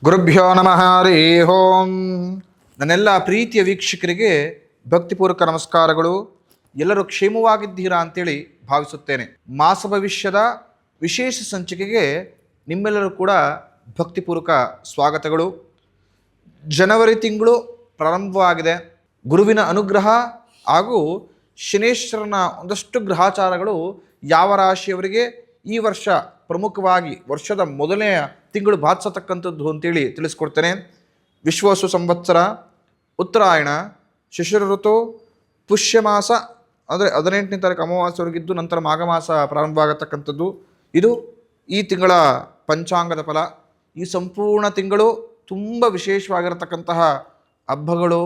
ಗುರುಭ್ಯೋ ನಮಃ ಹರಿ ಓಂ. ನನ್ನೆಲ್ಲ ಪ್ರೀತಿಯ ವೀಕ್ಷಕರಿಗೆ ಭಕ್ತಿಪೂರ್ವಕ ನಮಸ್ಕಾರಗಳು. ಎಲ್ಲರೂ ಕ್ಷೇಮವಾಗಿದ್ದೀರಾ ಅಂತೇಳಿ ಭಾವಿಸುತ್ತೇನೆ. ಮಾಸ ಭವಿಷ್ಯದ ವಿಶೇಷ ಸಂಚಿಕೆಗೆ ನಿಮ್ಮೆಲ್ಲರೂ ಕೂಡ ಭಕ್ತಿಪೂರ್ವಕ ಸ್ವಾಗತಗಳು. ಜನವರಿ ತಿಂಗಳು ಪ್ರಾರಂಭವಾಗಿದೆ. ಗುರುವಿನ ಅನುಗ್ರಹ ಹಾಗೂ ಶನೇಶ್ವರನ ಒಂದಷ್ಟು ಗ್ರಹಾಚಾರಗಳು ಯಾವ ರಾಶಿಯವರಿಗೆ ಈ ವರ್ಷ ಪ್ರಮುಖವಾಗಿ ವರ್ಷದ ಮೊದಲನೆಯ ತಿಂಗಳು ಬಾಧಿಸತಕ್ಕಂಥದ್ದು ಅಂತೇಳಿ ತಿಳಿಸ್ಕೊಡ್ತೇನೆ. ವಿಶ್ವಾಸು ಸಂವತ್ಸರ, ಉತ್ತರಾಯಣ, ಶಿಶಿರ ಋತು, ಪುಷ್ಯ ಮಾಸ ಅಂದರೆ 18ನೇ ತಾರೀಕು ಅಮಾವಾಸ್ಯವರೆಗಿದ್ದು ನಂತರ ಮಾಘ ಮಾಸ ಪ್ರಾರಂಭವಾಗತಕ್ಕಂಥದ್ದು. ಇದು ಈ ತಿಂಗಳ ಪಂಚಾಂಗದ ಫಲ. ಈ ಸಂಪೂರ್ಣ ತಿಂಗಳು ತುಂಬ ವಿಶೇಷವಾಗಿರತಕ್ಕಂತಹ ಹಬ್ಬಗಳು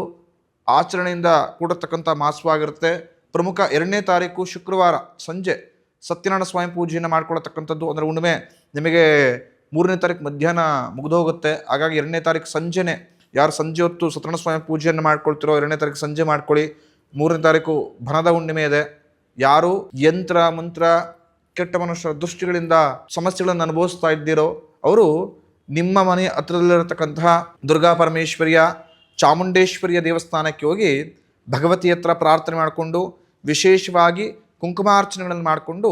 ಆಚರಣೆಯಿಂದ ಕೂಡಿರ್ತಕ್ಕಂಥ ಮಾಸವಾಗಿರುತ್ತೆ. ಪ್ರಮುಖ 2ನೇ ತಾರೀಕು ಶುಕ್ರವಾರ ಸಂಜೆ ಸತ್ಯನಾರಾಯಣ ಸ್ವಾಮಿ ಪೂಜೆಯನ್ನು ಮಾಡ್ಕೊಳ್ತಕ್ಕಂಥದ್ದು. ಅಂದರೆ ಹುಣ್ಣಿಮೆ ನಿಮಗೆ 3ನೇ ತಾರೀಕು ಮಧ್ಯಾಹ್ನ ಮುಗಿದೋಗುತ್ತೆ. ಹಾಗಾಗಿ 2ನೇ ತಾರೀಕು ಸಂಜೆನೇ ಯಾರು ಸಂಜೆ ಹೊತ್ತು ಸತ್ಯನಾರಾಯಣ ಸ್ವಾಮಿ ಪೂಜೆಯನ್ನು ಮಾಡ್ಕೊಳ್ತಿರೋ 2ನೇ ತಾರೀಕು ಸಂಜೆ ಮಾಡ್ಕೊಳ್ಳಿ. 3ನೇ ತಾರೀಕು ಬನದ ಹುಣ್ಣಿಮೆ ಇದೆ. ಯಾರು ಯಂತ್ರ ಮಂತ್ರ ಕೆಟ್ಟ ಮನುಷ್ಯರ ದೃಷ್ಟಿಗಳಿಂದ ಸಮಸ್ಯೆಗಳನ್ನು ಅನುಭವಿಸ್ತಾ ಇದ್ದೀರೋ ಅವರು ನಿಮ್ಮ ಮನೆಯ ಹತ್ರದಲ್ಲಿರತಕ್ಕಂತಹ ದುರ್ಗಾ ಪರಮೇಶ್ವರಿಯ ಚಾಮುಂಡೇಶ್ವರಿಯ ದೇವಸ್ಥಾನಕ್ಕೆ ಹೋಗಿ ಭಗವತಿ ಹತ್ರ ಪ್ರಾರ್ಥನೆ ಮಾಡಿಕೊಂಡು ವಿಶೇಷವಾಗಿ ಕುಂಕುಮಾರ್ಚನೆಗಳನ್ನು ಮಾಡಿಕೊಂಡು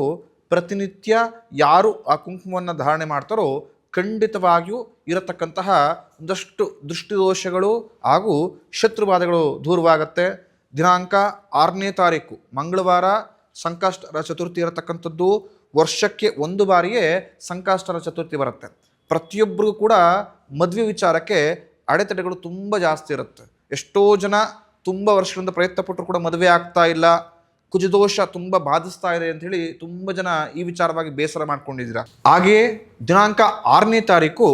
ಪ್ರತಿನಿತ್ಯ ಯಾರು ಆ ಕುಂಕುಮವನ್ನು ಧಾರಣೆ ಮಾಡ್ತಾರೋ ಖಂಡಿತವಾಗಿಯೂ ಇರತಕ್ಕಂತಹ ಒಂದಷ್ಟು ದೃಷ್ಟಿದೋಷಗಳು ಹಾಗೂ ಶತ್ರುಬಾಧೆಗಳು ದೂರವಾಗುತ್ತೆ. ದಿನಾಂಕ 6ನೇ ತಾರೀಕು ಮಂಗಳವಾರ ಸಂಕಷ್ಟರ ಚತುರ್ಥಿ ಇರತಕ್ಕಂಥದ್ದು. ವರ್ಷಕ್ಕೆ ಒಂದು ಬಾರಿಯೇ ಸಂಕಷ್ಟರ ಚತುರ್ಥಿ ಬರುತ್ತೆ. ಪ್ರತಿಯೊಬ್ಬರಿಗೂ ಕೂಡ ಮದುವೆ ವಿಚಾರಕ್ಕೆ ಅಡೆತಡೆಗಳು ತುಂಬ ಜಾಸ್ತಿ ಇರುತ್ತೆ. ಎಷ್ಟೋ ಜನ ತುಂಬ ವರ್ಷಗಳಿಂದ ಪ್ರಯತ್ನ ಪಟ್ಟರು ಕೂಡ ಮದುವೆ ಆಗ್ತಾ ಇಲ್ಲ, ಕುಜದೋಷ ತುಂಬ ಬಾಧಿಸ್ತಾ ಇದೆ ಅಂಥೇಳಿ ತುಂಬ ಜನ ಈ ವಿಚಾರವಾಗಿ ಬೇಸರ ಮಾಡ್ಕೊಂಡಿದ್ದೀರಾ. ಹಾಗೆಯೇ ದಿನಾಂಕ 6ನೇ ತಾರೀಕು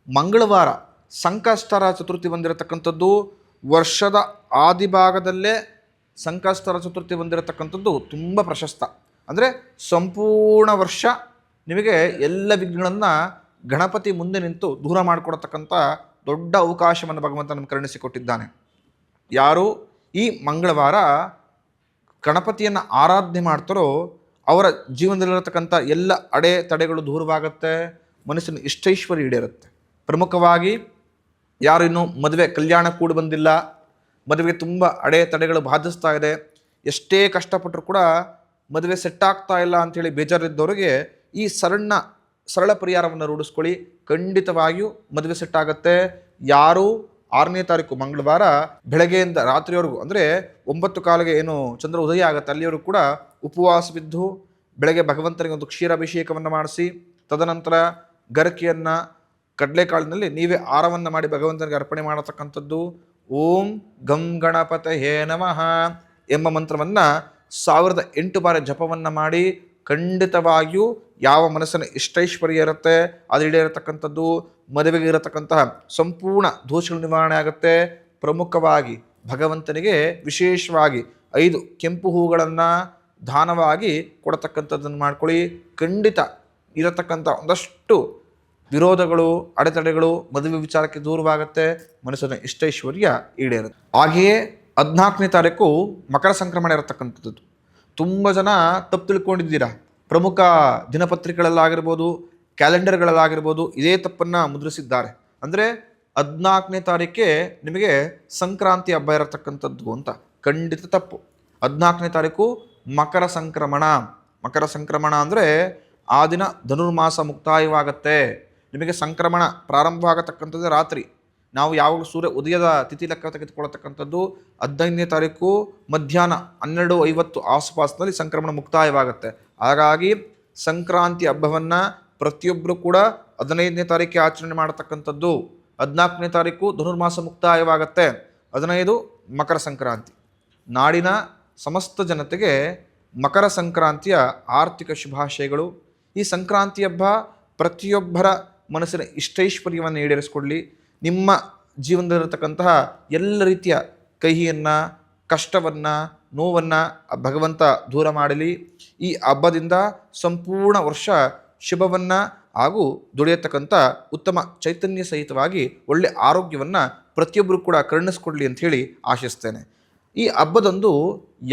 ಮಂಗಳವಾರ ಸಂಕಷ್ಟರ ಚತುರ್ಥಿ ಬಂದಿರತಕ್ಕಂಥದ್ದು. ವರ್ಷದ ಆದಿಭಾಗದಲ್ಲೇ ಸಂಕಷ್ಟರ ಚತುರ್ಥಿ ಬಂದಿರತಕ್ಕಂಥದ್ದು ತುಂಬ ಪ್ರಶಸ್ತ. ಅಂದರೆ ಸಂಪೂರ್ಣ ವರ್ಷ ನಿಮಗೆ ಎಲ್ಲ ವಿಘ್ನಗಳನ್ನು ಗಣಪತಿ ಮುಂದೆ ನಿಂತು ದೂರ ಮಾಡಿಕೊಡತಕ್ಕಂಥ ದೊಡ್ಡ ಅವಕಾಶವನ್ನು ಭಗವಂತ ನಮಗೆ ಕರುಣಿಸಿಕೊಟ್ಟಿದ್ದಾನೆ. ಯಾರು ಈ ಮಂಗಳವಾರ ಗಣಪತಿಯನ್ನು ಆರಾಧನೆ ಮಾಡ್ತಾರೋ ಅವರ ಜೀವನದಲ್ಲಿರತಕ್ಕಂಥ ಎಲ್ಲ ಅಡೆ ತಡೆಗಳು ದೂರವಾಗುತ್ತೆ. ಮನಸ್ಸಿನ ಇಷ್ಟೈಶ್ವರ್ಯ ಈಡೇರುತ್ತೆ. ಪ್ರಮುಖವಾಗಿ ಯಾರು ಇನ್ನೂ ಮದುವೆ ಕಲ್ಯಾಣ ಕೂಡ ಬಂದಿಲ್ಲ, ಮದುವೆಗೆ ತುಂಬ ಅಡೆ ತಡೆಗಳು ಬಾಧಿಸ್ತಾ ಇದೆ, ಎಷ್ಟೇ ಕಷ್ಟಪಟ್ಟರು ಕೂಡ ಮದುವೆ ಸೆಟ್ ಆಗ್ತಾ ಇಲ್ಲ ಅಂಥೇಳಿ ಬೇಜಾರಿದ್ದವರಿಗೆ ಈ ಸರಳ ಪರಿಹಾರವನ್ನು ರೂಢಿಸ್ಕೊಳ್ಳಿ. ಖಂಡಿತವಾಗಿಯೂ ಮದುವೆ ಸೆಟ್ ಆಗುತ್ತೆ. ಯಾರು 6ನೇ ತಾರೀಕು ಮಂಗಳವಾರ ಬೆಳಗ್ಗೆಯಿಂದ ರಾತ್ರಿಯವರೆಗೂ ಅಂದರೆ 9 ಕಾಲಿಗೆ ಏನು ಚಂದ್ರ ಉದಯ ಆಗುತ್ತೆ ಅಲ್ಲಿಯವರೆಗೂ ಕೂಡ ಉಪವಾಸ ಬಿದ್ದು ಬೆಳಗ್ಗೆ ಭಗವಂತನಿಗೆ ಒಂದು ಕ್ಷೀರಾಭಿಷೇಕವನ್ನು ಮಾಡಿಸಿ ತದನಂತರ ಗರಕೆಯನ್ನು ಕಡಲೆಕಾಳಿನಲ್ಲಿ ನೀವೇ ಆಹಾರವನ್ನು ಮಾಡಿ ಭಗವಂತನಿಗೆ ಅರ್ಪಣೆ ಮಾಡತಕ್ಕಂಥದ್ದು. ಓಂ ಗಂ ಗಣಪತಯೇ ನಮಃ ಎಂಬ ಮಂತ್ರವನ್ನು 1008 ಬಾರಿ ಜಪವನ್ನು ಮಾಡಿ ಖಂಡಿತವಾಗಿಯೂ ಯಾವ ಮನಸ್ಸಿನ ಇಷ್ಟೈಶ್ವರ್ಯ ಇರುತ್ತೆ ಅದು ಈಡೇರತಕ್ಕಂಥದ್ದು. ಮದುವೆಗೆ ಇರತಕ್ಕಂತಹ ಸಂಪೂರ್ಣ ದೋಷಗಳು ನಿವಾರಣೆ ಆಗುತ್ತೆ. ಪ್ರಮುಖವಾಗಿ ಭಗವಂತನಿಗೆ ವಿಶೇಷವಾಗಿ 5 ಕೆಂಪು ಹೂಗಳನ್ನು ದಾನವಾಗಿ ಕೊಡತಕ್ಕಂಥದ್ದನ್ನು ಮಾಡ್ಕೊಳ್ಳಿ. ಖಂಡಿತ ಇರತಕ್ಕಂಥ ಒಂದಷ್ಟು ವಿರೋಧಗಳು ಅಡೆತಡೆಗಳು ಮದುವೆ ವಿಚಾರಕ್ಕೆ ದೂರವಾಗುತ್ತೆ. ಮನಸ್ಸಿನ ಇಷ್ಟೈಶ್ವರ್ಯ ಈಡೇರುತ್ತೆ. ಹಾಗೆಯೇ 14ನೇ ತಾರೀಕು ಮಕರ ಸಂಕ್ರಮಣ ಇರತಕ್ಕಂಥದ್ದು. ತುಂಬ ಜನ ತಪ್ಪು ತಿಳ್ಕೊಂಡಿದ್ದೀರಾ. ಪ್ರಮುಖ ದಿನಪತ್ರಿಕೆಗಳಲ್ಲಾಗಿರ್ಬೋದು ಕ್ಯಾಲೆಂಡರ್ಗಳಲ್ಲಾಗಿರ್ಬೋದು ಇದೇ ತಪ್ಪನ್ನು ಮುದ್ರಿಸಿದ್ದಾರೆ. ಅಂದರೆ 14ನೇ ತಾರೀಕೆ ನಿಮಗೆ ಸಂಕ್ರಾಂತಿ ಹಬ್ಬ ಇರತಕ್ಕಂಥದ್ದು ಅಂತ. ಖಂಡಿತ ತಪ್ಪು. 14ನೇ ತಾರೀಕು ಮಕರ ಸಂಕ್ರಮಣ. ಮಕರ ಸಂಕ್ರಮಣ ಅಂದರೆ ಆ ದಿನ ಧನುರ್ಮಾಸ ಮುಕ್ತಾಯವಾಗತ್ತೆ. ನಿಮಗೆ ಸಂಕ್ರಮಣ ಪ್ರಾರಂಭವಾಗತಕ್ಕಂಥದ್ದು ರಾತ್ರಿ. ನಾವು ಯಾವಾಗಲೂ ಸೂರ್ಯ ಉದಯದ ತಿಥಿ ಲೆಕ್ಕ ತೆಗೆದುಕೊಳ್ಳತಕ್ಕಂಥದ್ದು 15ನೇ ತಾರೀಕು ಮಧ್ಯಾಹ್ನ 12:50 ಆಸುಪಾಸಿನಲ್ಲಿ ಸಂಕ್ರಮಣ ಮುಕ್ತಾಯವಾಗುತ್ತೆ. ಹಾಗಾಗಿ ಸಂಕ್ರಾಂತಿ ಹಬ್ಬವನ್ನು ಪ್ರತಿಯೊಬ್ಬರು ಕೂಡ 15ನೇ ತಾರೀಕೆ ಆಚರಣೆ ಮಾಡತಕ್ಕಂಥದ್ದು. 14ನೇ ತಾರೀಕು ಧನುರ್ಮಾಸ ಮುಕ್ತಾಯವಾಗುತ್ತೆ. 15 ಮಕರ ಸಂಕ್ರಾಂತಿ. ನಾಡಿನ ಸಮಸ್ತ ಜನತೆಗೆ ಮಕರ ಸಂಕ್ರಾಂತಿಯ ಆರ್ಥಿಕ ಶುಭಾಶಯಗಳು. ಈ ಸಂಕ್ರಾಂತಿ ಹಬ್ಬ ಪ್ರತಿಯೊಬ್ಬರ ಮನಸ್ಸಿನ ಇಷ್ಟೈಶ್ವರ್ಯವನ್ನು ಈಡೇರಿಸಿಕೊಳ್ಳಿ. ನಿಮ್ಮ ಜೀವನದಲ್ಲಿರತಕ್ಕಂತಹ ಎಲ್ಲ ರೀತಿಯ ಕಹಿಯನ್ನು ಕಷ್ಟವನ್ನು ನೋವನ್ನು ಭಗವಂತ ದೂರ ಮಾಡಲಿ. ಈ ಹಬ್ಬದಿಂದ ಸಂಪೂರ್ಣ ವರ್ಷ ಶುಭವನ್ನು ಹಾಗೂ ದುಡಿಯತಕ್ಕಂಥ ಉತ್ತಮ ಚೈತನ್ಯ ಸಹಿತವಾಗಿ ಒಳ್ಳೆ ಆರೋಗ್ಯವನ್ನು ಪ್ರತಿಯೊಬ್ಬರು ಕೂಡ ಕರುಣಿಸ್ಕೊಡ್ಲಿ ಅಂಥೇಳಿ ಆಶಿಸ್ತೇನೆ. ಈ ಹಬ್ಬದಂದು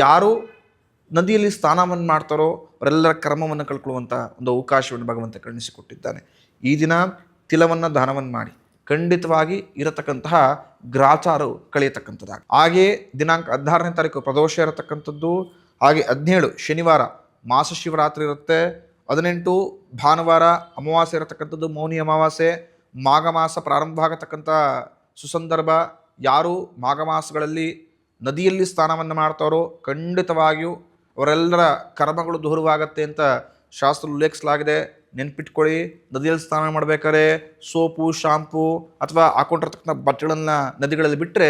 ಯಾರು ನದಿಯಲ್ಲಿ ಸ್ನಾನವನ್ನು ಮಾಡ್ತಾರೋ ಅವರೆಲ್ಲರ ಕರ್ಮವನ್ನು ಕಳ್ಕೊಳ್ಳುವಂಥ ಒಂದು ಅವಕಾಶವನ್ನು ಭಗವಂತ ಕರುಣಿಸಿಕೊಟ್ಟಿದ್ದಾನೆ. ಈ ದಿನ ತಿಲವನ್ನು ದಾನವನ್ನು ಮಾಡಿ ಖಂಡಿತವಾಗಿ ಇರತಕ್ಕಂತಹ ಗ್ರಾಚಾರವು ಕಳೆಯತಕ್ಕಂಥದ್ದು. ಹಾಗೆಯೇ ದಿನಾಂಕ 16ನೇ ತಾರೀಕು ಪ್ರದೋಷ ಇರತಕ್ಕಂಥದ್ದು. ಹಾಗೆ 17 ಶನಿವಾರ ಮಾಸ ಶಿವರಾತ್ರಿ ಇರುತ್ತೆ. 18 ಭಾನುವಾರ ಅಮಾವಾಸ್ಯೆ ಇರತಕ್ಕಂಥದ್ದು, ಮೌನಿ ಅಮಾವಾಸ್ಯೆ. ಮಾಘ ಮಾಸ ಪ್ರಾರಂಭ ಆಗತಕ್ಕಂಥ ಸುಸಂದರ್ಭ. ಯಾರು ಮಾಘ ಮಾಸಗಳಲ್ಲಿ ನದಿಯಲ್ಲಿ ಸ್ನಾನವನ್ನು ಮಾಡ್ತಾರೋ ಖಂಡಿತವಾಗಿಯೂ ಅವರೆಲ್ಲರ ಕರ್ಮಗಳು ದೂರವಾಗತ್ತೆ ಅಂತ ಶಾಸ್ತ್ರ ಉಲ್ಲೇಖಿಸಲಾಗಿದೆ. ನೆನ್ಪಿಟ್ಕೊಳ್ಳಿ, ನದಿಯಲ್ಲಿ ಸ್ನಾನ ಮಾಡಬೇಕಾದ್ರೆ ಸೋಪು, ಶಾಂಪು ಅಥವಾ ಹಾಕೊಂಡಿರ್ತಕ್ಕಂಥ ಬಟ್ಟೆಗಳನ್ನು ನದಿಗಳಲ್ಲಿ ಬಿಟ್ಟರೆ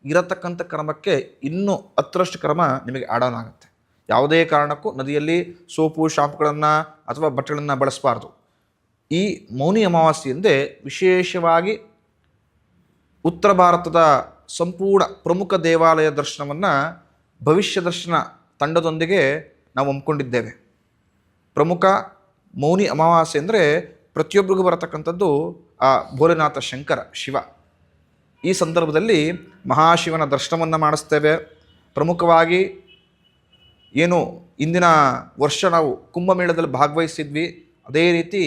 ಇರತಕ್ಕಂಥ ಕರ್ಮಕ್ಕೆ ಇನ್ನೂ 10ರಷ್ಟು ಕರ್ಮ ನಿಮಗೆ ಆಡೋನ್ ಆಗುತ್ತೆ. ಯಾವುದೇ ಕಾರಣಕ್ಕೂ ನದಿಯಲ್ಲಿ ಸೋಪು, ಶಾಂಪುಗಳನ್ನು ಅಥವಾ ಬಟ್ಟೆಗಳನ್ನು ಬಳಸಬಾರ್ದು. ಈ ಮೌನಿ ಅಮಾವಾಸ್ಯೆಯಂದೇ ವಿಶೇಷವಾಗಿ ಉತ್ತರ ಭಾರತದ ಸಂಪೂರ್ಣ ಪ್ರಮುಖ ದೇವಾಲಯ ದರ್ಶನವನ್ನು ಭವಿಷ್ಯ ದರ್ಶನ ತಂಡದೊಂದಿಗೆ ನಾವು ಹಮ್ಮಿಕೊಂಡಿದ್ದೇವೆ. ಪ್ರಮುಖ ಮೌನಿ ಅಮಾವಾಸ್ಯೆ ಅಂದರೆ ಪ್ರತಿಯೊಬ್ಬರಿಗೂ ಬರತಕ್ಕಂಥದ್ದು ಆ ಭೋಲೆನಾಥ ಶಂಕರ ಶಿವ. ಈ ಸಂದರ್ಭದಲ್ಲಿ ಮಹಾಶಿವನ ದರ್ಶನವನ್ನು ಮಾಡಿಸ್ತೇವೆ. ಪ್ರಮುಖವಾಗಿ ಏನು ಇಂದಿನ ವರ್ಷ ನಾವು ಕುಂಭಮೇಳದಲ್ಲಿ ಭಾಗವಹಿಸಿದ್ವಿ, ಅದೇ ರೀತಿ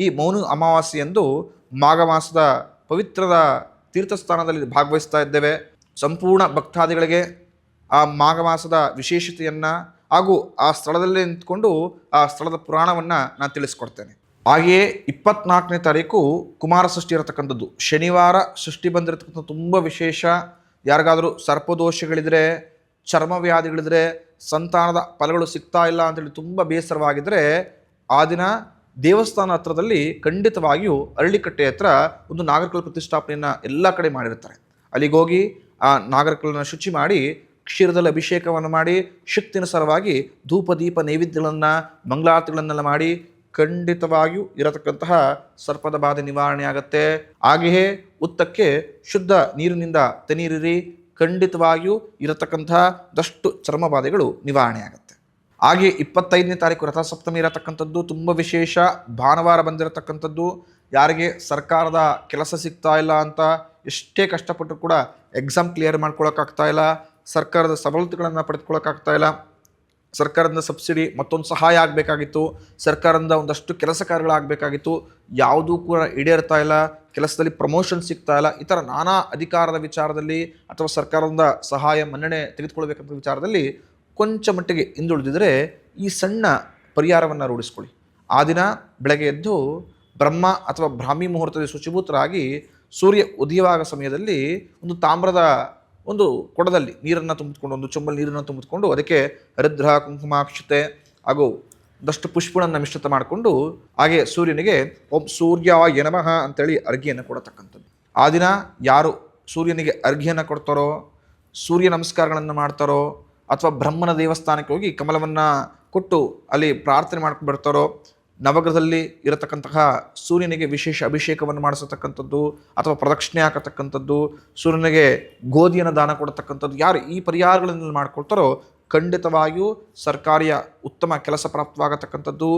ಈ ಮೌನಿ ಅಮಾವಾಸ್ಯೆಯಂದು ಮಾಘ ಮಾಸದ ಪವಿತ್ರದ ತೀರ್ಥಸ್ಥಾನದಲ್ಲಿ ಭಾಗವಹಿಸ್ತಾ ಇದ್ದೇವೆ. ಸಂಪೂರ್ಣ ಭಕ್ತಾದಿಗಳಿಗೆ ಆ ಮಾಘ ಮಾಸದ ವಿಶೇಷತೆಯನ್ನು ಹಾಗೂ ಆ ಸ್ಥಳದಲ್ಲೇ ನಿಂತ್ಕೊಂಡು ಆ ಸ್ಥಳದ ಪುರಾಣವನ್ನು ನಾನು ತಿಳಿಸ್ಕೊಡ್ತೇನೆ. ಹಾಗೆಯೇ 24ನೇ ತಾರೀಕು ಕುಮಾರ ಷಷ್ಠಿ ಇರತಕ್ಕಂಥದ್ದು. ಶನಿವಾರ ಸೃಷ್ಟಿ ಬಂದಿರತಕ್ಕಂಥ ತುಂಬ ವಿಶೇಷ. ಯಾರಿಗಾದರೂ ಸರ್ಪದೋಷಗಳಿದ್ರೆ, ಚರ್ಮವ್ಯಾಧಿಗಳಿದ್ರೆ, ಸಂತಾನದ ಫಲಗಳು ಸಿಗ್ತಾ ಇಲ್ಲ ಅಂತೇಳಿ ತುಂಬ ಬೇಸರವಾಗಿದ್ದರೆ ಆ ದಿನ ದೇವಸ್ಥಾನ ಹತ್ರದಲ್ಲಿ ಖಂಡಿತವಾಗಿಯೂ ಅರಳಿಕಟ್ಟೆ ಹತ್ರ ಒಂದು ನಾಗರಕಲ್ಲು ಪ್ರತಿಷ್ಠಾಪನೆಯನ್ನು ಎಲ್ಲ ಕಡೆ ಮಾಡಿರ್ತಾರೆ. ಅಲ್ಲಿಗೋಗಿ ಆ ನಾಗರಕಲ್ಲನ್ನು ಶುಚಿ ಮಾಡಿ ಕ್ಷೀರದಲ್ಲಿ ಅಭಿಷೇಕವನ್ನು ಮಾಡಿ ಶಕ್ತಿನ ಸರವಾಗಿ ಧೂಪ ದೀಪ ನೈವೇದ್ಯಗಳನ್ನು ಮಂಗಳಾರತಿಗಳನ್ನೆಲ್ಲ ಮಾಡಿ ಖಂಡಿತವಾಗಿಯೂ ಇರತಕ್ಕಂತಹ ಸರ್ಪದ ಬಾಧೆ ನಿವಾರಣೆ ಆಗುತ್ತೆ. ಹಾಗೆಯೇ ಉತ್ತಕ್ಕೆ ಶುದ್ಧ ನೀರಿನಿಂದ ತನೀರಿರಿ, ಖಂಡಿತವಾಗಿಯೂ ಇರತಕ್ಕಂತಹ ದಷ್ಟು ಚರ್ಮ ಬಾಧೆಗಳು ನಿವಾರಣೆ ಆಗುತ್ತೆ. ಹಾಗೆ 25ನೇ ತಾರೀಕು ರಥಸಪ್ತಮಿ ಇರತಕ್ಕಂಥದ್ದು ತುಂಬ ವಿಶೇಷ. ಭಾನುವಾರ ಬಂದಿರತಕ್ಕಂಥದ್ದು. ಯಾರಿಗೆ ಸರ್ಕಾರದ ಕೆಲಸ ಸಿಗ್ತಾ ಇಲ್ಲ ಅಂತ ಎಷ್ಟೇ ಕಷ್ಟಪಟ್ಟರು ಕೂಡ ಎಕ್ಸಾಮ್ ಕ್ಲಿಯರ್ ಮಾಡ್ಕೊಳ್ಳೋಕ್ಕಾಗ್ತಾ ಇಲ್ಲ, ಸರ್ಕಾರದ ಸವಲತ್ತುಗಳನ್ನು ಪಡೆದುಕೊಳ್ಳೋಕ್ಕಾಗ್ತಾ ಇಲ್ಲ, ಸರ್ಕಾರದಿಂದ ಸಬ್ಸಿಡಿ ಮತ್ತೊಂದು ಸಹಾಯ ಆಗಬೇಕಾಗಿತ್ತು, ಸರ್ಕಾರದಿಂದ ಒಂದಷ್ಟು ಕೆಲಸ ಕಾರ್ಯಗಳಾಗಬೇಕಾಗಿತ್ತು, ಯಾವುದೂ ಕೂಡ ಈಡೇರ್ತಾ ಇಲ್ಲ, ಕೆಲಸದಲ್ಲಿ ಪ್ರಮೋಷನ್ ಸಿಗ್ತಾ ಇಲ್ಲ, ಈ ಥರ ನಾನಾ ಅಧಿಕಾರದ ವಿಚಾರದಲ್ಲಿ ಅಥವಾ ಸರ್ಕಾರದಿಂದ ಸಹಾಯ ಮನ್ನಣೆ ತೆಗೆದುಕೊಳ್ಬೇಕಂತ ವಿಚಾರದಲ್ಲಿ ಕೊಂಚ ಮಟ್ಟಿಗೆ ಹಿಂದುಳಿದಿದ್ರೆ ಈ ಸಣ್ಣ ಪರಿಹಾರವನ್ನು ರೂಢಿಸ್ಕೊಳ್ಳಿ. ಆ ದಿನ ಬೆಳಗ್ಗೆ ಎದ್ದು ಬ್ರಹ್ಮ ಅಥವಾ ಬ್ರಾಹ್ಮಿ ಮುಹೂರ್ತದ ಶುಚಿಭೂತರಾಗಿ ಸೂರ್ಯ ಉದಯವಾದ ಸಮಯದಲ್ಲಿ ಒಂದು ತಾಮ್ರದ ಒಂದು ಕೊಡದಲ್ಲಿ ನೀರನ್ನು ತುಂಬಿಕೊಂಡು, ಒಂದು ಚೊಂಬಲ್ಲಿ ನೀರನ್ನು ತುಂಬಿಕೊಂಡು ಅದಕ್ಕೆ ಹರಿದ್ರ ಕುಂಕುಮಾಕ್ಷತೆ ಹಾಗೂ ಒಂದಷ್ಟು ಪುಷ್ಪಗಳನ್ನು ಮಿಶ್ರಿತ ಮಾಡಿಕೊಂಡು ಹಾಗೆ ಸೂರ್ಯನಿಗೆ ಓಂ ಸೂರ್ಯಾಯ ನಮಃ ಅಂತೇಳಿ ಅರ್ಘ್ಯವನ್ನು ಕೊಡತಕ್ಕಂಥದ್ದು. ಆ ದಿನ ಯಾರು ಸೂರ್ಯನಿಗೆ ಅರ್ಘ್ಯವನ್ನು ಕೊಡ್ತಾರೋ, ಸೂರ್ಯ ನಮಸ್ಕಾರಗಳನ್ನು ಮಾಡ್ತಾರೋ ಅಥವಾ ಬ್ರಹ್ಮನ ದೇವಸ್ಥಾನಕ್ಕೆ ಹೋಗಿ ಕಮಲವನ್ನು ಕೊಟ್ಟು ಅಲ್ಲಿ ಪ್ರಾರ್ಥನೆ ಮಾಡ್ಕೊಂಡು ಬರ್ತಾರೋ, ನವಗ್ರಹದಲ್ಲಿ ಇರತಕ್ಕಂತಹ ಸೂರ್ಯನಿಗೆ ವಿಶೇಷ ಅಭಿಷೇಕವನ್ನು ಮಾಡಿಸತಕ್ಕಂಥದ್ದು ಅಥವಾ ಪ್ರದಕ್ಷಿಣೆ ಹಾಕತಕ್ಕಂಥದ್ದು, ಸೂರ್ಯನಿಗೆ ಗೋಧಿಯನ್ನು ದಾನ ಕೊಡತಕ್ಕಂಥದ್ದು, ಯಾರು ಈ ಪರಿಹಾರಗಳನ್ನು ಮಾಡ್ಕೊಳ್ತಾರೋ ಖಂಡಿತವಾಗಿಯೂ ಸರ್ಕಾರಿಯ ಉತ್ತಮ ಕೆಲಸ ಪ್ರಾಪ್ತವಾಗತಕ್ಕಂಥದ್ದು.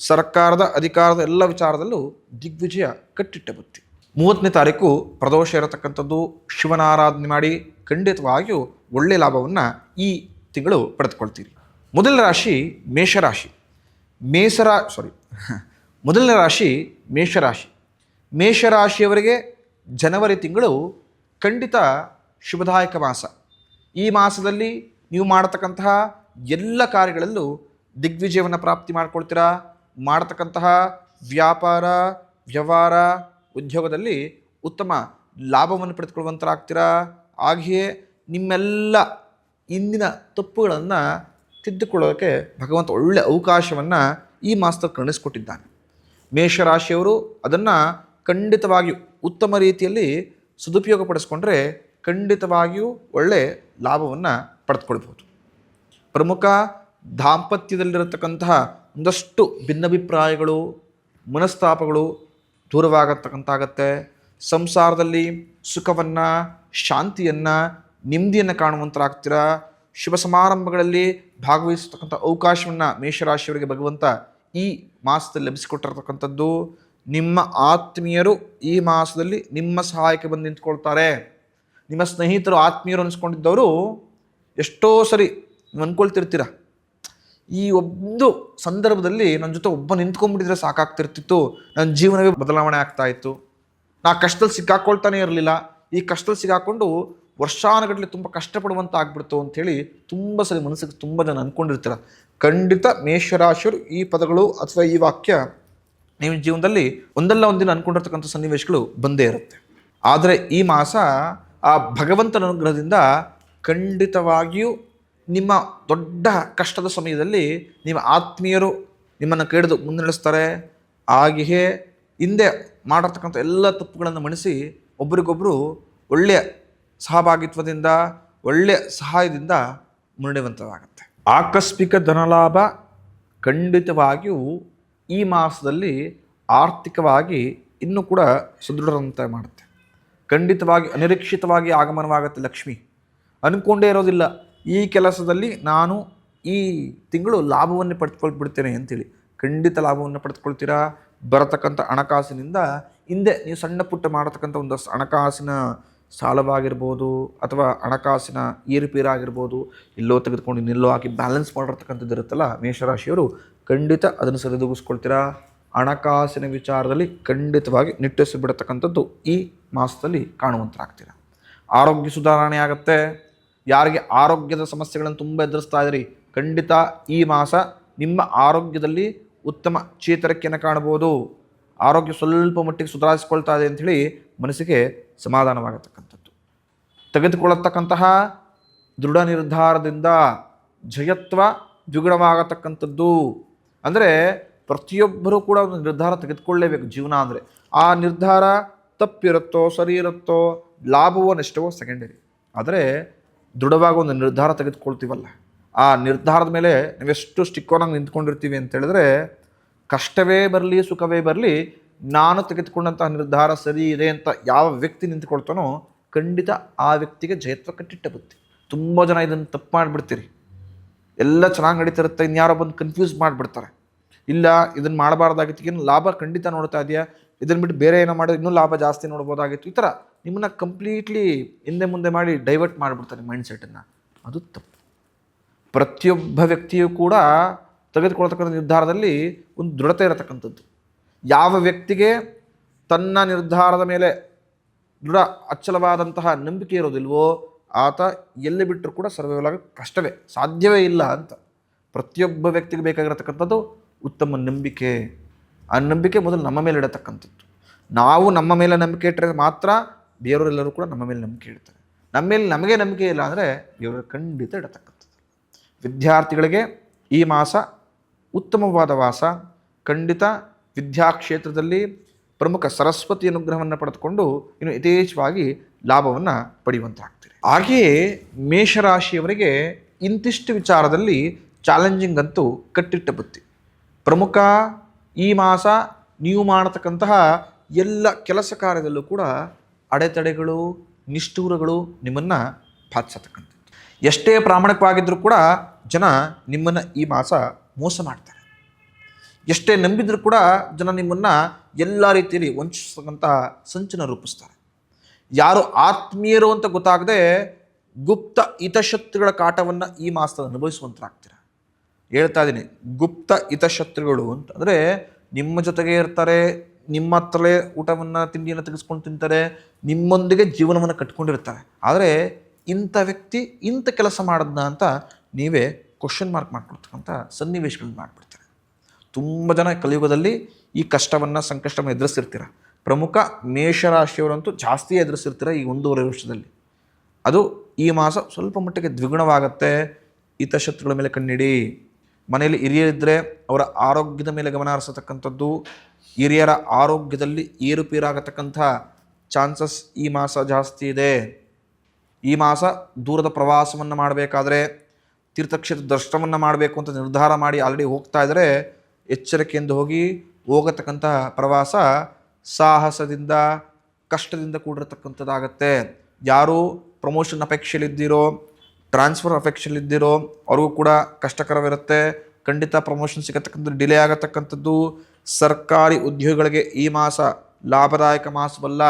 ಸರ್ಕಾರದ ಅಧಿಕಾರದ ಎಲ್ಲ ವಿಚಾರದಲ್ಲೂ ದಿಗ್ವಿಜಯ ಕಟ್ಟಿಟ್ಟ ಬುತ್ತಿ. 30ನೇ ತಾರೀಕು ಪ್ರದೋಷ ಇರತಕ್ಕಂಥದ್ದು. ಶಿವನ ಆರಾಧನೆ ಮಾಡಿ ಖಂಡಿತವಾಗಿಯೂ ಒಳ್ಳೆಯ ಲಾಭವನ್ನು ಈ ತಿಂಗಳು ಪಡೆದುಕೊಳ್ತೀರಿ. ಮೊದಲನೇ ರಾಶಿ ಮೇಷರಾಶಿ. ಮೊದಲನೇ ರಾಶಿ ಮೇಷರಾಶಿ. ಮೇಷರಾಶಿಯವರಿಗೆ ಜನವರಿ ತಿಂಗಳು ಖಂಡಿತ ಶುಭದಾಯಕ ಮಾಸ. ಈ ಮಾಸದಲ್ಲಿ ನೀವು ಮಾಡತಕ್ಕಂತಹ ಎಲ್ಲ ಕಾರ್ಯಗಳಲ್ಲೂ ದಿಗ್ವಿಜಯವನ್ನು ಪ್ರಾಪ್ತಿ ಮಾಡ್ಕೊಳ್ತೀರಾ. ಮಾಡತಕ್ಕಂತಹ ವ್ಯಾಪಾರ, ವ್ಯವಹಾರ, ಉದ್ಯೋಗದಲ್ಲಿ ಉತ್ತಮ ಲಾಭವನ್ನು ಪಡೆದುಕೊಳ್ಳುವಂತರಾಗ್ತೀರಾ. ಹಾಗೆಯೇ ನಿಮ್ಮೆಲ್ಲ ಇಂದಿನ ತಪ್ಪುಗಳನ್ನು ತಿದ್ದುಕೊಳ್ಳೋಕ್ಕೆ ಭಗವಂತ ಒಳ್ಳೆಯ ಅವಕಾಶವನ್ನು ಈ ಮಾಸದಲ್ಲಿ ಕರುಣಿಸ್ಕೊಟ್ಟಿದ್ದಾನೆ. ಮೇಷರಾಶಿಯವರು ಅದನ್ನು ಖಂಡಿತವಾಗಿಯೂ ಉತ್ತಮ ರೀತಿಯಲ್ಲಿ ಸದುಪಯೋಗ ಪಡಿಸ್ಕೊಂಡ್ರೆ ಖಂಡಿತವಾಗಿಯೂ ಒಳ್ಳೆಯ ಲಾಭವನ್ನು ಪಡೆದುಕೊಳ್ಬೋದು. ಪ್ರಮುಖ ದಾಂಪತ್ಯದಲ್ಲಿರತಕ್ಕಂತಹ ಒಂದಷ್ಟು ಭಿನ್ನಾಭಿಪ್ರಾಯಗಳು, ಮನಸ್ತಾಪಗಳು ದೂರವಾಗತಕ್ಕಂತಾಗತ್ತೆ. ಸಂಸಾರದಲ್ಲಿ ಸುಖವನ್ನು, ಶಾಂತಿಯನ್ನು, ನೆಮ್ಮದಿಯನ್ನು ಕಾಣುವಂತರಾಗ್ತೀರಾ. ಶುಭ ಸಮಾರಂಭಗಳಲ್ಲಿ ಭಾಗವಹಿಸತಕ್ಕಂಥ ಅವಕಾಶವನ್ನು ಮೇಷರಾಶಿಯವರಿಗೆ ಭಗವಂತ ಈ ಮಾಸದಲ್ಲಿ ಲಭಿಸಿಕೊಟ್ಟಿರತಕ್ಕಂಥದ್ದು. ನಿಮ್ಮ ಆತ್ಮೀಯರು ಈ ಮಾಸದಲ್ಲಿ ನಿಮ್ಮ ಸಹಾಯಕ್ಕೆ ಬಂದು ನಿಂತ್ಕೊಳ್ತಾರೆ. ನಿಮ್ಮ ಸ್ನೇಹಿತರು, ಆತ್ಮೀಯರು ಅನಿಸ್ಕೊಂಡಿದ್ದವರು ಎಷ್ಟೋ ಸರಿ ನೀವು ಅಂದ್ಕೊಳ್ತಿರ್ತೀರ, ಈ ಒಂದು ಸಂದರ್ಭದಲ್ಲಿ ನನ್ನ ಜೊತೆ ಒಬ್ಬ ನಿಂತ್ಕೊಂಡ್ಬಿಟ್ಟಿದ್ರೆ ಸಾಕಾಗ್ತಿರ್ತಿತ್ತು, ನನ್ನ ಜೀವನವೇ ಬದಲಾವಣೆ ಆಗ್ತಾಯಿತ್ತು. ನಾ ಕಷ್ಟದಲ್ಲಿ ಸಿಕ್ಕಾಕೊಳ್ತಾನೆ ಇರಲಿಲ್ಲ, ಈ ಕಷ್ಟದಲ್ಲಿ ಸಿಗಾಕೊಂಡು ವರ್ಷಾನುಗಟ್ಟಲೆ ತುಂಬ ಕಷ್ಟಪಡುವಂತ ಆಗ್ಬಿಡ್ತು ಅಂಥೇಳಿ ತುಂಬ ಸರಿ ಮನಸ್ಸಿಗೆ ತುಂಬ ಜನ ಅಂದ್ಕೊಂಡಿರ್ತೀರ. ಖಂಡಿತ ಮೇಷರಾಶಿಯವರು ಈ ಪದಗಳು ಅಥವಾ ಈ ವಾಕ್ಯ ನಿಮ್ಮ ಜೀವನದಲ್ಲಿ ಒಂದಲ್ಲ ಒಂದಿನ ಅಂದ್ಕೊಂಡಿರ್ತಕ್ಕಂಥ ಸನ್ನಿವೇಶಗಳು ಬಂದೇ ಇರುತ್ತೆ. ಆದರೆ ಈ ಮಾಸ ಆ ಭಗವಂತನ ಅನುಗ್ರಹದಿಂದ ಖಂಡಿತವಾಗಿಯೂ ನಿಮ್ಮ ದೊಡ್ಡ ಕಷ್ಟದ ಸಮಯದಲ್ಲಿ ನಿಮ್ಮ ಆತ್ಮೀಯರು ನಿಮ್ಮನ್ನು ಕೇಳಿದು ಮುನ್ನಡೆಸ್ತಾರೆ. ಹಾಗೆಯೇ ಹಿಂದೆ ಮಾಡಿರ್ತಕ್ಕಂಥ ಎಲ್ಲ ತಪ್ಪುಗಳನ್ನು ಮಣಿಸಿ ಒಬ್ರಿಗೊಬ್ಬರು ಒಳ್ಳೆಯ ಸಹಭಾಗಿತ್ವದಿಂದ ಒಳ್ಳೆಯ ಸಹಾಯದಿಂದ ಮುನ್ನಡೆಯುವಂಥದ್ದಾಗುತ್ತೆ. ಆಕಸ್ಮಿಕ ಧನಲಾಭ ಖಂಡಿತವಾಗಿಯೂ ಈ ಮಾಸದಲ್ಲಿ ಆರ್ಥಿಕವಾಗಿ ಇನ್ನೂ ಕೂಡ ಸುದೃಢರಂತೆ ಮಾಡುತ್ತೆ. ಖಂಡಿತವಾಗಿ ಅನಿರೀಕ್ಷಿತವಾಗಿ ಆಗಮನವಾಗುತ್ತೆ ಲಕ್ಷ್ಮಿ. ಅಂದ್ಕೊಂಡೇ ಇರೋದಿಲ್ಲ ಈ ಕೆಲಸದಲ್ಲಿ ನಾನು ಈ ತಿಂಗಳು ಲಾಭವನ್ನು ಪಡೆದುಕೊಳ್ಬಿಡ್ತೇನೆ ಅಂತೇಳಿ. ಖಂಡಿತ ಲಾಭವನ್ನು ಪಡೆದುಕೊಳ್ತೀರಾ. ಬರತಕ್ಕಂಥ ಹಣಕಾಸಿನಿಂದ ಹಿಂದೆ ನೀವು ಸಣ್ಣ ಪುಟ್ಟ ಮಾಡತಕ್ಕಂಥ ಒಂದು ಹಣಕಾಸಿನ ಸಾಲವಾಗಿರ್ಬೋದು ಅಥವಾ ಹಣಕಾಸಿನ ಏರುಪೇರಾಗಿರ್ಬೋದು, ಎಲ್ಲೋ ತೆಗೆದುಕೊಂಡು ನಿಲ್ಲೋ ಹಾಕಿ ಬ್ಯಾಲೆನ್ಸ್ ಮಾಡಿರ್ತಕ್ಕಂಥದ್ದು ಇರುತ್ತಲ್ಲ ಮೇಷರಾಶಿಯವರು, ಖಂಡಿತ ಅದನ್ನು ಸರಿದೂಗಿಸ್ಕೊಳ್ತೀರಾ. ಹಣಕಾಸಿನ ವಿಚಾರದಲ್ಲಿ ಖಂಡಿತವಾಗಿ ನಿಟ್ಟುಸಿ ಬಿಡತಕ್ಕಂಥದ್ದು ಈ ಮಾಸದಲ್ಲಿ ಕಾಣುವಂತಾಗ್ತೀರ. ಆರೋಗ್ಯ ಸುಧಾರಣೆ ಆಗುತ್ತೆ. ಯಾರಿಗೆ ಆರೋಗ್ಯದ ಸಮಸ್ಯೆಗಳನ್ನು ತುಂಬ ಎದುರಿಸ್ತಾ ಇದ್ದೀರಿ, ಖಂಡಿತ ಈ ಮಾಸ ನಿಮ್ಮ ಆರೋಗ್ಯದಲ್ಲಿ ಉತ್ತಮ ಚೇತರಿಕೆಯನ್ನು ಕಾಣಬಹುದು. ಆರೋಗ್ಯ ಸ್ವಲ್ಪ ಮಟ್ಟಿಗೆ ಸುಧಾರಿಸಿಕೊಳ್ತಾ ಇದೆ ಅಂಥೇಳಿ ಮನಸ್ಸಿಗೆ ಸಮಾಧಾನವಾಗತಕ್ಕಂಥದ್ದು. ತೆಗೆದುಕೊಳ್ಳತಕ್ಕಂತಹ ದೃಢ ನಿರ್ಧಾರದಿಂದ ಜಯತ್ವ ದ್ವಿಗುಣವಾಗತಕ್ಕಂಥದ್ದು. ಅಂದರೆ ಪ್ರತಿಯೊಬ್ಬರೂ ಕೂಡ ಒಂದು ನಿರ್ಧಾರ ತೆಗೆದುಕೊಳ್ಳಲೇಬೇಕು ಜೀವನ ಅಂದರೆ. ಆ ನಿರ್ಧಾರ ತಪ್ಪಿರುತ್ತೋ ಸರಿ ಇರುತ್ತೋ, ಲಾಭವೋ ನಷ್ಟವೋ ಸೆಕೆಂಡರಿ. ಆದರೆ ದೃಢವಾಗಿ ಒಂದು ನಿರ್ಧಾರ ತೆಗೆದುಕೊಳ್ತೀವಲ್ಲ, ಆ ನಿರ್ಧಾರದ ಮೇಲೆ ನಾವೆಷ್ಟು ಸ್ಟಿಕ್ಕೋನಾಗಿ ನಿಂತ್ಕೊಂಡಿರ್ತೀವಿ ಅಂತೇಳಿದ್ರೆ, ಕಷ್ಟವೇ ಬರಲಿ ಸುಖವೇ ಬರಲಿ, ನಾನು ತೆಗೆದುಕೊಂಡಂತಹ ನಿರ್ಧಾರ ಸರಿ ಇದೆ ಅಂತ ಯಾವ ವ್ಯಕ್ತಿ ನಿಂತ್ಕೊಳ್ತಾನೋ ಖಂಡಿತ ಆ ವ್ಯಕ್ತಿಗೆ ಜಯತ್ವ ಕಟ್ಟಿಟ್ಟ ಬುತ್ತಿ. ತುಂಬ ಜನ ಇದನ್ನು ತಪ್ಪು ಮಾಡಿಬಿಡ್ತೀರಿ. ಎಲ್ಲ ಚೆನ್ನಾಗಿ ನಡೀತಿರುತ್ತೆ, ಇನ್ಯಾರೋ ಬಂದು ಕನ್ಫ್ಯೂಸ್ ಮಾಡಿಬಿಡ್ತಾರೆ. ಇಲ್ಲ ಇದನ್ನು ಮಾಡಬಾರ್ದಾಗಿತ್ತು, ಏನು ಲಾಭ ಖಂಡಿತ ನೋಡ್ತಾ ಇದೆಯಾ, ಇದನ್ನು ಬಿಟ್ಟು ಬೇರೆ ಏನೋ ಮಾಡಿದ್ರೆ ಇನ್ನೂ ಲಾಭ ಜಾಸ್ತಿ ನೋಡ್ಬೋದಾಗಿತ್ತು. ಈ ಥರ ನಿಮ್ಮನ್ನು ಕಂಪ್ಲೀಟ್ಲಿ ಹಿಂದೆ ಮುಂದೆ ಮಾಡಿ ಡೈವರ್ಟ್ ಮಾಡಿಬಿಡ್ತಾರೆ ಮೈಂಡ್ ಸೆಟ್ಟನ್ನು. ಅದು ತಪ್ಪು. ಪ್ರತಿಯೊಬ್ಬ ವ್ಯಕ್ತಿಯೂ ಕೂಡ ತೆಗೆದುಕೊಳ್ತಕ್ಕಂಥ ನಿರ್ಧಾರದಲ್ಲಿ ಒಂದು ದೃಢತೆ ಇರತಕ್ಕಂಥದ್ದು. ಯಾವ ವ್ಯಕ್ತಿಗೆ ತನ್ನ ನಿರ್ಧಾರದ ಮೇಲೆ ದೃಢ ಅಚ್ಚಲವಾದಂತಹ ನಂಬಿಕೆ ಇರೋದಿಲ್ವೋ ಆತ ಎಲ್ಲಿ ಬಿಟ್ಟರೂ ಕೂಡ ಸರ್ವೈವಲ್ ಆಗೋಕ್ಕೆ ಕಷ್ಟವೇ, ಸಾಧ್ಯವೇ ಇಲ್ಲ ಅಂತ. ಪ್ರತಿಯೊಬ್ಬ ವ್ಯಕ್ತಿಗೆ ಬೇಕಾಗಿರತಕ್ಕಂಥದ್ದು ಉತ್ತಮ ನಂಬಿಕೆ. ಆ ನಂಬಿಕೆ ಮೊದಲು ನಮ್ಮ ಮೇಲೆ ಇಡತಕ್ಕಂಥದ್ದು. ನಾವು ನಮ್ಮ ಮೇಲೆ ನಂಬಿಕೆ ಇಟ್ಟರೆ ಮಾತ್ರ ಬೇರೆಯವರೆಲ್ಲರೂ ಕೂಡ ನಮ್ಮ ಮೇಲೆ ನಂಬಿಕೆ ಇಡ್ತಾರೆ. ನಮ್ಮ ಮೇಲೆ ನಮಗೆ ನಂಬಿಕೆ ಇಲ್ಲ ಅಂದರೆ ಬೇರೆಯವರು ಖಂಡಿತ ಇಡತಕ್ಕಂಥದ್ದು. ವಿದ್ಯಾರ್ಥಿಗಳಿಗೆ ಈ ಮಾಸ ಉತ್ತಮವಾದ ಮಾಸ. ಖಂಡಿತ ವಿದ್ಯಾಕ್ಷೇತ್ರದಲ್ಲಿ ಪ್ರಮುಖ ಸರಸ್ವತಿ ಅನುಗ್ರಹವನ್ನು ಪಡೆದುಕೊಂಡು ಇನ್ನು ಯಥೇಚ್ಛವಾಗಿ ಲಾಭವನ್ನು ಪಡೆಯುವಂತಾಗ್ತೀರಿ. ಹಾಗೆಯೇ ಮೇಷರಾಶಿಯವರಿಗೆ ಇಂತಿಷ್ಟು ವಿಚಾರದಲ್ಲಿ ಚಾಲೆಂಜಿಂಗ್ ಅಂತೂ ಕಟ್ಟಿಟ್ಟ ಬುತ್ತಿ. ಪ್ರಮುಖ ಈ ಮಾಸ ನೀವು ಮಾಡತಕ್ಕಂತಹ ಎಲ್ಲ ಕೆಲಸ ಕಾರ್ಯದಲ್ಲೂ ಕೂಡ ಅಡೆತಡೆಗಳು ನಿಷ್ಠೂರಗಳು ನಿಮ್ಮನ್ನು ಬಾಧಿಸತಕ್ಕಂಥದ್ದು. ಎಷ್ಟೇ ಪ್ರಾಮಾಣಿಕವಾಗಿದ್ದರೂ ಕೂಡ ಜನ ನಿಮ್ಮನ್ನು ಈ ಮಾಸ ಮೋಸ ಮಾಡ್ತಾರೆ. ಎಷ್ಟೇ ನಂಬಿದರೂ ಕೂಡ ಜನ ನಿಮ್ಮನ್ನು ಎಲ್ಲ ರೀತಿಯಲ್ಲಿ ವಂಚಿಸ್ತಕ್ಕಂಥ ಸಂಚನ ರೂಪಿಸ್ತಾರೆ. ಯಾರು ಆತ್ಮೀಯರು ಅಂತ ಗೊತ್ತಾಗದೆ ಗುಪ್ತ ಹಿತಶತ್ರುಗಳ ಕಾಟವನ್ನು ಈ ಮಾಸದಲ್ಲಿ ಅನುಭವಿಸುವಂತಾಗ್ತೀರ. ಹೇಳ್ತಾ ಇದ್ದೀನಿ, ಗುಪ್ತ ಹಿತಶತ್ರುಗಳು ಅಂತ ಅಂದರೆ ನಿಮ್ಮ ಜೊತೆಗೆ ಇರ್ತಾರೆ, ನಿಮ್ಮ ಹತ್ರಲೇ ಊಟವನ್ನು ತಿಂಡಿಯನ್ನು ತೆಗೆಸ್ಕೊಂಡು ತಿಂತಾರೆ, ನಿಮ್ಮೊಂದಿಗೆ ಜೀವನವನ್ನು ಕಟ್ಕೊಂಡಿರ್ತಾರೆ. ಆದರೆ ಇಂಥ ವ್ಯಕ್ತಿ ಇಂಥ ಕೆಲಸ ಮಾಡಿದ್ನ ಅಂತ ನೀವೇ ಕ್ವಶನ್ ಮಾರ್ಕ್ ಮಾಡ್ಕೊಳ್ತಕ್ಕಂಥ ಸನ್ನಿವೇಶಗಳನ್ನ ಮಾಡಿಬಿಡ್ತಾರೆ. ತುಂಬ ಜನ ಕಲಿಯುಗದಲ್ಲಿ ಈ ಕಷ್ಟವನ್ನು ಸಂಕಷ್ಟವನ್ನು ಎದುರಿಸಿರ್ತೀರ. ಪ್ರಮುಖ ಮೇಷರಾಶಿಯವರಂತೂ ಜಾಸ್ತಿ ಎದುರಿಸಿರ್ತೀರ ಈ 1.5 ವರ್ಷದಲ್ಲಿ. ಅದು ಈ ಮಾಸ ಸ್ವಲ್ಪ ಮಟ್ಟಿಗೆ ದ್ವಿಗುಣವಾಗುತ್ತೆ. ಹಿತಶತ್ರುಗಳ ಮೇಲೆ ಕಣ್ಣಿಡಿ. ಮನೆಯಲ್ಲಿ ಹಿರಿಯರಿದ್ದರೆ ಅವರ ಆರೋಗ್ಯದ ಮೇಲೆ ಗಮನ ಹರಿಸತಕ್ಕಂಥದ್ದು. ಹಿರಿಯರ ಆರೋಗ್ಯದಲ್ಲಿ ಏರುಪೇರಾಗತಕ್ಕಂಥ ಚಾನ್ಸಸ್ ಈ ಮಾಸ ಜಾಸ್ತಿ ಇದೆ. ಈ ಮಾಸ ದೂರದ ಪ್ರವಾಸವನ್ನು ಮಾಡಬೇಕಾದ್ರೆ, ತೀರ್ಥಕ್ಷೇತ್ರ ದರ್ಶನವನ್ನು ಮಾಡಬೇಕು ಅಂತ ನಿರ್ಧಾರ ಮಾಡಿ ಆಲ್ರೆಡಿ ಹೋಗ್ತಾ ಇದ್ದರೆ ಎಚ್ಚರಿಕೆಯಿಂದ ಹೋಗತಕ್ಕಂಥ ಪ್ರವಾಸ ಸಾಹಸದಿಂದ ಕಷ್ಟದಿಂದ ಕೂಡಿರತಕ್ಕಂಥದ್ದಾಗತ್ತೆ. ಯಾರು ಪ್ರಮೋಷನ್ ಅಪೇಕ್ಷೆಯಲ್ಲಿದ್ದೀರೋ, ಟ್ರಾನ್ಸ್ಫರ್ ಅಪೇಕ್ಷೆಯಲ್ಲಿದ್ದೀರೋ ಅವ್ರಿಗೂ ಕೂಡ ಕಷ್ಟಕರವಿರುತ್ತೆ. ಖಂಡಿತ ಪ್ರಮೋಷನ್ ಸಿಗತಕ್ಕಂಥದ್ದು ಡಿಲೇ ಆಗತಕ್ಕಂಥದ್ದು. ಸರ್ಕಾರಿ ಉದ್ಯೋಗಿಗಳಿಗೆ ಈ ಮಾಸ ಲಾಭದಾಯಕ ಮಾಸವಲ್ಲ,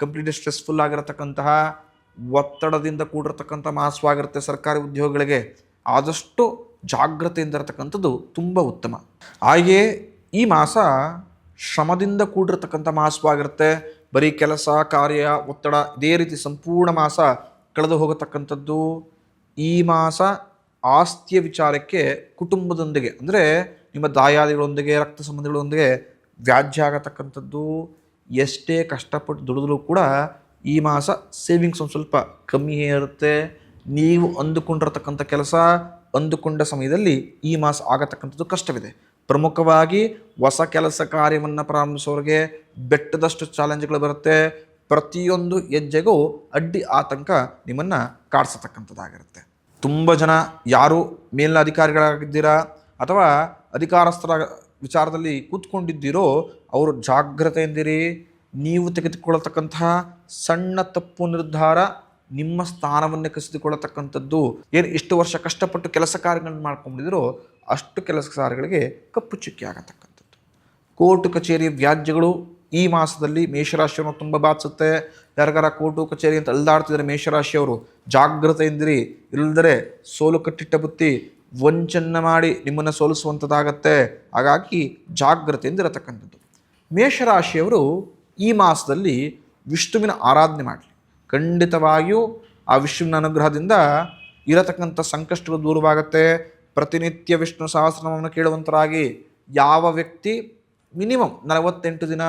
ಕಂಪ್ಲೀಟ್ ಸ್ಟ್ರೆಸ್ಫುಲ್ ಆಗಿರತಕ್ಕಂತಹ ಒತ್ತಡದಿಂದ ಕೂಡಿರತಕ್ಕಂಥ ಮಾಸವಾಗಿರುತ್ತೆ ಸರ್ಕಾರಿ ಉದ್ಯೋಗಿಗಳಿಗೆ. ಆದಷ್ಟು ಜಾಗ್ರತೆಯಿಂದ ಇರತಕ್ಕಂಥದ್ದು ತುಂಬ ಉತ್ತಮ. ಹಾಗೆಯೇ ಈ ಮಾಸ ಶ್ರಮದಿಂದ ಕೂಡಿರತಕ್ಕಂಥ ಮಾಸವಾಗಿರುತ್ತೆ. ಬರೀ ಕೆಲಸ ಕಾರ್ಯ ಒತ್ತಡ ಇದೇ ರೀತಿ ಸಂಪೂರ್ಣ ಮಾಸ ಕಳೆದು ಹೋಗತಕ್ಕಂಥದ್ದು. ಈ ಮಾಸ ಆಸ್ತಿಯ ವಿಚಾರಕ್ಕೆ ಕುಟುಂಬದೊಂದಿಗೆ ಅಂದರೆ ನಿಮ್ಮ ದಾಯಾದಿಗಳೊಂದಿಗೆ ರಕ್ತ ಸಂಬಂಧಿಗಳೊಂದಿಗೆ ವ್ಯಾಜ್ಯ ಆಗತಕ್ಕಂಥದ್ದು. ಎಷ್ಟೇ ಕಷ್ಟಪಟ್ಟು ದುಡಿದ್ರೂ ಕೂಡ ಈ ಮಾಸ ಸೇವಿಂಗ್ಸ್ ಒಂದು ಸ್ವಲ್ಪ ಕಮ್ಮಿಯೇ ಇರುತ್ತೆ. ನೀವು ಅಂದುಕೊಂಡಿರತಕ್ಕಂಥ ಕೆಲಸ ಅಂದುಕೊಂಡ ಸಮಯದಲ್ಲಿ ಈ ಮಾಸ ಆಗತಕ್ಕಂಥದ್ದು ಕಷ್ಟವಿದೆ. ಪ್ರಮುಖವಾಗಿ ಹೊಸ ಕೆಲಸ ಕಾರ್ಯವನ್ನು ಪ್ರಾರಂಭಿಸೋರಿಗೆ ಬೆಟ್ಟದಷ್ಟು ಚಾಲೆಂಜ್ಗಳು ಬರುತ್ತೆ. ಪ್ರತಿಯೊಂದು ಹೆಜ್ಜೆಗೂ ಅಡ್ಡಿ ಆತಂಕ ನಿಮ್ಮನ್ನು ಕಾಡಿಸತಕ್ಕಂಥದ್ದಾಗಿರುತ್ತೆ. ತುಂಬ ಜನ ಯಾರು ಮೇಲಿನ ಅಧಿಕಾರಿಗಳಾಗಿದ್ದೀರಾ ಅಥವಾ ಅಧಿಕಾರಸ್ಥರ ವಿಚಾರದಲ್ಲಿ ಕೂತ್ಕೊಂಡಿದ್ದೀರೋ ಅವರು ಜಾಗ್ರತೆಯಿಂದಿರಿ. ನೀವು ತೆಗೆದುಕೊಳ್ಳತಕ್ಕಂತಹ ಸಣ್ಣ ತಪ್ಪು ನಿರ್ಧಾರ ನಿಮ್ಮ ಸ್ಥಾನವನ್ನು ಕಸಿದುಕೊಳ್ಳತಕ್ಕಂಥದ್ದು. ಏನು ಇಷ್ಟು ವರ್ಷ ಕಷ್ಟಪಟ್ಟು ಕೆಲಸ ಕಾರ್ಯಗಳನ್ನು ಮಾಡ್ಕೊಂಡಿದ್ದೀರೋ ಅಷ್ಟು ಕೆಲಸ ಕಾರ್ಯಗಳಿಗೆ ಕಪ್ಪು ಚುಕ್ಕಿ ಆಗತಕ್ಕಂಥದ್ದು. ಕೋರ್ಟು ಕಚೇರಿ ವ್ಯಾಜ್ಯಗಳು ಈ ಮಾಸದಲ್ಲಿ ಮೇಷರಾಶಿಯನ್ನು ತುಂಬ ಬಾಧಿಸುತ್ತೆ. ಯಾರಿಗಾರ ಕೋರ್ಟು ಕಚೇರಿ ಅಂತ ಅಲ್ದಾಡ್ತಿದ್ದಾರೆ ಮೇಷರಾಶಿಯವರು, ಜಾಗ್ರತೆಯಿಂದಿರಿ. ಇಲ್ಲದರೆ ಸೋಲು ಕಟ್ಟಿಟ್ಟ ಬುತ್ತಿ ವಂಚನೆ ಮಾಡಿ ನಿಮ್ಮನ್ನು ಸೋಲಿಸುವಂಥದ್ದಾಗತ್ತೆ. ಹಾಗಾಗಿ ಜಾಗ್ರತೆಯಿಂದಿರತಕ್ಕಂಥದ್ದು. ಮೇಷರಾಶಿಯವರು ಈ ಮಾಸದಲ್ಲಿ ವಿಷ್ಣುವಿನ ಆರಾಧನೆ ಮಾಡಲಿ. ಖಂಡಿತವಾಗಿಯೂ ಆ ವಿಷ್ಣುವಿನ ಅನುಗ್ರಹದಿಂದ ಇರತಕ್ಕಂಥ ಸಂಕಷ್ಟಗಳು ದೂರವಾಗುತ್ತೆ. ಪ್ರತಿನಿತ್ಯ ವಿಷ್ಣು ಸಹಸ್ರನಾಮವನ್ನು ಕೇಳುವಂತರಾಗಿ. ಯಾವ ವ್ಯಕ್ತಿ ಮಿನಿಮಮ್ 48 ದಿನ,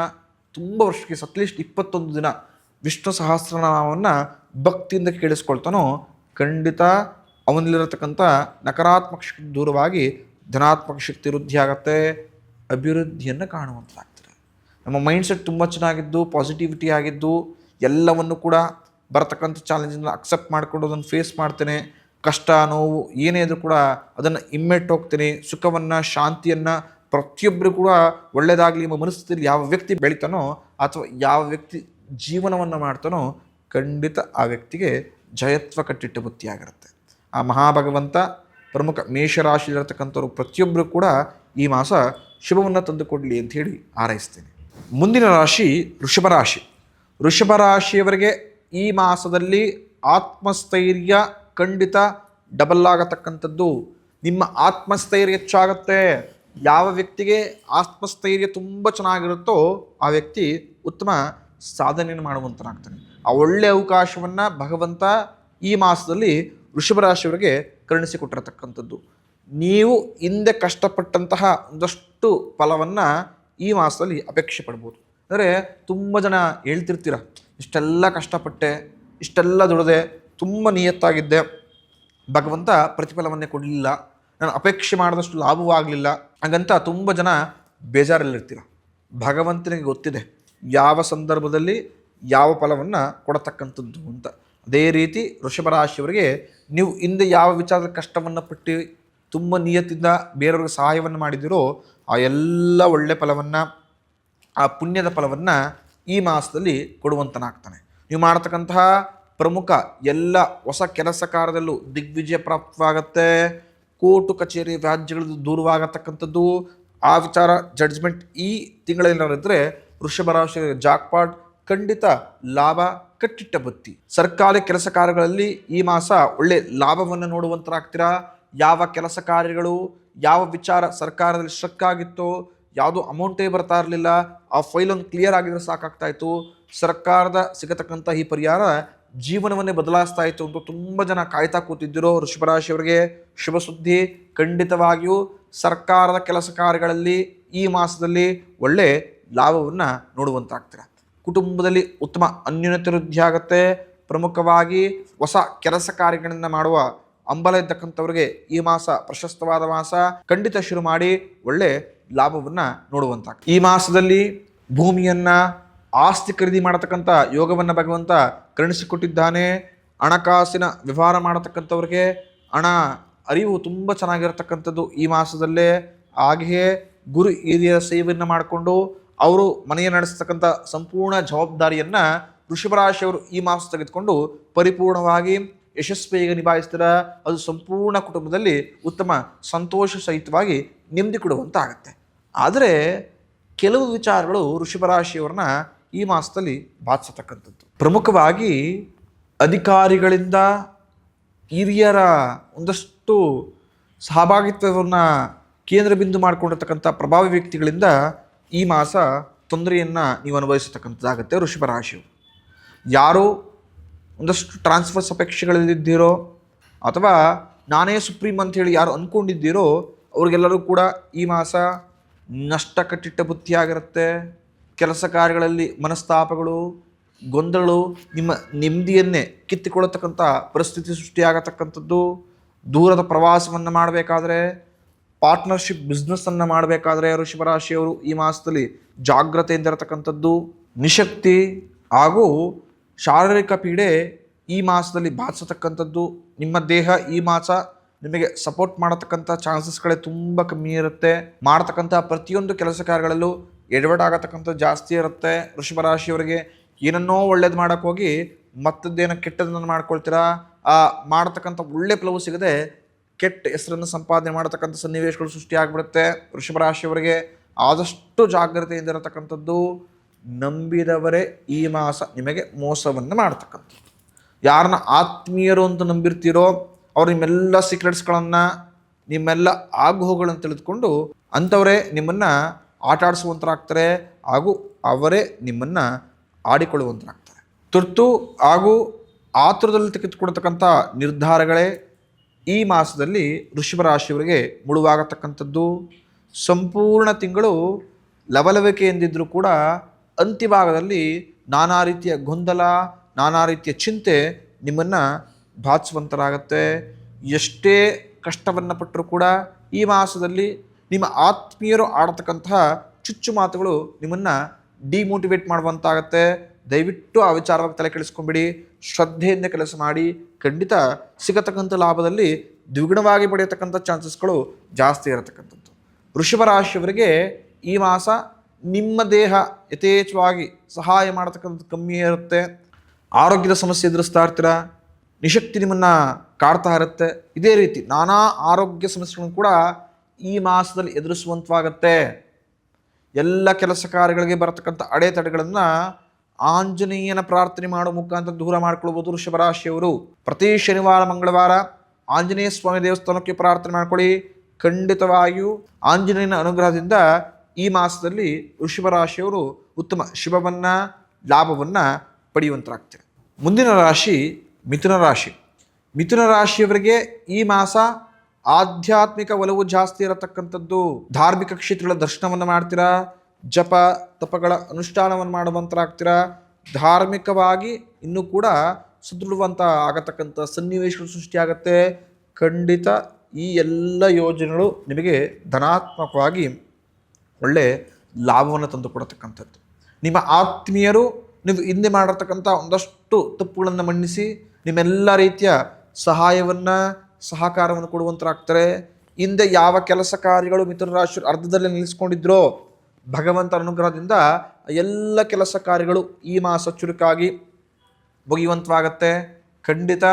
ತುಂಬ ವರ್ಷಕ್ಕೆ ಅಟ್ಲೀಸ್ಟ್ 21 ದಿನ ವಿಷ್ಣು ಸಹಸ್ರನಾಮವನ್ನು ಭಕ್ತಿಯಿಂದ ಕೇಳಿಸ್ಕೊಳ್ತಾನೋ ಖಂಡಿತ ಅವನಲ್ಲಿರತಕ್ಕಂಥ ನಕಾರಾತ್ಮಕ ಶಕ್ತಿ ದೂರವಾಗಿ ಧನಾತ್ಮಕ ಶಕ್ತಿ ವೃದ್ಧಿ ಆಗುತ್ತೆ. ಅಭಿವೃದ್ಧಿಯನ್ನು ಕಾಣುವಂಥದ್ದಾಗ್ತದೆ. ನಮ್ಮ ಮೈಂಡ್ಸೆಟ್ ತುಂಬ ಚೆನ್ನಾಗಿದ್ದು ಪಾಸಿಟಿವಿಟಿ ಆಗಿದ್ದು ಎಲ್ಲವನ್ನು ಕೂಡ ಬರತಕ್ಕಂಥ ಚಾಲೆಂಜನ್ನು ಅಕ್ಸೆಪ್ಟ್ ಮಾಡಿಕೊಂಡು ಅದನ್ನು ಫೇಸ್ ಮಾಡ್ತೇನೆ. ಕಷ್ಟ ನೋವು ಏನೇ ಇದ್ರೂ ಕೂಡ ಅದನ್ನು ಇಮ್ಮೆಟ್ಟು ಹೋಗ್ತೀನಿ. ಸುಖವನ್ನು ಶಾಂತಿಯನ್ನು ಪ್ರತಿಯೊಬ್ಬರು ಕೂಡ ಒಳ್ಳೆಯದಾಗಲಿ ಎಂಬ ಮನಸ್ಥಿತಿಯಲ್ಲಿ ಯಾವ ವ್ಯಕ್ತಿ ಬೆಳಿತಾನೋ ಅಥವಾ ಯಾವ ವ್ಯಕ್ತಿ ಜೀವನವನ್ನು ಮಾಡ್ತಾನೋ ಖಂಡಿತ ಆ ವ್ಯಕ್ತಿಗೆ ಜಯತ್ವ ಕಟ್ಟಿಟ್ಟ ಬುತ್ತಿಯಾಗಿರುತ್ತೆ. ಆ ಮಹಾಭಗವಂತ ಪ್ರಮುಖ ಮೇಷರಾಶಿಯಲ್ಲಿರತಕ್ಕಂಥವ್ರು ಪ್ರತಿಯೊಬ್ಬರು ಕೂಡ ಈ ಮಾಸ ಶುಭವನ್ನು ತಂದುಕೊಡಲಿ ಅಂಥೇಳಿ ಹಾರೈಸ್ತೇನೆ. ಮುಂದಿನ ರಾಶಿ ವೃಷಭ ರಾಶಿ. ವೃಷಭ ರಾಶಿಯವರಿಗೆ ಈ ಮಾಸದಲ್ಲಿ ಆತ್ಮಸ್ಥೈರ್ಯ ಖಂಡಿತ ಡಬಲ್ ಆಗತಕ್ಕಂಥದ್ದು. ನಿಮ್ಮ ಆತ್ಮಸ್ಥೈರ್ಯ ಹೆಚ್ಚಾಗುತ್ತೆ. ಯಾವ ವ್ಯಕ್ತಿಗೆ ಆತ್ಮಸ್ಥೈರ್ಯ ತುಂಬ ಚೆನ್ನಾಗಿರುತ್ತೋ ಆ ವ್ಯಕ್ತಿ ಉತ್ತಮ ಸಾಧನೆಯನ್ನು ಮಾಡುವಂತನಾಗ್ತಾನೆ. ಆ ಒಳ್ಳೆಯ ಅವಕಾಶವನ್ನು ಭಗವಂತ ಈ ಮಾಸದಲ್ಲಿ ವೃಷಭ ರಾಶಿಯವರಿಗೆ ಕರುಣಿಸಿಕೊಟ್ಟಿರತಕ್ಕಂಥದ್ದು. ನೀವು ಹಿಂದೆ ಕಷ್ಟಪಟ್ಟಂತಹ ಒಂದಷ್ಟು ಫಲವನ್ನು ಈ ಮಾಸದಲ್ಲಿ ಅಪೇಕ್ಷೆ ಪಡ್ಬೋದು. ಅಂದರೆ ತುಂಬ ಜನ ಹೇಳ್ತಿರ್ತೀರ, ಇಷ್ಟೆಲ್ಲ ಕಷ್ಟಪಟ್ಟೆ, ಇಷ್ಟೆಲ್ಲ ದುಡಿದೆ, ತುಂಬ ನಿಯತ್ತಾಗಿದ್ದೆ, ಭಗವಂತ ಪ್ರತಿಫಲವನ್ನೇ ಕೊಡಲಿಲ್ಲ, ನಾನು ಅಪೇಕ್ಷೆ ಮಾಡಿದಷ್ಟು ಲಾಭವೂ ಆಗಲಿಲ್ಲ, ಹಾಗಂತ ತುಂಬ ಜನ ಬೇಜಾರಲ್ಲಿರ್ತೀರ. ಭಗವಂತನಿಗೆ ಗೊತ್ತಿದೆ ಯಾವ ಸಂದರ್ಭದಲ್ಲಿ ಯಾವ ಫಲವನ್ನು ಕೊಡತಕ್ಕಂಥದ್ದು ಅಂತ. ಅದೇ ರೀತಿ ವೃಷಭ ರಾಶಿಯವರಿಗೆ ನೀವು ಹಿಂದೆ ಯಾವ ವಿಚಾರದ ಕಷ್ಟವನ್ನು ಪಟ್ಟು ತುಂಬ ನಿಯತ್ತಿಂದ ಬೇರೆಯವ್ರಿಗೆ ಸಹಾಯವನ್ನು ಮಾಡಿದಿರೋ ಆ ಎಲ್ಲ ಒಳ್ಳೆಯ ಫಲವನ್ನು, ಆ ಪುಣ್ಯದ ಫಲವನ್ನು ಈ ಮಾಸದಲ್ಲಿ ಕೊಡುವಂತನಾಗ್ತಾನೆ. ನೀವು ಮಾಡತಕ್ಕಂತಹ ಪ್ರಮುಖ ಎಲ್ಲ ಹೊಸ ಕೆಲಸ ಕಾರ್ಯದಲ್ಲೂ ದಿಗ್ವಿಜಯ ಪ್ರಾಪ್ತವಾಗುತ್ತೆ. ಕೋರ್ಟು ಕಚೇರಿ ವ್ಯಾಜ್ಯಗಳು ದೂರವಾಗತಕ್ಕಂಥದ್ದು. ಆ ವಿಚಾರ ಜಡ್ಜ್ಮೆಂಟ್ ಈ ತಿಂಗಳೇನಾರಿದ್ದರೆ ವೃಷಭ ರಾಶಿ ಜಾಕ್ಪಾಟ್ ಖಂಡಿತ ಲಾಭ ಕಟ್ಟಿಟ್ಟ ಬುತ್ತಿ. ಸರ್ಕಾರಿ ಕೆಲಸ ಕಾರ್ಯಗಳಲ್ಲಿ ಈ ಮಾಸ ಒಳ್ಳೆ ಲಾಭವನ್ನು ನೋಡುವಂತರಾಗ್ತೀರಾ. ಯಾವ ಕೆಲಸ ಕಾರ್ಯಗಳು ಯಾವ ವಿಚಾರ ಸರ್ಕಾರದಲ್ಲಿ ಸ್ಟ್ರಕ್ ಆಗಿತ್ತೋ, ಯಾವುದೋ ಅಮೌಂಟೇ ಬರ್ತಾ ಇರಲಿಲ್ಲ, ಆ ಫೈಲೊಂದು ಕ್ಲಿಯರ್ ಆಗಿದ್ರೆ ಸಾಕಾಗ್ತಾ ಇತ್ತು, ಸರ್ಕಾರದ ಸಿಗತಕ್ಕಂಥ ಈ ಪರಿಹಾರ ಜೀವನವನ್ನೇ ಬದಲಾಯಿಸ್ತಾ ಇತ್ತು ಅಂತ ತುಂಬ ಜನ ಕಾಯ್ತಾ ಕೂತಿದ್ದಿರೋ ವೃಷಭರಾಶಿಯವರಿಗೆ ಶುಭ ಸುದ್ದಿ. ಖಂಡಿತವಾಗಿಯೂ ಸರ್ಕಾರದ ಕೆಲಸ ಕಾರ್ಯಗಳಲ್ಲಿ ಈ ಮಾಸದಲ್ಲಿ ಒಳ್ಳೆ ಲಾಭವನ್ನು ನೋಡುವಂತಾಗ್ತೀರ. ಕುಟುಂಬದಲ್ಲಿ ಉತ್ತಮ ಅನ್ಯೋನ್ಯತೆ ವೃದ್ಧಿ ಆಗುತ್ತೆ. ಪ್ರಮುಖವಾಗಿ ಹೊಸ ಕೆಲಸ ಕಾರ್ಯಗಳನ್ನು ಮಾಡುವ ಹಂಬಲ ಇದ್ದಕ್ಕಂಥವ್ರಿಗೆ ಈ ಮಾಸ ಪ್ರಶಸ್ತವಾದ ಮಾಸ. ಖಂಡಿತ ಶುರು ಮಾಡಿ ಒಳ್ಳೆ ಲಾಭವನ್ನು ನೋಡುವಂತಾಗ್ತದೆ. ಈ ಮಾಸದಲ್ಲಿ ಭೂಮಿಯನ್ನು ಆಸ್ತಿ ಖರೀದಿ ಮಾಡತಕ್ಕಂಥ ಯೋಗವನ್ನು ಭಗವಂತ ಕರುಣಿಸಿಕೊಟ್ಟಿದ್ದಾನೆ. ಹಣಕಾಸಿನ ವ್ಯವಹಾರ ಮಾಡತಕ್ಕಂಥವ್ರಿಗೆ ಹಣ ಅರಿವು ತುಂಬ ಚೆನ್ನಾಗಿರತಕ್ಕಂಥದ್ದು ಈ ಮಾಸದಲ್ಲೇ. ಹಾಗೆಯೇ ಗುರು ಹಿರಿಯರ ಸೇವೆಯನ್ನು ಮಾಡಿಕೊಂಡು ಅವರು ಮನೆಯ ನಡೆಸ್ತಕ್ಕಂಥ ಸಂಪೂರ್ಣ ಜವಾಬ್ದಾರಿಯನ್ನು ವೃಷಭರಾಶಿಯವರು ಈ ಮಾಸ ತೆಗೆದುಕೊಂಡು ಪರಿಪೂರ್ಣವಾಗಿ ಯಶಸ್ವಿಯಾಗಿ ನಿಭಾಯಿಸ್ತೀರ. ಅದು ಸಂಪೂರ್ಣ ಕುಟುಂಬದಲ್ಲಿ ಉತ್ತಮ ಸಂತೋಷ ಸಹಿತವಾಗಿ ನೆಮ್ಮದಿ ಕೊಡುವಂತ ಆಗುತ್ತೆ. ಆದರೆ ಕೆಲವು ವಿಚಾರಗಳು ವೃಷಭರಾಶಿಯವರನ್ನ ಈ ಮಾಸದಲ್ಲಿ ಬಾಧಿಸತಕ್ಕಂಥದ್ದು. ಪ್ರಮುಖವಾಗಿ ಅಧಿಕಾರಿಗಳಿಂದ ಹಿರಿಯರ ಒಂದಷ್ಟು ಸಹಭಾಗಿತ್ವವನ್ನು ಕೇಂದ್ರ ಬಿಂದು ಮಾಡಿಕೊಂಡಿರ್ತಕ್ಕಂಥ ಪ್ರಭಾವಿ ವ್ಯಕ್ತಿಗಳಿಂದ ಈ ಮಾಸ ತೊಂದರೆಯನ್ನು ನೀವು ಅನುಭವಿಸತಕ್ಕಂಥದ್ದಾಗುತ್ತೆ ವೃಷಭ ರಾಶಿಯವರು. ಯಾರು ಒಂದಷ್ಟು ಟ್ರಾನ್ಸ್ಫರ್ಸ್ ಅಪೇಕ್ಷೆಗಳಲ್ಲಿದ್ದೀರೋ ಅಥವಾ ನಾನೇ ಸುಪ್ರೀಂ ಅಂಥೇಳಿ ಯಾರು ಅಂದ್ಕೊಂಡಿದ್ದೀರೋ ಅವ್ರಿಗೆಲ್ಲರೂ ಕೂಡ ಈ ಮಾಸ ನಷ್ಟ ಕಟ್ಟಿಟ್ಟ ಬುತ್ತಿಯಾಗಿರುತ್ತೆ. ಕೆಲಸ ಕಾರ್ಯಗಳಲ್ಲಿ ಮನಸ್ತಾಪಗಳು, ಗೊಂದಲಗಳು, ನಿಮ್ಮ ನೆಮ್ಮದಿಯನ್ನೇ ಕಿತ್ತುಕೊಳ್ಳತಕ್ಕಂಥ ಪರಿಸ್ಥಿತಿ ಸೃಷ್ಟಿಯಾಗತಕ್ಕಂಥದ್ದು. ದೂರದ ಪ್ರವಾಸವನ್ನು ಮಾಡಬೇಕಾದ್ರೆ, ಪಾರ್ಟ್ನರ್ಶಿಪ್ ಬಿಸ್ನೆಸ್ಸನ್ನು ಮಾಡಬೇಕಾದ್ರೆ ವೃಷಭರಾಶಿಯವರು ಈ ಮಾಸದಲ್ಲಿ ಜಾಗ್ರತೆಯಿಂದ ಇರತಕ್ಕಂಥದ್ದು. ನಿಶಕ್ತಿ ಹಾಗೂ ಶಾರೀರಿಕ ಪೀಡೆ ಈ ಮಾಸದಲ್ಲಿ ಬಾಧಿಸತಕ್ಕಂಥದ್ದು. ನಿಮ್ಮ ದೇಹ ಈ ಮಾಸ ನಿಮಗೆ ಸಪೋರ್ಟ್ ಮಾಡತಕ್ಕಂಥ ಚಾನ್ಸಸ್ಗಳೇ ತುಂಬ ಕಮ್ಮಿ ಇರುತ್ತೆ. ಮಾಡತಕ್ಕಂಥ ಪ್ರತಿಯೊಂದು ಕೆಲಸ ಕಾರ್ಯಗಳಲ್ಲೂ ಎಡವಟ್ಟಾಗತಕ್ಕಂಥದ್ದು ಜಾಸ್ತಿ ಇರುತ್ತೆ. ವೃಷಭ ರಾಶಿಯವರಿಗೆ ಏನನ್ನೋ ಒಳ್ಳೇದು ಮಾಡೋಕ್ಕೆ ಹೋಗಿ ಮತ್ತದ್ದೇನೋ ಕೆಟ್ಟದನ್ನು ಮಾಡ್ಕೊಳ್ತೀರಾ. ಆ ಮಾಡತಕ್ಕಂಥ ಒಳ್ಳೆ ಫಲವು ಸಿಗದೆ ಕೆಟ್ಟ ಹೆಸರನ್ನು ಸಂಪಾದನೆ ಮಾಡತಕ್ಕಂಥ ಸನ್ನಿವೇಶಗಳು ಸೃಷ್ಟಿಯಾಗಿಬಿಡುತ್ತೆ. ವೃಷಭ ರಾಶಿಯವರಿಗೆ ಆದಷ್ಟು ಜಾಗ್ರತೆಯಿಂದ ಇರತಕ್ಕಂಥದ್ದು. ನಂಬಿದವರೇ ಈ ಮಾಸ ನಿಮಗೆ ಮೋಸವನ್ನು ಮಾಡ್ತಕ್ಕಂಥದ್ದು. ಯಾರನ್ನ ಆತ್ಮೀಯರು ಅಂತ ನಂಬಿರ್ತೀರೋ ಅವ್ರು ನಿಮ್ಮೆಲ್ಲ ಸೀಕ್ರೆಟ್ಸ್ಗಳನ್ನು, ನಿಮ್ಮೆಲ್ಲ ಆಗುಹೋಗಳನ್ನು ತಿಳಿದುಕೊಂಡು ಅಂಥವರೇ ನಿಮ್ಮನ್ನು ಆಟ ಆಡಿಸುವಂತರಾಗ್ತಾರೆ ಹಾಗೂ ಅವರೇ ನಿಮ್ಮನ್ನು ಆಡಿಕೊಳ್ಳುವಂತರಾಗ್ತಾರೆ. ತುರ್ತು ಹಾಗೂ ಆತುರದಲ್ಲಿ ತೆಗೆದುಕೊಳ್ತಕ್ಕಂಥ ನಿರ್ಧಾರಗಳೇ ಈ ಮಾಸದಲ್ಲಿ ವೃಷಭ ರಾಶಿಯವರಿಗೆ ಮುಳುವಾಗತಕ್ಕಂಥದ್ದು. ಸಂಪೂರ್ಣ ತಿಂಗಳು ಲವಲವಿಕೆಯಿಂದಿದ್ದರೂ ಕೂಡ ಅಂತ್ಯಭಾಗದಲ್ಲಿ ನಾನಾ ರೀತಿಯ ಗೊಂದಲ, ನಾನಾ ರೀತಿಯ ಚಿಂತೆ ನಿಮ್ಮನ್ನು ಬಾಧಿಸುವಂತರಾಗತ್ತೆ. ಎಷ್ಟೇ ಕಷ್ಟವನ್ನು ಪಟ್ಟರೂ ಕೂಡ ಈ ಮಾಸದಲ್ಲಿ ನಿಮ್ಮ ಆತ್ಮೀಯರು ಆಡತಕ್ಕಂತಹ ಚುಚ್ಚು ಮಾತುಗಳು ನಿಮ್ಮನ್ನು ಡಿಮೋಟಿವೇಟ್ ಮಾಡುವಂತಾಗತ್ತೆ. ದಯವಿಟ್ಟು ಆ ವಿಚಾರವಾಗಿ ತಲೆ ಕೆಡಿಸ್ಕೊಂಬಿಡಿ. ಶ್ರದ್ಧೆಯಿಂದ ಕೆಲಸ ಮಾಡಿ. ಖಂಡಿತ ಸಿಗತಕ್ಕಂಥ ಲಾಭದಲ್ಲಿ ದ್ವಿಗುಣವಾಗಿ ಪಡೆಯತಕ್ಕಂಥ ಚಾನ್ಸಸ್ಗಳು ಜಾಸ್ತಿ ಇರತಕ್ಕಂಥದ್ದು. ವೃಷಭ ರಾಶಿಯವರಿಗೆ ಈ ಮಾಸ ನಿಮ್ಮ ದೇಹ ಯಥೇಚ್ಛವಾಗಿ ಸಹಾಯ ಮಾಡತಕ್ಕಂಥದ್ದು ಕಮ್ಮಿ ಇರುತ್ತೆ. ಆರೋಗ್ಯದ ಸಮಸ್ಯೆ ಎದುರಿಸ್ತಾ ಇರ್ತೀರ. ನಿಶಕ್ತಿ ನಿಮ್ಮನ್ನು ಕಾಡ್ತಾ ಇರುತ್ತೆ. ಇದೇ ರೀತಿ ನಾನಾ ಆರೋಗ್ಯ ಸಮಸ್ಯೆಗಳನ್ನು ಕೂಡ ಈ ಮಾಸದಲ್ಲಿ ಎದುರಿಸುವಂತಾಗತ್ತೆ. ಎಲ್ಲ ಕೆಲಸ ಕಾರ್ಯಗಳಿಗೆ ಬರತಕ್ಕಂಥ ಅಡೆತಡೆಗಳನ್ನು ಆಂಜನೇಯನ ಪ್ರಾರ್ಥನೆ ಮಾಡೋ ಮುಖಾಂತರ ದೂರ ಮಾಡ್ಕೊಳ್ಬೋದು. ವೃಷಭ ರಾಶಿಯವರು ಪ್ರತಿ ಶನಿವಾರ ಮಂಗಳವಾರ ಆಂಜನೇಯ ಸ್ವಾಮಿ ದೇವಸ್ಥಾನಕ್ಕೆ ಪ್ರಾರ್ಥನೆ ಮಾಡ್ಕೊಳ್ಳಿ. ಖಂಡಿತವಾಗಿಯೂ ಆಂಜನೇಯನ ಅನುಗ್ರಹದಿಂದ ಈ ಮಾಸದಲ್ಲಿ ವೃಷಭ ರಾಶಿಯವರು ಉತ್ತಮ ಶುಭವನ್ನು, ಲಾಭವನ್ನು ಪಡೆಯುವಂತರಾಗ್ತಾರೆ. ಮುಂದಿನ ರಾಶಿ ಮಿಥುನ ರಾಶಿ. ಮಿಥುನ ರಾಶಿಯವರಿಗೆ ಈ ಮಾಸ ಆಧ್ಯಾತ್ಮಿಕ ಒಲವು ಜಾಸ್ತಿ ಇರತಕ್ಕಂಥದ್ದು. ಧಾರ್ಮಿಕ ಕ್ಷೇತ್ರಗಳ ದರ್ಶನವನ್ನು ಮಾಡ್ತೀರಾ. ಜಪ ತಪಗಳ ಅನುಷ್ಠಾನವನ್ನು ಮಾಡುವಂತರಾಗ್ತೀರಾ. ಧಾರ್ಮಿಕವಾಗಿ ಇನ್ನೂ ಕೂಡ ಸದೃಢವಂತ ಆಗತಕ್ಕಂಥ ಸನ್ನಿವೇಶಗಳು ಸೃಷ್ಟಿಯಾಗತ್ತೆ. ಖಂಡಿತ ಈ ಎಲ್ಲ ಯೋಜನೆಗಳು ನಿಮಗೆ ಧನಾತ್ಮಕವಾಗಿ ಒಳ್ಳೆ ಲಾಭವನ್ನು ತಂದುಕೊಡತಕ್ಕಂಥದ್ದು. ನಿಮ್ಮ ಆತ್ಮೀಯರು ನೀವು ಹಿಂದೆ ಮಾಡಿರ್ತಕ್ಕಂಥ ಒಂದಷ್ಟು ತಪ್ಪುಗಳನ್ನು ಮನ್ನಿಸಿ ನಿಮ್ಮೆಲ್ಲ ರೀತಿಯ ಸಹಾಯವನ್ನು, ಸಹಕಾರವನ್ನು ಕೊಡುವಂತರಾಗ್ತಾರೆ. ಹಿಂದೆ ಯಾವ ಕೆಲಸ ಕಾರ್ಯಗಳು ಮಿಥುನ ರಾಶಿ ಅರ್ಧದಲ್ಲಿ ನಿಲ್ಲಿಸ್ಕೊಂಡಿದ್ರೋ ಭಗವಂತನ ಅನುಗ್ರಹದಿಂದ ಎಲ್ಲ ಕೆಲಸ ಕಾರ್ಯಗಳು ಈ ಮಾಸ ಚುರುಕಾಗಿ ಮುಗಿಯುವಂತವಾಗತ್ತೆ. ಖಂಡಿತ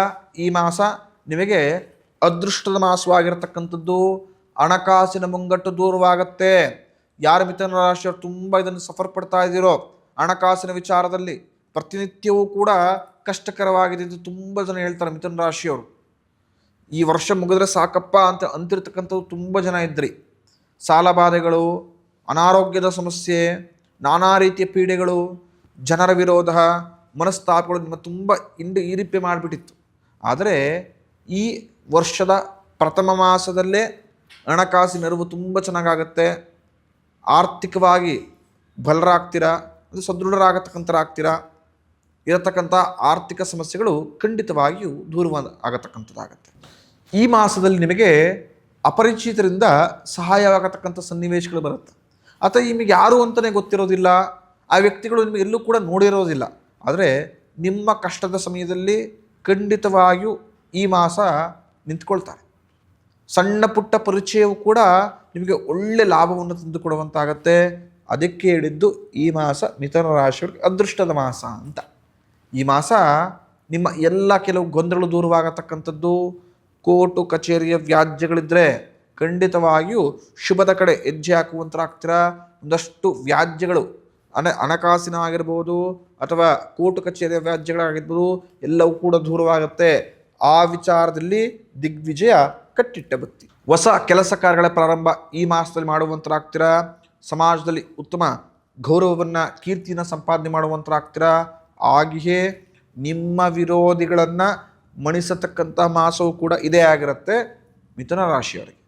ಈ ಮಾಸ ನಿಮಗೆ ಅದೃಷ್ಟದ ಮಾಸವಾಗಿರತಕ್ಕಂಥದ್ದು. ಹಣಕಾಸಿನ ಮುಂಗಟ್ಟು ದೂರವಾಗತ್ತೆ. ಯಾರು ಮಿಥುನ ರಾಶಿಯವರು ತುಂಬ ಇದನ್ನು ಸಫರ್ ಪಡ್ತಾ ಇದ್ದೀರೋ ಹಣಕಾಸಿನ ವಿಚಾರದಲ್ಲಿ ಪ್ರತಿನಿತ್ಯವೂ ಕೂಡ ಕಷ್ಟಕರವಾಗಿದೆ ಎಂದು ತುಂಬ ಜನ ಹೇಳ್ತಾರೆ. ಮಿಥುನ ರಾಶಿಯವರು ಈ ವರ್ಷ ಮುಗಿದ್ರೆ ಸಾಕಪ್ಪ ಅಂತ ಅಂತಿರ್ತಕ್ಕಂಥದ್ದು ತುಂಬ ಜನ ಇದ್ರಿ. ಸಾಲಬಾಧೆಗಳು, ಅನಾರೋಗ್ಯದ ಸಮಸ್ಯೆ, ನಾನಾ ರೀತಿಯ ಪೀಡೆಗಳು, ಜನರ ವಿರೋಧ, ಮನಸ್ತಾಪಗಳು ನಿಮ್ಮ ತುಂಬ ಈರಿಪೆ ಮಾಡಿಬಿಟ್ಟಿತ್ತು. ಆದರೆ ಈ ವರ್ಷದ ಪ್ರಥಮ ಮಾಸದಲ್ಲೇ ಹಣಕಾಸಿನ ನೆರವು ತುಂಬ ಚೆನ್ನಾಗಾಗತ್ತೆ. ಆರ್ಥಿಕವಾಗಿ ಬಲರಾಗ್ತೀರಾ, ಅದು ಸದೃಢರಾಗತಕ್ಕಂಥರಾಗ್ತೀರಾ. ಇರತಕ್ಕಂಥ ಆರ್ಥಿಕ ಸಮಸ್ಯೆಗಳು ಖಂಡಿತವಾಗಿಯೂ ದೂರ ಆಗತಕ್ಕಂಥದ್ದಾಗತ್ತೆ. ಈ ಮಾಸದಲ್ಲಿ ನಿಮಗೆ ಅಪರಿಚಿತರಿಂದ ಸಹಾಯವಾಗತಕ್ಕಂಥ ಸನ್ನಿವೇಶಗಳು ಬರುತ್ತೆ. ಅಥವಾ ನಿಮಗೆ ಯಾರು ಅಂತಲೇ ಗೊತ್ತಿರೋದಿಲ್ಲ, ಆ ವ್ಯಕ್ತಿಗಳು ನಿಮಗೆ ಎಲ್ಲೂ ಕೂಡ ನೋಡಿರೋದಿಲ್ಲ. ಆದರೆ ನಿಮ್ಮ ಕಷ್ಟದ ಸಮಯದಲ್ಲಿ ಖಂಡಿತವಾಗಿಯೂ ಈ ಮಾಸ ನಿಂತ್ಕೊಳ್ತಾರೆ. ಸಣ್ಣ ಪುಟ್ಟ ಪರಿಚಯವು ಕೂಡ ನಿಮಗೆ ಒಳ್ಳೆ ಲಾಭವನ್ನು ತಂದುಕೊಡುವಂತಾಗತ್ತೆ. ಅದಕ್ಕೆ ಹೇಳಿದ್ದು ಈ ಮಾಸ ಮಿಥುನ ರಾಶಿಯವರಿಗೆ ಅದೃಷ್ಟದ ಮಾಸ ಅಂತ. ಈ ಮಾಸ ನಿಮ್ಮ ಎಲ್ಲ ಕೆಲವು ಗೊಂದಲಗಳು ದೂರವಾಗತಕ್ಕಂಥದ್ದು. ಕೋರ್ಟು ಕಚೇರಿಯ ವ್ಯಾಜ್ಯಗಳಿದ್ದರೆ ಖಂಡಿತವಾಗಿಯೂ ಶುಭದ ಕಡೆ ಹೆಜ್ಜೆ ಹಾಕುವಂತರಾಗ್ತೀರಾ. ಒಂದಷ್ಟು ವ್ಯಾಜ್ಯಗಳು ಹಣಕಾಸಿನ ಆಗಿರ್ಬೋದು ಅಥವಾ ಕೋರ್ಟು ಕಚೇರಿಯ ವ್ಯಾಜ್ಯಗಳಾಗಿರ್ಬೋದು ಎಲ್ಲವೂ ಕೂಡ ದೂರವಾಗುತ್ತೆ. ಆ ವಿಚಾರದಲ್ಲಿ ದಿಗ್ವಿಜಯ ಕಟ್ಟಿಟ್ಟ ಬತ್ತಿ. ಹೊಸ ಕೆಲಸ ಕಾರ್ಯಗಳ ಪ್ರಾರಂಭ ಈ ಮಾಸದಲ್ಲಿ ಮಾಡುವಂತರಾಗ್ತೀರಾ. ಸಮಾಜದಲ್ಲಿ ಉತ್ತಮ ಗೌರವವನ್ನು ಕೀರ್ತಿನ ಸಂಪಾದನೆ ಮಾಡುವಂತರಾಗ್ತೀರಾ. ಹಾಗೆಯೇ ನಿಮ್ಮ ವಿರೋಧಿಗಳನ್ನು ಮಣಿಸತಕ್ಕಂಥ ಮಾಸವು ಕೂಡ ಇದೇ ಆಗಿರುತ್ತೆ ಮಿಥುನ ರಾಶಿಯವರಿಗೆ.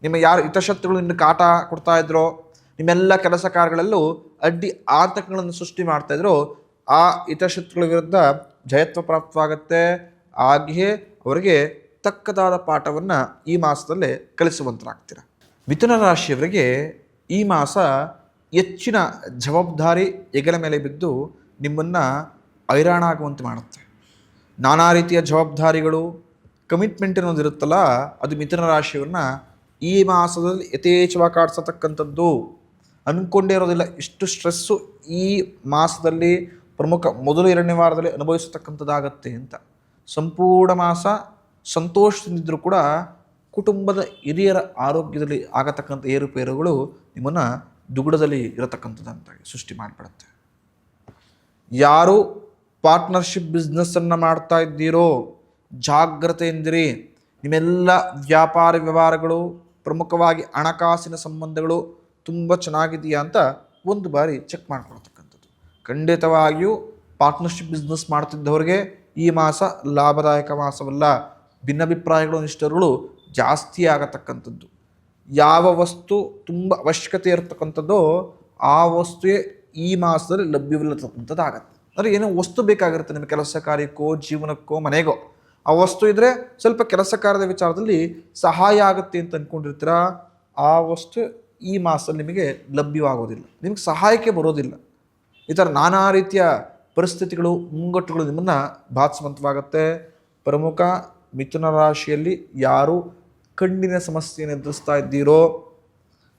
ನಿಮ್ಮ ಯಾರು ಹಿತಶತ್ರುಗಳು ನಿಮಗೆ ಕಾಟ ಕೊಡ್ತಾ ಇದ್ರೋ, ನಿಮ್ಮೆಲ್ಲ ಕೆಲಸ ಕಾರ್ಯಗಳಲ್ಲೂ ಅಡ್ಡಿ ಆತಂಕಗಳನ್ನು ಸೃಷ್ಟಿ ಮಾಡ್ತಾ ಇದ್ರು, ಆ ಹಿತಶತ್ರುಗಳ ವಿರುದ್ಧ ಜಯತ್ವ ಪ್ರಾಪ್ತವಾಗುತ್ತೆ. ಹಾಗೆಯೇ ಅವರಿಗೆ ತಕ್ಕದಾದ ಪಾಠವನ್ನು ಈ ಮಾಸದಲ್ಲೇ ಕಲಿಸುವಂತರಾಗ್ತೀರ. ಮಿಥುನ ರಾಶಿಯವರಿಗೆ ಈ ಮಾಸ ಹೆಚ್ಚಿನ ಜವಾಬ್ದಾರಿ ಹೆಗಲ ಮೇಲೆ ಬಿದ್ದು ನಿಮ್ಮನ್ನು ಹೈರಾಣಾಗುವಂತೆ ಮಾಡುತ್ತೆ. ನಾನಾ ರೀತಿಯ ಜವಾಬ್ದಾರಿಗಳು, ಕಮಿಟ್ಮೆಂಟ್ ಅನ್ನೋದಿರುತ್ತಲ್ಲ, ಅದು ಮಿಥುನ ರಾಶಿಯವ್ರನ್ನ ಈ ಮಾಸದಲ್ಲಿ ಯಥೇಚ್ಛವಾಗಿ ಕಾಡಿಸತಕ್ಕಂಥದ್ದು. ಅಂದ್ಕೊಂಡೇ ಇರೋದಿಲ್ಲ ಇಷ್ಟು ಸ್ಟ್ರೆಸ್ಸು ಈ ಮಾಸದಲ್ಲಿ ಪ್ರಮುಖ ಮೊದಲು 2ನೇ ವಾರದಲ್ಲಿ ಅನುಭವಿಸತಕ್ಕಂಥದ್ದಾಗತ್ತೆ ಅಂತ. ಸಂಪೂರ್ಣ ಮಾಸ ಸಂತೋಷದಿಂದಿದ್ದರೂ ಕೂಡ ಕುಟುಂಬದ ಹಿರಿಯರ ಆರೋಗ್ಯದಲ್ಲಿ ಆಗತಕ್ಕಂಥ ಏರುಪೇರುಗಳು ನಿಮ್ಮನ್ನು ದುಗುಡದಲ್ಲಿ ಇರತಕ್ಕಂಥದ್ದಂತಾಗಿ ಸೃಷ್ಟಿ ಮಾಡಿಬಿಡುತ್ತೆ. ಯಾರು ಪಾರ್ಟ್ನರ್ಶಿಪ್ ಬಿಸ್ನೆಸ್ಸನ್ನು ಮಾಡ್ತಾ ಇದ್ದೀರೋ ಜಾಗ್ರತೆಯಿಂದಿರಿ. ನಿಮ್ಮೆಲ್ಲ ವ್ಯಾಪಾರ ವ್ಯವಹಾರಗಳು, ಪ್ರಮುಖವಾಗಿ ಹಣಕಾಸಿನ ಸಂಬಂಧಗಳು ತುಂಬ ಚೆನ್ನಾಗಿದೆಯಾ ಅಂತ ಒಂದು ಬಾರಿ ಚೆಕ್ ಮಾಡ್ಕೊಳ್ತಕ್ಕಂಥದ್ದು. ಖಂಡಿತವಾಗಿಯೂ ಪಾರ್ಟ್ನರ್ಶಿಪ್ ಬಿಸ್ನೆಸ್ ಮಾಡ್ತಿದ್ದವರಿಗೆ ಈ ಮಾಸ ಲಾಭದಾಯಕ ಮಾಸವಲ್ಲ. ಭಿನ್ನಾಭಿಪ್ರಾಯಗಳು, ನಿಷ್ಠರುಗಳು ಜಾಸ್ತಿ ಆಗತಕ್ಕಂಥದ್ದು. ಯಾವ ವಸ್ತು ತುಂಬ ಅವಶ್ಯಕತೆ ಇರತಕ್ಕಂಥದ್ದೋ ಆ ವಸ್ತುವೇ ಈ ಮಾಸದಲ್ಲಿ ಲಭ್ಯವಿಲ್ಲತಕ್ಕಂಥದ್ದಾಗತ್ತೆ. ಅಂದರೆ ಏನೋ ವಸ್ತು ಬೇಕಾಗಿರುತ್ತೆ ನಿಮ್ಮ ಕೆಲಸ ಕಾರ್ಯಕ್ಕೋ, ಜೀವನಕ್ಕೋ, ಮನೆಗೋ. ಆ ವಸ್ತು ಇದ್ದರೆ ಸ್ವಲ್ಪ ಕೆಲಸ ಕಾರ್ಯದ ವಿಚಾರದಲ್ಲಿ ಸಹಾಯ ಆಗುತ್ತೆ ಅಂತ ಅಂದ್ಕೊಂಡಿರ್ತೀರ. ಆ ವಸ್ತು ಈ ಮಾಸದಲ್ಲಿ ನಿಮಗೆ ಲಭ್ಯವಾಗೋದಿಲ್ಲ, ನಿಮಗೆ ಸಹಾಯಕ್ಕೆ ಬರೋದಿಲ್ಲ. ಈ ಥರ ನಾನಾ ರೀತಿಯ ಪರಿಸ್ಥಿತಿಗಳು, ಮುಂಗಟ್ಟುಗಳು ನಿಮ್ಮನ್ನು ಬಾಧಿಸುವಂತವಾಗುತ್ತೆ. ಪ್ರಮುಖ ಮಿಥುನ ರಾಶಿಯಲ್ಲಿ ಯಾರು ಕಣ್ಣಿನ ಸಮಸ್ಯೆಯನ್ನು ಎದುರಿಸ್ತಾ ಇದ್ದೀರೋ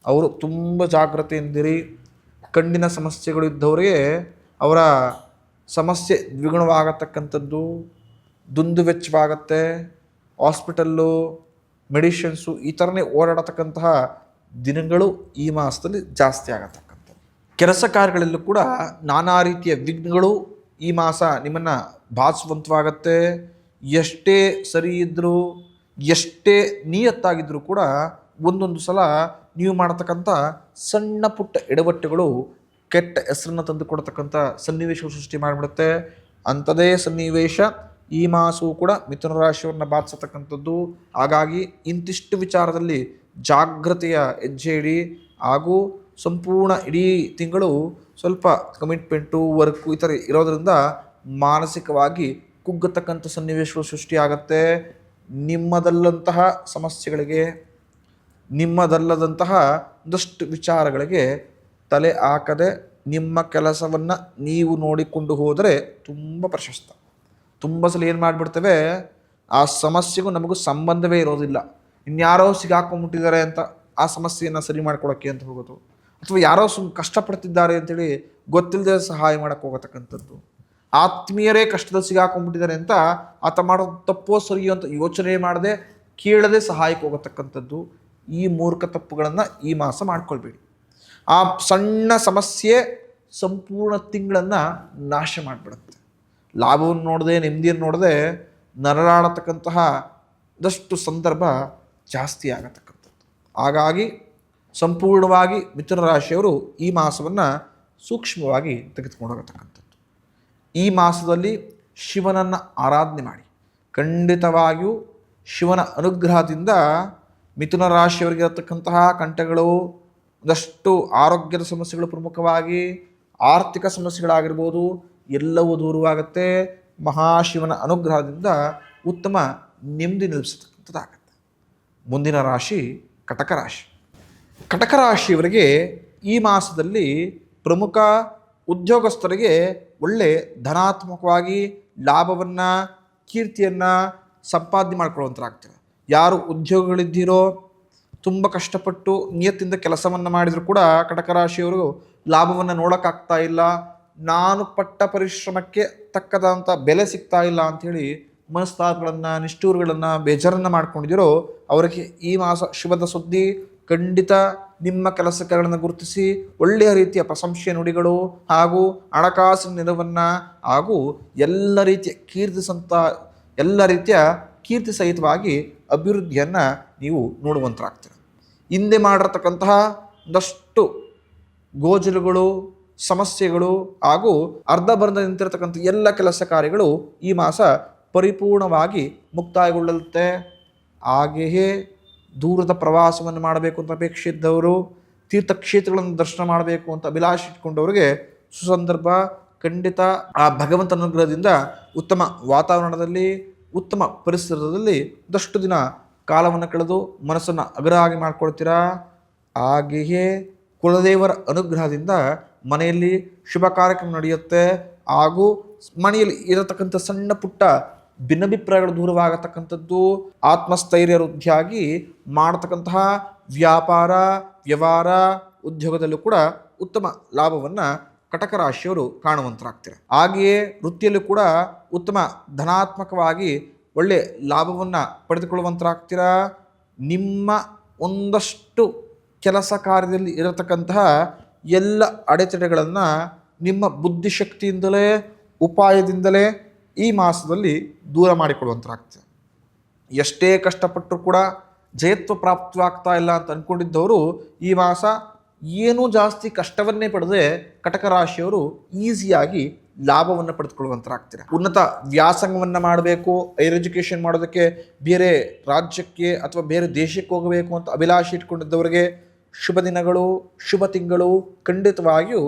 ಅವರು ತುಂಬ ಜಾಗ್ರತೆಯಿಂದಿರಿ. ಕಣ್ಣಿನ ಸಮಸ್ಯೆಗಳು ಇದ್ದವರಿಗೆ ಅವರ ಸಮಸ್ಯೆ ದ್ವಿಗುಣವಾಗತಕ್ಕಂಥದ್ದು, ದುಂದು ವೆಚ್ಚವಾಗತ್ತೆ. ಹಾಸ್ಪಿಟಲ್ಲು, ಮೆಡಿಷನ್ಸು ಈ ಥರನೇ ಓಡಾಡತಕ್ಕಂತಹ ದಿನಗಳು ಈ ಮಾಸದಲ್ಲಿ ಜಾಸ್ತಿ ಆಗತಕ್ಕಂಥದ್ದು. ಕೆಲಸ ಕಾರ್ಯಗಳಲ್ಲೂ ಕೂಡ ನಾನಾ ರೀತಿಯ ವಿಘ್ನಗಳು ಈ ಮಾಸ ನಿಮ್ಮನ್ನು ಬಾಧಿಸುವಂತವಾಗತ್ತೆ. ಎಷ್ಟೇ ಸರಿ ಇದ್ದರೂ, ಎಷ್ಟೇ ನಿಯತ್ತಾಗಿದ್ದರೂ ಕೂಡ ಒಂದೊಂದು ಸಲ ನೀವು ಮಾಡತಕ್ಕಂಥ ಸಣ್ಣ ಪುಟ್ಟ ಎಡವಟ್ಟುಗಳು ಕೆಟ್ಟ ಹೆಸರನ್ನು ತಂದು ಕೊಡ್ತಕ್ಕಂಥ ಸನ್ನಿವೇಶಗಳು ಸೃಷ್ಟಿ ಮಾಡಿಬಿಡುತ್ತೆ. ಅಂಥದೇ ಸನ್ನಿವೇಶ ಈ ಮಾಸವೂ ಕೂಡ ಮಿಥುನ ರಾಶಿಯವರನ್ನ ಬಾಧಿಸತಕ್ಕಂಥದ್ದು. ಹಾಗಾಗಿ ಇಂತಿಷ್ಟು ವಿಚಾರದಲ್ಲಿ ಜಾಗ್ರತೆಯ ಹೆಜ್ಜೆ ಇಡಿ. ಹಾಗೂ ಸಂಪೂರ್ಣ ಇಡೀ ತಿಂಗಳು ಸ್ವಲ್ಪ ಕಮಿಟ್ಮೆಂಟು, ವರ್ಕು ಈ ಥರ ಇರೋದರಿಂದ ಮಾನಸಿಕವಾಗಿ ಕುಗ್ಗತಕ್ಕಂಥ ಸನ್ನಿವೇಶಗಳು ಸೃಷ್ಟಿಯಾಗತ್ತೆ. ನಿಮ್ಮದಲ್ಲಂತಹ ಸಮಸ್ಯೆಗಳಿಗೆ, ನಿಮ್ಮದಲ್ಲದಂತಹ ಒಂದಷ್ಟು ವಿಚಾರಗಳಿಗೆ ತಲೆ ಹಾಕದೆ ನಿಮ್ಮ ಕೆಲಸವನ್ನು ನೀವು ನೋಡಿಕೊಂಡು ಹೋದರೆ ತುಂಬ ಪ್ರಶಸ್ತ. ತುಂಬ ಸಲ ಏನು ಮಾಡಿಬಿಡ್ತೇವೆ, ಆ ಸಮಸ್ಯೆಗೂ ನಮಗೂ ಸಂಬಂಧವೇ ಇರೋದಿಲ್ಲ. ಇನ್ಯಾರೋ ಸಿಗಾಕೊಂಡ್ಬಿಟ್ಟಿದ್ದಾರೆ ಅಂತ ಆ ಸಮಸ್ಯೆಯನ್ನು ಸರಿ ಮಾಡ್ಕೊಳಕ್ಕೆ ಅಂತ ಹೋಗೋದು, ಅಥವಾ ಯಾರೋ ಕಷ್ಟಪಡ್ತಿದ್ದಾರೆ ಅಂತೇಳಿ ಗೊತ್ತಿಲ್ಲದೆ ಸಹಾಯ ಮಾಡೋಕ್ಕೆ ಹೋಗತಕ್ಕಂಥದ್ದು. ಆತ್ಮೀಯರೇ ಕಷ್ಟದಲ್ಲಿ ಸಿಗಾಕೊಂಡ್ಬಿಟ್ಟಿದ್ದಾರೆ ಅಂತ ಆತ ಮಾಡೋ ತಪ್ಪೋ ಸರಿಯೋ ಅಂತ ಯೋಚನೆ ಮಾಡದೆ, ಕೇಳದೆ ಸಹಾಯಕ್ಕೆ ಹೋಗತಕ್ಕಂಥದ್ದು. ಈ ಮೂರ್ಖ ತಪ್ಪುಗಳನ್ನು ಈ ಮಾಸ ಮಾಡ್ಕೊಳ್ಬೇಡಿ. ಆ ಸಣ್ಣ ಸಮಸ್ಯೆ ಸಂಪೂರ್ಣ ತಿಂಗಳನ್ನು ನಾಶ ಮಾಡಿಬಿಡುತ್ತೆ. ಲಾಭವನ್ನು ನೋಡದೆ, ನೆಮ್ಮದಿಯನ್ನು ನೋಡದೆ ನರಳಾಡತಕ್ಕಂತಹ ಒಂದಷ್ಟು ಸಂದರ್ಭ ಜಾಸ್ತಿ ಆಗತಕ್ಕಂಥದ್ದು. ಹಾಗಾಗಿ ಸಂಪೂರ್ಣವಾಗಿ ಮಿಥುನ ರಾಶಿಯವರು ಈ ಮಾಸವನ್ನು ಸೂಕ್ಷ್ಮವಾಗಿ ತೆಗೆದುಕೊಂಡು ಹೋಗತಕ್ಕಂಥದ್ದು. ಈ ಮಾಸದಲ್ಲಿ ಶಿವನನ್ನು ಆರಾಧನೆ ಮಾಡಿ. ಖಂಡಿತವಾಗಿಯೂ ಶಿವನ ಅನುಗ್ರಹದಿಂದ ಮಿಥುನ ರಾಶಿಯವರಿಗಿರತಕ್ಕಂತಹ ಕಂಟಗಳು, ಒಂದಷ್ಟು ಆರೋಗ್ಯದ ಸಮಸ್ಯೆಗಳು, ಪ್ರಮುಖವಾಗಿ ಆರ್ಥಿಕ ಸಮಸ್ಯೆಗಳಾಗಿರ್ಬೋದು, ಎಲ್ಲವೂ ದೂರವಾಗುತ್ತೆ. ಮಹಾಶಿವನ ಅನುಗ್ರಹದಿಂದ ಉತ್ತಮ ನೆಮ್ಮದಿ ನಿಲ್ಲಿಸತಕ್ಕಂಥದ್ದಾಗತ್ತೆ. ಮುಂದಿನ ರಾಶಿ ಕಟಕ ರಾಶಿ. ಕಟಕ ರಾಶಿಯವರಿಗೆ ಈ ಮಾಸದಲ್ಲಿ ಪ್ರಮುಖ ಉದ್ಯೋಗಸ್ಥರಿಗೆ ಒಳ್ಳೆ ಧನಾತ್ಮಕವಾಗಿ ಲಾಭವನ್ನು, ಕೀರ್ತಿಯನ್ನು ಸಂಪಾದನೆ ಮಾಡ್ಕೊಳ್ಳುವಂಥರಾಗ್ತಾರೆ. ಯಾರು ಉದ್ಯೋಗಗಳಿದ್ದೀರೋ, ತುಂಬ ಕಷ್ಟಪಟ್ಟು ನಿಯತ್ತಿಂದ ಕೆಲಸವನ್ನು ಮಾಡಿದರೂ ಕೂಡ ಕಟಕ ರಾಶಿಯವರು ಲಾಭವನ್ನು ನೋಡೋಕ್ಕಾಗ್ತಾ ಇಲ್ಲ, ನಾನು ಪಟ್ಟ ಪರಿಶ್ರಮಕ್ಕೆ ತಕ್ಕದಂಥ ಬೆಲೆ ಸಿಗ್ತಾ ಇಲ್ಲ ಅಂಥೇಳಿ ಮನಸ್ತಾಪಗಳನ್ನು, ನಿಷ್ಠೂರುಗಳನ್ನು, ಬೇಜಾರನ್ನು ಮಾಡ್ಕೊಂಡಿದ್ದೀರೋ ಅವರಿಗೆ ಈ ಮಾಸ ಶುಭದ ಸುದ್ದಿ. ಖಂಡಿತ ನಿಮ್ಮ ಕೆಲಸಗಳನ್ನು ಗುರುತಿಸಿ ಒಳ್ಳೆಯ ರೀತಿಯ ಪ್ರಶಂಸೆಯ ನುಡಿಗಳು ಹಾಗೂ ಹಣಕಾಸಿನ ನೆರವನ್ನು ಹಾಗೂ ಎಲ್ಲ ರೀತಿಯ ಕೀರ್ತಿ ಸಹಿತವಾಗಿ ಅಭಿವೃದ್ಧಿಯನ್ನು ನೀವು ನೋಡುವಂತರಾಗ್ತೀರ. ಹಿಂದೆ ಮಾಡಿರತಕ್ಕಂತಹ ಒಂದಷ್ಟು ಗೋಚರಗಳು, ಸಮಸ್ಯೆಗಳು ಹಾಗೂ ಅರ್ಧಬರ್ಧ ನಿಂತಿರತಕ್ಕಂಥ ಎಲ್ಲ ಕೆಲಸ ಕಾರ್ಯಗಳು ಈ ಮಾಸ ಪರಿಪೂರ್ಣವಾಗಿ ಮುಕ್ತಾಯಗೊಳ್ಳುತ್ತೆ. ಹಾಗೆಯೇ ದೂರದ ಪ್ರವಾಸವನ್ನು ಮಾಡಬೇಕು ಅಂತ ಅಪೇಕ್ಷೆ ಇದ್ದವರು, ತೀರ್ಥಕ್ಷೇತ್ರಗಳನ್ನು ದರ್ಶನ ಮಾಡಬೇಕು ಅಂತ ಅಭಿಲಾಷೆ ಇಟ್ಕೊಂಡವರಿಗೆ ಸುಸಂದರ್ಭ. ಖಂಡಿತ ಆ ಭಗವಂತನ ಅನುಗ್ರಹದಿಂದ ಉತ್ತಮ ವಾತಾವರಣದಲ್ಲಿ, ಉತ್ತಮ ಪರಿಸರದಲ್ಲಿ ಒಂದಷ್ಟು ದಿನ ಕಾಲವನ್ನು ಕಳೆದು ಮನಸ್ಸನ್ನು ಅಗ್ರವಾಗಿ ಮಾಡ್ಕೊಳ್ತೀರಾ. ಹಾಗೆಯೇ ಕುಲದೇವರ ಅನುಗ್ರಹದಿಂದ ಮನೆಯಲ್ಲಿ ಶುಭ ಕಾರ್ಯಕ್ರಮ ನಡೆಯುತ್ತೆ ಹಾಗೂ ಮನೆಯಲ್ಲಿ ಇರತಕ್ಕಂಥ ಸಣ್ಣ ಪುಟ್ಟ ಭಿನ್ನಾಭಿಪ್ರಾಯಗಳು ದೂರವಾಗತಕ್ಕಂಥದ್ದು, ಆತ್ಮಸ್ಥೈರ್ಯ ವೃದ್ಧಿಯಾಗಿ ಮಾಡತಕ್ಕಂತಹ ವ್ಯಾಪಾರ, ವ್ಯವಹಾರ, ಉದ್ಯೋಗದಲ್ಲೂ ಕೂಡ ಉತ್ತಮ ಲಾಭವನ್ನು ಕಟಕ ರಾಶಿಯವರು ಕಾಣುವಂತರಾಗ್ತಾರೆ. ಹಾಗೆಯೇ ವೃತ್ತಿಯಲ್ಲೂ ಕೂಡ ಉತ್ತಮ ಧನಾತ್ಮಕವಾಗಿ ಒಳ್ಳೆ ಲಾಭವನ್ನು ಪಡೆದುಕೊಳ್ಳುವಂತರಾಗ್ತೀರಾ. ನಿಮ್ಮ ಒಂದಷ್ಟು ಕೆಲಸ ಕಾರ್ಯದಲ್ಲಿ ಇರತಕ್ಕಂತಹ ಎಲ್ಲ ಅಡೆತಡೆಗಳನ್ನು ನಿಮ್ಮ ಬುದ್ಧಿಶಕ್ತಿಯಿಂದಲೇ, ಉಪಾಯದಿಂದಲೇ ಈ ಮಾಸದಲ್ಲಿ ದೂರ ಮಾಡಿಕೊಡುವಂತರಾಗ್ತದೆ. ಎಷ್ಟೇ ಕಷ್ಟಪಟ್ಟರೂ ಕೂಡ ಜಯತ್ವ ಪ್ರಾಪ್ತವಾಗ್ತಾ ಇಲ್ಲ ಅಂತ ಅಂದ್ಕೊಂಡಿದ್ದವರು ಈ ಮಾಸ ಏನೂ ಜಾಸ್ತಿ ಕಷ್ಟವನ್ನೇ ಪಡೆದೇ ಕಟಕ ರಾಶಿಯವರು ಈಸಿಯಾಗಿ ಲಾಭವನ್ನು ಪಡೆದುಕೊಳ್ಳುವಂತರಾಗ್ತೀರ. ಉನ್ನತ ವ್ಯಾಸಂಗವನ್ನು ಮಾಡಬೇಕು, ಹೈಯರ್ ಎಜುಕೇಷನ್ ಮಾಡೋದಕ್ಕೆ ಬೇರೆ ರಾಜ್ಯಕ್ಕೆ ಅಥವಾ ಬೇರೆ ದೇಶಕ್ಕೆ ಹೋಗಬೇಕು ಅಂತ ಅಭಿಲಾಷೆ ಇಟ್ಕೊಂಡಿದ್ದವರಿಗೆ ಶುಭ ದಿನಗಳು, ಶುಭ ತಿಂಗಳು ಖಂಡಿತವಾಗಿಯೂ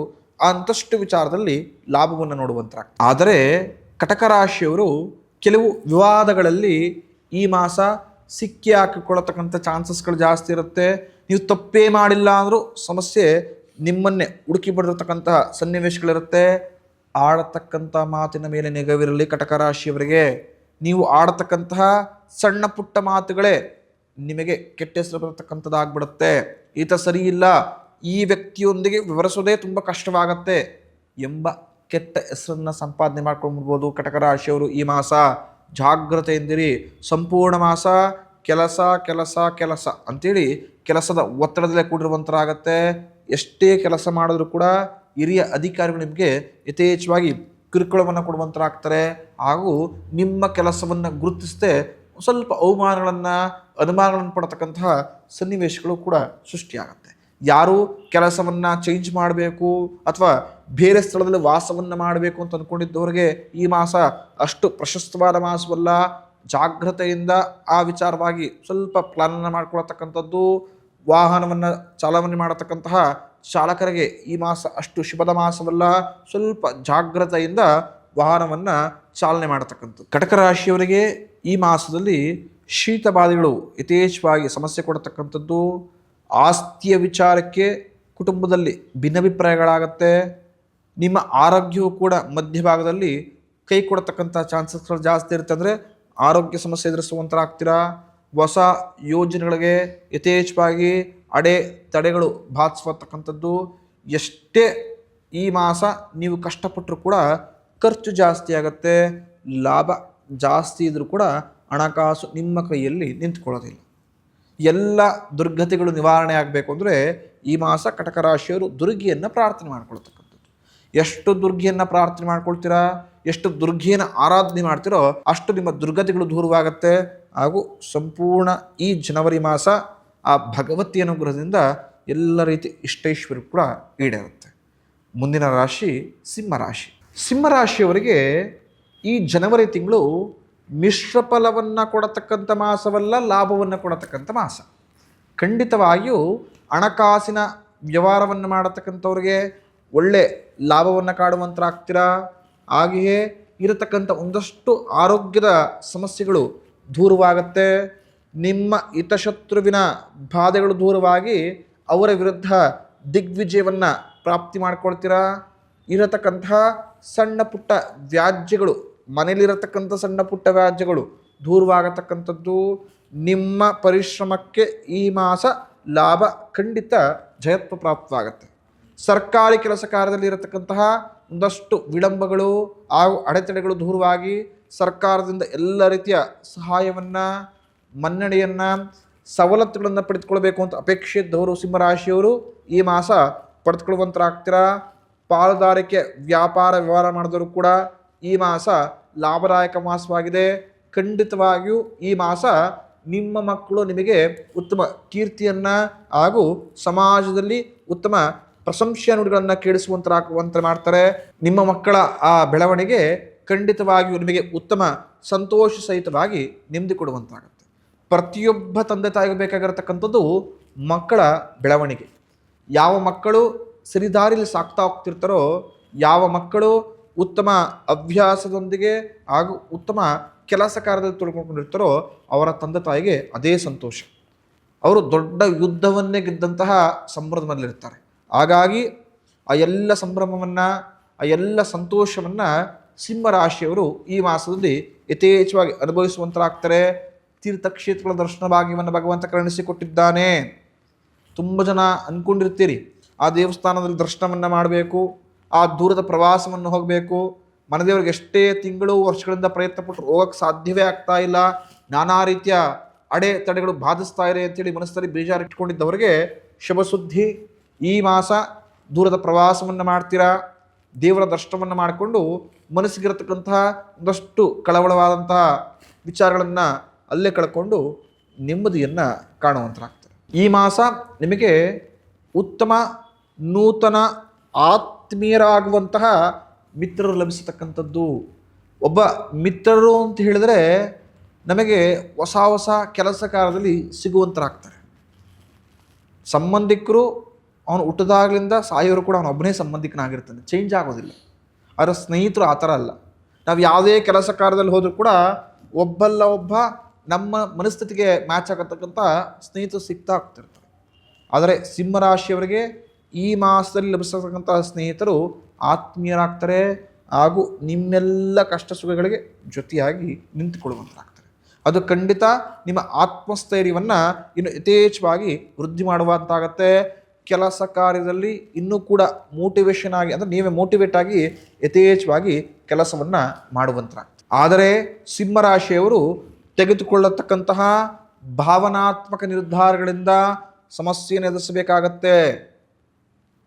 ಅಂತಷ್ಟು ವಿಚಾರದಲ್ಲಿ ಲಾಭವನ್ನು ನೋಡುವಂತರಾಗ್ತದೆ. ಆದರೆ ಕಟಕ ರಾಶಿಯವರು ಕೆಲವು ವಿವಾದಗಳಲ್ಲಿ ಈ ಮಾಸ ಸಿಕ್ಕಿ ಹಾಕಿಕೊಳ್ಳತಕ್ಕಂಥ ಚಾನ್ಸಸ್ಗಳು ಜಾಸ್ತಿ ಇರುತ್ತೆ. ನೀವು ತಪ್ಪೇ ಮಾಡಿಲ್ಲ ಅಂದರೂ ಸಮಸ್ಯೆ ನಿಮ್ಮನ್ನೇ ಹುಡುಕಿ ಬಡಿರತಕ್ಕಂತಹ ಸನ್ನಿವೇಶಗಳಿರುತ್ತೆ. ಆಡತಕ್ಕಂಥ ಮಾತಿನ ಮೇಲೆ ನಿಗವಿರಲಿ ಕಟಕ ರಾಶಿಯವರಿಗೆ. ನೀವು ಆಡತಕ್ಕಂತಹ ಸಣ್ಣ ಪುಟ್ಟ ಮಾತುಗಳೇ ನಿಮಗೆ ಕೆಟ್ಟ ಹೆಸರು ಬರತಕ್ಕಂಥದ್ದಾಗ್ಬಿಡುತ್ತೆ. ಈತ ಸರಿ ಇಲ್ಲ, ಈ ವ್ಯಕ್ತಿಯೊಂದಿಗೆ ವಿವರಿಸೋದೇ ತುಂಬ ಕಷ್ಟವಾಗತ್ತೆ ಎಂಬ ಕೆಟ್ಟ ಹೆಸರನ್ನು ಸಂಪಾದನೆ ಮಾಡ್ಕೊಂಡ್ಬಿಡ್ಬೋದು ಕಟಕ ರಾಶಿಯವರು ಈ ಮಾಸ. ಜಾಗ್ರತೆಯಿಂದಿರಿ. ಸಂಪೂರ್ಣ ಮಾಸ ಕೆಲಸ ಕೆಲಸ ಕೆಲಸ ಅಂಥೇಳಿ ಕೆಲಸದ ಒತ್ತಡದಲ್ಲೇ ಕೂಡಿರುವಂತರಾಗತ್ತೆ. ಎಷ್ಟೇ ಕೆಲಸ ಮಾಡಿದ್ರೂ ಕೂಡ ಹಿರಿಯ ಅಧಿಕಾರಿಗಳು ನಿಮಗೆ ಯಥೇಚ್ಛವಾಗಿ ಕಿರುಕುಳವನ್ನು ಕೊಡುವಂತರಾಗ್ತಾರೆ ಹಾಗೂ ನಿಮ್ಮ ಕೆಲಸವನ್ನು ಗುರುತಿಸದೆ ಸ್ವಲ್ಪ ಅವಮಾನಗಳನ್ನು, ಅನುಮಾನಗಳನ್ನು ಪಡತಕ್ಕಂತಹ ಸನ್ನಿವೇಶಗಳು ಕೂಡ ಸೃಷ್ಟಿಯಾಗತ್ತೆ. ಯಾರು ಕೆಲಸವನ್ನು ಚೇಂಜ್ ಮಾಡಬೇಕು ಅಥವಾ ಬೇರೆ ಸ್ಥಳದಲ್ಲಿ ವಾಸವನ್ನು ಮಾಡಬೇಕು ಅಂತ ಅಂದ್ಕೊಂಡಿದ್ದವರಿಗೆ ಈ ಮಾಸ ಅಷ್ಟು ಪ್ರಶಸ್ತವಾದ ಮಾಸವಲ್ಲ. ಜಾಗ್ರತೆಯಿಂದ ಆ ವಿಚಾರವಾಗಿ ಸ್ವಲ್ಪ ಪ್ಲಾನನ್ನು ಮಾಡ್ಕೊಳ್ತಕ್ಕಂಥದ್ದು. ವಾಹನವನ್ನು ಚಾಲನೆ ಮಾಡತಕ್ಕಂತಹ ಚಾಲಕರಿಗೆ ಈ ಮಾಸ ಅಷ್ಟು ಶುಭದ ಮಾಸವಲ್ಲ. ಸ್ವಲ್ಪ ಜಾಗ್ರತೆಯಿಂದ ವಾಹನವನ್ನು ಚಾಲನೆ ಮಾಡತಕ್ಕಂಥದ್ದು. ಕಟಕ ರಾಶಿಯವರಿಗೆ ಈ ಮಾಸದಲ್ಲಿ ಶೀತ ಬಾಧೆಗಳು ಯಥೇಚ್ಛವಾಗಿ ಸಮಸ್ಯೆ ಕೊಡತಕ್ಕಂಥದ್ದು. ಆಸ್ತಿಯ ವಿಚಾರಕ್ಕೆ ಕುಟುಂಬದಲ್ಲಿ ಭಿನ್ನಾಭಿಪ್ರಾಯಗಳಾಗತ್ತೆ. ನಿಮ್ಮ ಆರೋಗ್ಯವು ಕೂಡ ಮಧ್ಯಭಾಗದಲ್ಲಿ ಕೈ ಕೊಡತಕ್ಕಂಥ ಚಾನ್ಸಸ್ಗಳು ಜಾಸ್ತಿ ಇರುತ್ತೆ. ಅಂದರೆ ಆರೋಗ್ಯ ಸಮಸ್ಯೆ ಎದುರಿಸುವಂತರಾಗ್ತೀರಾ. ಹೊಸ ಯೋಜನೆಗಳಿಗೆ ಯಥೇಚ್ಛವಾಗಿ ತಡೆಗಳು ಬಾಧಿಸುವತಕ್ಕಂಥದ್ದು. ಎಷ್ಟೇ ಈ ಮಾಸ ನೀವು ಕಷ್ಟಪಟ್ಟರೂ ಕೂಡ ಖರ್ಚು ಜಾಸ್ತಿ ಆಗುತ್ತೆ. ಲಾಭ ಜಾಸ್ತಿ ಇದ್ರೂ ಕೂಡ ಹಣಕಾಸು ನಿಮ್ಮ ಕೈಯಲ್ಲಿ ನಿಂತ್ಕೊಳ್ಳೋದಿಲ್ಲ. ಎಲ್ಲ ದುರ್ಗತಿಗಳು ನಿವಾರಣೆ ಆಗಬೇಕು ಅಂದರೆ ಈ ಮಾಸ ಕಟಕ ರಾಶಿಯವರು ದುರ್ಗಿಯನ್ನು ಪ್ರಾರ್ಥನೆ ಮಾಡ್ಕೊಳ್ತಕ್ಕಂಥದ್ದು. ಎಷ್ಟು ದುರ್ಗಿಯನ್ನು ಪ್ರಾರ್ಥನೆ ಮಾಡ್ಕೊಳ್ತೀರಾ, ಎಷ್ಟು ದುರ್ಗಿಯನ್ನು ಆರಾಧನೆ ಮಾಡ್ತೀರೋ ಅಷ್ಟು ನಿಮ್ಮ ದುರ್ಗತಿಗಳು ದೂರವಾಗುತ್ತೆ. ಹಾಗೂ ಸಂಪೂರ್ಣ ಈ ಜನವರಿ ಮಾಸ ಆ ಭಗವತಿಯ ಅನುಗ್ರಹದಿಂದ ಎಲ್ಲ ರೀತಿ ಇಷ್ಟೈಶ್ವರ್ಯ ಕೂಡ ಈಡೇರುತ್ತೆ. ಮುಂದಿನ ರಾಶಿ ಸಿಂಹರಾಶಿ. ಸಿಂಹರಾಶಿಯವರಿಗೆ ಈ ಜನವರಿ ತಿಂಗಳು ಮಿಶ್ರ ಫಲವನ್ನು ಕೊಡತಕ್ಕಂಥ ಮಾಸವಲ್ಲ, ಲಾಭವನ್ನು ಕೊಡತಕ್ಕಂಥ ಮಾಸ. ಖಂಡಿತವಾಗಿಯೂ ಹಣಕಾಸಿನ ವ್ಯವಹಾರವನ್ನು ಮಾಡತಕ್ಕಂಥವ್ರಿಗೆ ಒಳ್ಳೆ ಲಾಭವನ್ನು ಕಾಡುವಂತರಾಗ್ತೀರಾ. ಹಾಗೆಯೇ ಇರತಕ್ಕಂಥ ಒಂದಷ್ಟು ಆರೋಗ್ಯದ ಸಮಸ್ಯೆಗಳು ದೂರವಾಗುತ್ತೆ. ನಿಮ್ಮ ಹಿತಶತ್ರುವಿನ ಬಾಧೆಗಳು ದೂರವಾಗಿ ಅವರ ವಿರುದ್ಧ ದಿಗ್ವಿಜಯವನ್ನು ಪ್ರಾಪ್ತಿ ಮಾಡ್ಕೊಳ್ತೀರಾ. ಇರತಕ್ಕಂತಹ ಸಣ್ಣ ಪುಟ್ಟ ವ್ಯಾಜ್ಯಗಳು, ಮನೇಲಿರತಕ್ಕಂಥ ಸಣ್ಣ ಪುಟ್ಟ ವ್ಯಾಜ್ಯಗಳು ದೂರವಾಗತಕ್ಕಂಥದ್ದು. ನಿಮ್ಮ ಪರಿಶ್ರಮಕ್ಕೆ ಈ ಮಾಸ ಲಾಭ ಖಂಡಿತ ಜಯತ್ವ ಪ್ರಾಪ್ತವಾಗುತ್ತೆ. ಸರ್ಕಾರಿ ಕೆಲಸ ಕಾರ್ಯದಲ್ಲಿ ಇರತಕ್ಕಂತಹ ಒಂದಷ್ಟು ವಿಳಂಬಗಳು ಹಾಗೂ ಅಡೆತಡೆಗಳು ದೂರವಾಗಿ ಸರ್ಕಾರದಿಂದ ಎಲ್ಲ ರೀತಿಯ ಸಹಾಯವನ್ನು, ಮನ್ನಣೆಯನ್ನು, ಸವಲತ್ತುಗಳನ್ನು ಪಡೆದುಕೊಳ್ಬೇಕು ಅಂತ ಅಪೇಕ್ಷೆ ಇದ್ದವರು ಸಿಂಹರಾಶಿಯವರು ಈ ಮಾಸ ಪಡೆದುಕೊಳ್ಳುವಂತರಾಗ್ತೀರಾ. ಪಾಲುದಾರಿಕೆ ವ್ಯಾಪಾರ ವ್ಯವಹಾರ ಮಾಡಿದವರು ಕೂಡ ಈ ಮಾಸ ಲಾಭದಾಯಕ ಮಾಸವಾಗಿದೆ. ಖಂಡಿತವಾಗಿಯೂ ಈ ಮಾಸ ನಿಮ್ಮ ಮಕ್ಕಳು ನಿಮಗೆ ಉತ್ತಮ ಕೀರ್ತಿಯನ್ನು ಹಾಗೂ ಸಮಾಜದಲ್ಲಿ ಉತ್ತಮ ಪ್ರಶಂಸೆಯ ನುಡಿಗಳನ್ನು ಕೇಳಿಸುವಂತೆ ಮಾಡ್ತಾರೆ. ನಿಮ್ಮ ಮಕ್ಕಳ ಆ ಬೆಳವಣಿಗೆ ಖಂಡಿತವಾಗಿಯೂ ನಿಮಗೆ ಉತ್ತಮ ಸಂತೋಷ ಸಹಿತವಾಗಿ ನೆಮ್ಮದಿ ಕೊಡುವಂತಾಗುತ್ತೆ. ಪ್ರತಿಯೊಬ್ಬ ತಂದೆ ತಾಯಿಗೂ ಬೇಕಾಗಿರತಕ್ಕಂಥದ್ದು ಮಕ್ಕಳ ಬೆಳವಣಿಗೆ. ಯಾವ ಮಕ್ಕಳು ಸರಿದಾರಿಯಲ್ಲಿ ಸಾಕ್ತಾ ಹೋಗ್ತಿರ್ತಾರೋ, ಯಾವ ಮಕ್ಕಳು ಉತ್ತಮ ಅಭ್ಯಾಸದೊಂದಿಗೆ ಹಾಗೂ ಉತ್ತಮ ಕೆಲಸ ಕಾರ್ಯದಲ್ಲಿ ತೊಡ್ಕೊಂಡಿರ್ತಾರೋ ಅವರ ತಂದೆ ತಾಯಿಗೆ ಅದೇ ಸಂತೋಷ. ಅವರು ದೊಡ್ಡ ಯುದ್ಧವನ್ನೇ ಗೆದ್ದಂತಹ ಸಂಭ್ರಮದಲ್ಲಿರ್ತಾರೆ. ಹಾಗಾಗಿ ಆ ಎಲ್ಲ ಸಂಭ್ರಮವನ್ನು, ಆ ಎಲ್ಲ ಸಂತೋಷವನ್ನು ಸಿಂಹರಾಶಿಯವರು ಈ ಮಾಸದಲ್ಲಿ ಯಥೇಚ್ಛವಾಗಿ ಅನುಭವಿಸುವಂತರಾಗ್ತಾರೆ. ತೀರ್ಥಕ್ಷೇತ್ರಗಳ ದರ್ಶನ ಭಾಗ್ಯವನ್ನು ಭಗವಂತ ಕರುಣಿಸಿಕೊಟ್ಟಿದ್ದಾನೆ. ತುಂಬ ಜನ ಅಂದ್ಕೊಂಡಿರ್ತೀರಿ ಆ ದೇವಸ್ಥಾನದಲ್ಲಿ ದರ್ಶನವನ್ನು ಮಾಡಬೇಕು, ಆ ದೂರದ ಪ್ರವಾಸವನ್ನು ಹೋಗಬೇಕು, ಮನೆದೇವರಿಗೆ ಎಷ್ಟೇ ತಿಂಗಳು ವರ್ಷಗಳಿಂದ ಪ್ರಯತ್ನ ಪಟ್ಟರು ಹೋಗೋಕ್ಕೆ ಸಾಧ್ಯವೇ ಆಗ್ತಾ ಇಲ್ಲ, ನಾನಾ ರೀತಿಯ ಅಡೆತಡೆಗಳು ಬಾಧಿಸ್ತಾ ಇದೆ ಅಂತೇಳಿ ಮನಸ್ಸಲ್ಲಿ ಬೇಜಾರಿಟ್ಕೊಂಡಿದ್ದವರಿಗೆ ಶುಭ ಸುದ್ದಿ. ಈ ಮಾಸ ದೂರದ ಪ್ರವಾಸವನ್ನು ಮಾಡ್ತೀರಾ, ದೇವರ ದರ್ಶನವನ್ನು ಮಾಡಿಕೊಂಡು ಮನಸ್ಸಿಗಿರತಕ್ಕಂತಹ ಒಂದಷ್ಟು ಕಳವಳವಾದಂತಹ ವಿಚಾರಗಳನ್ನು ಅಲ್ಲೇ ಕಳ್ಕೊಂಡು ನೆಮ್ಮದಿಯನ್ನು ಕಾಣುವಂತರಾಗ್ತಾರೆ. ಈ ಮಾಸ ನಿಮಗೆ ಉತ್ತಮ ನೂತನ ಆತ್ಮೀಯರಾಗುವಂತಹ ಮಿತ್ರರು ಲಭಿಸತಕ್ಕಂಥದ್ದು. ಒಬ್ಬ ಮಿತ್ರರು ಅಂತ ಹೇಳಿದರೆ ನಮಗೆ ಹೊಸ ಹೊಸ ಕೆಲಸ ಕಾರ್ಯದಲ್ಲಿ ಸಿಗುವಂತರಾಗ್ತಾರೆ. ಸಂಬಂಧಿಕರು ಅವನು ಹುಟ್ಟಿದಾಗಲಿಂದ ಸಾಯೋರು ಕೂಡ ಅವನೊಬ್ಬನೇ ಸಂಬಂಧಿಕನಾಗಿರ್ತಾನೆ, ಚೇಂಜ್ ಆಗೋದಿಲ್ಲ. ಆದರೆ ಸ್ನೇಹಿತರು ಆ ಥರ ಅಲ್ಲ. ನಾವು ಯಾವುದೇ ಕೆಲಸ ಕಾರ್ಯದಲ್ಲಿ ಹೋದರೂ ಕೂಡ ಒಬ್ಬಲ್ಲ ಒಬ್ಬ ನಮ್ಮ ಮನಸ್ಥಿತಿಗೆ ಮ್ಯಾಚ್ ಆಗತಕ್ಕಂಥ ಸ್ನೇಹಿತರು ಸಿಗ್ತಾ ಹೋಗ್ತಿರ್ತಾರೆ. ಆದರೆ ಸಿಂಹರಾಶಿಯವರಿಗೆ ಈ ಮಾಸದಲ್ಲಿ ಲಭಿಸತಕ್ಕಂಥ ಸ್ನೇಹಿತರು ಆತ್ಮೀಯರಾಗ್ತಾರೆ ಹಾಗೂ ನಿಮ್ಮೆಲ್ಲ ಕಷ್ಟ ಸುಖಗಳಿಗೆ ಜೊತೆಯಾಗಿ ನಿಂತುಕೊಳ್ಳುವಂತಾಗ್ತಾರೆ. ಅದು ಖಂಡಿತ ನಿಮ್ಮ ಆತ್ಮಸ್ಥೈರ್ಯವನ್ನು ಇನ್ನು ಯಥೇಚ್ಛವಾಗಿ ವೃದ್ಧಿ ಮಾಡುವಂತಾಗತ್ತೆ. ಕೆಲಸ ಕಾರ್ಯದಲ್ಲಿ ಇನ್ನೂ ಕೂಡ ಮೋಟಿವೇಶನ್ ಆಗಿ, ಅಂದರೆ ನೀವೇ ಮೋಟಿವೇಟ್ ಆಗಿ ಯಥೇಚ್ಛವಾಗಿ ಕೆಲಸವನ್ನು ಮಾಡುವಂತಾಗ್ತದೆ. ಆದರೆ ಸಿಂಹರಾಶಿಯವರು ತೆಗೆದುಕೊಳ್ಳತಕ್ಕಂತಹ ಭಾವನಾತ್ಮಕ ನಿರ್ಧಾರಗಳಿಂದ ಸಮಸ್ಯೆಯನ್ನು ಎದುರಿಸಬೇಕಾಗತ್ತೆ.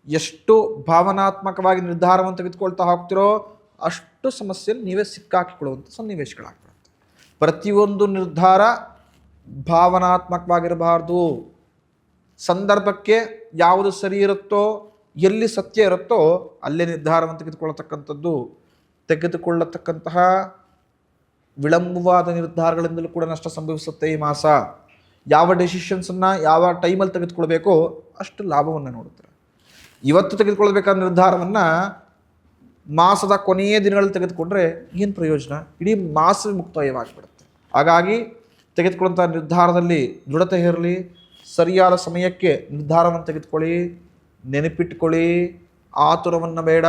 ಎಷ್ಟು ಭಾವನಾತ್ಮಕವಾಗಿ ನಿರ್ಧಾರವನ್ನು ತೆಗೆದುಕೊಳ್ತಾ ಹೋಗ್ತಿರೋ ಅಷ್ಟು ಸಮಸ್ಯೆಯಲ್ಲಿ ನೀವೇ ಸಿಕ್ಕಾಕಿಕೊಳ್ಳುವಂಥ ಸನ್ನಿವೇಶಗಳಾಗ್ಬಿಡುತ್ತೆ. ಪ್ರತಿಯೊಂದು ನಿರ್ಧಾರ ಭಾವನಾತ್ಮಕವಾಗಿರಬಾರ್ದು. ಸಂದರ್ಭಕ್ಕೆ ಯಾವುದು ಸರಿ ಇರುತ್ತೋ, ಎಲ್ಲಿ ಸತ್ಯ ಇರುತ್ತೋ ಅಲ್ಲೇ ನಿರ್ಧಾರವನ್ನು ತೆಗೆದುಕೊಳ್ಳತಕ್ಕಂತಹ ವಿಳಂಬವಾದ ನಿರ್ಧಾರಗಳಿಂದಲೂ ಕೂಡ ನಷ್ಟ ಸಂಭವಿಸುತ್ತೆ. ಈ ಮಾಸ ಯಾವ ಡೆಸಿಷನ್ಸನ್ನು ಯಾವ ಟೈಮಲ್ಲಿ ತೆಗೆದುಕೊಳ್ಬೇಕೋ ಅಷ್ಟು ಲಾಭವನ್ನು ನೋಡುತ್ತಾರೆ. ಇವತ್ತು ತೆಗೆದುಕೊಳ್ಬೇಕಾದ ನಿರ್ಧಾರವನ್ನು ಮಾಸದ ಕೊನೆಯ ದಿನಗಳಲ್ಲಿ ತೆಗೆದುಕೊಂಡ್ರೆ ಏನು ಪ್ರಯೋಜನ? ಇಡೀ ಮಾಸ ಮುಕ್ತಾಯವಾಗಿಬಿಡುತ್ತೆ. ಹಾಗಾಗಿ ತೆಗೆದುಕೊಳ್ಳುವಂಥ ನಿರ್ಧಾರದಲ್ಲಿ ದೃಢತೆ ಇರಲಿ, ಸರಿಯಾದ ಸಮಯಕ್ಕೆ ನಿರ್ಧಾರವನ್ನು ತೆಗೆದುಕೊಳ್ಳಿ, ನೆನಪಿಟ್ಕೊಳ್ಳಿ, ಆತುರವನ್ನು ಬೇಡ.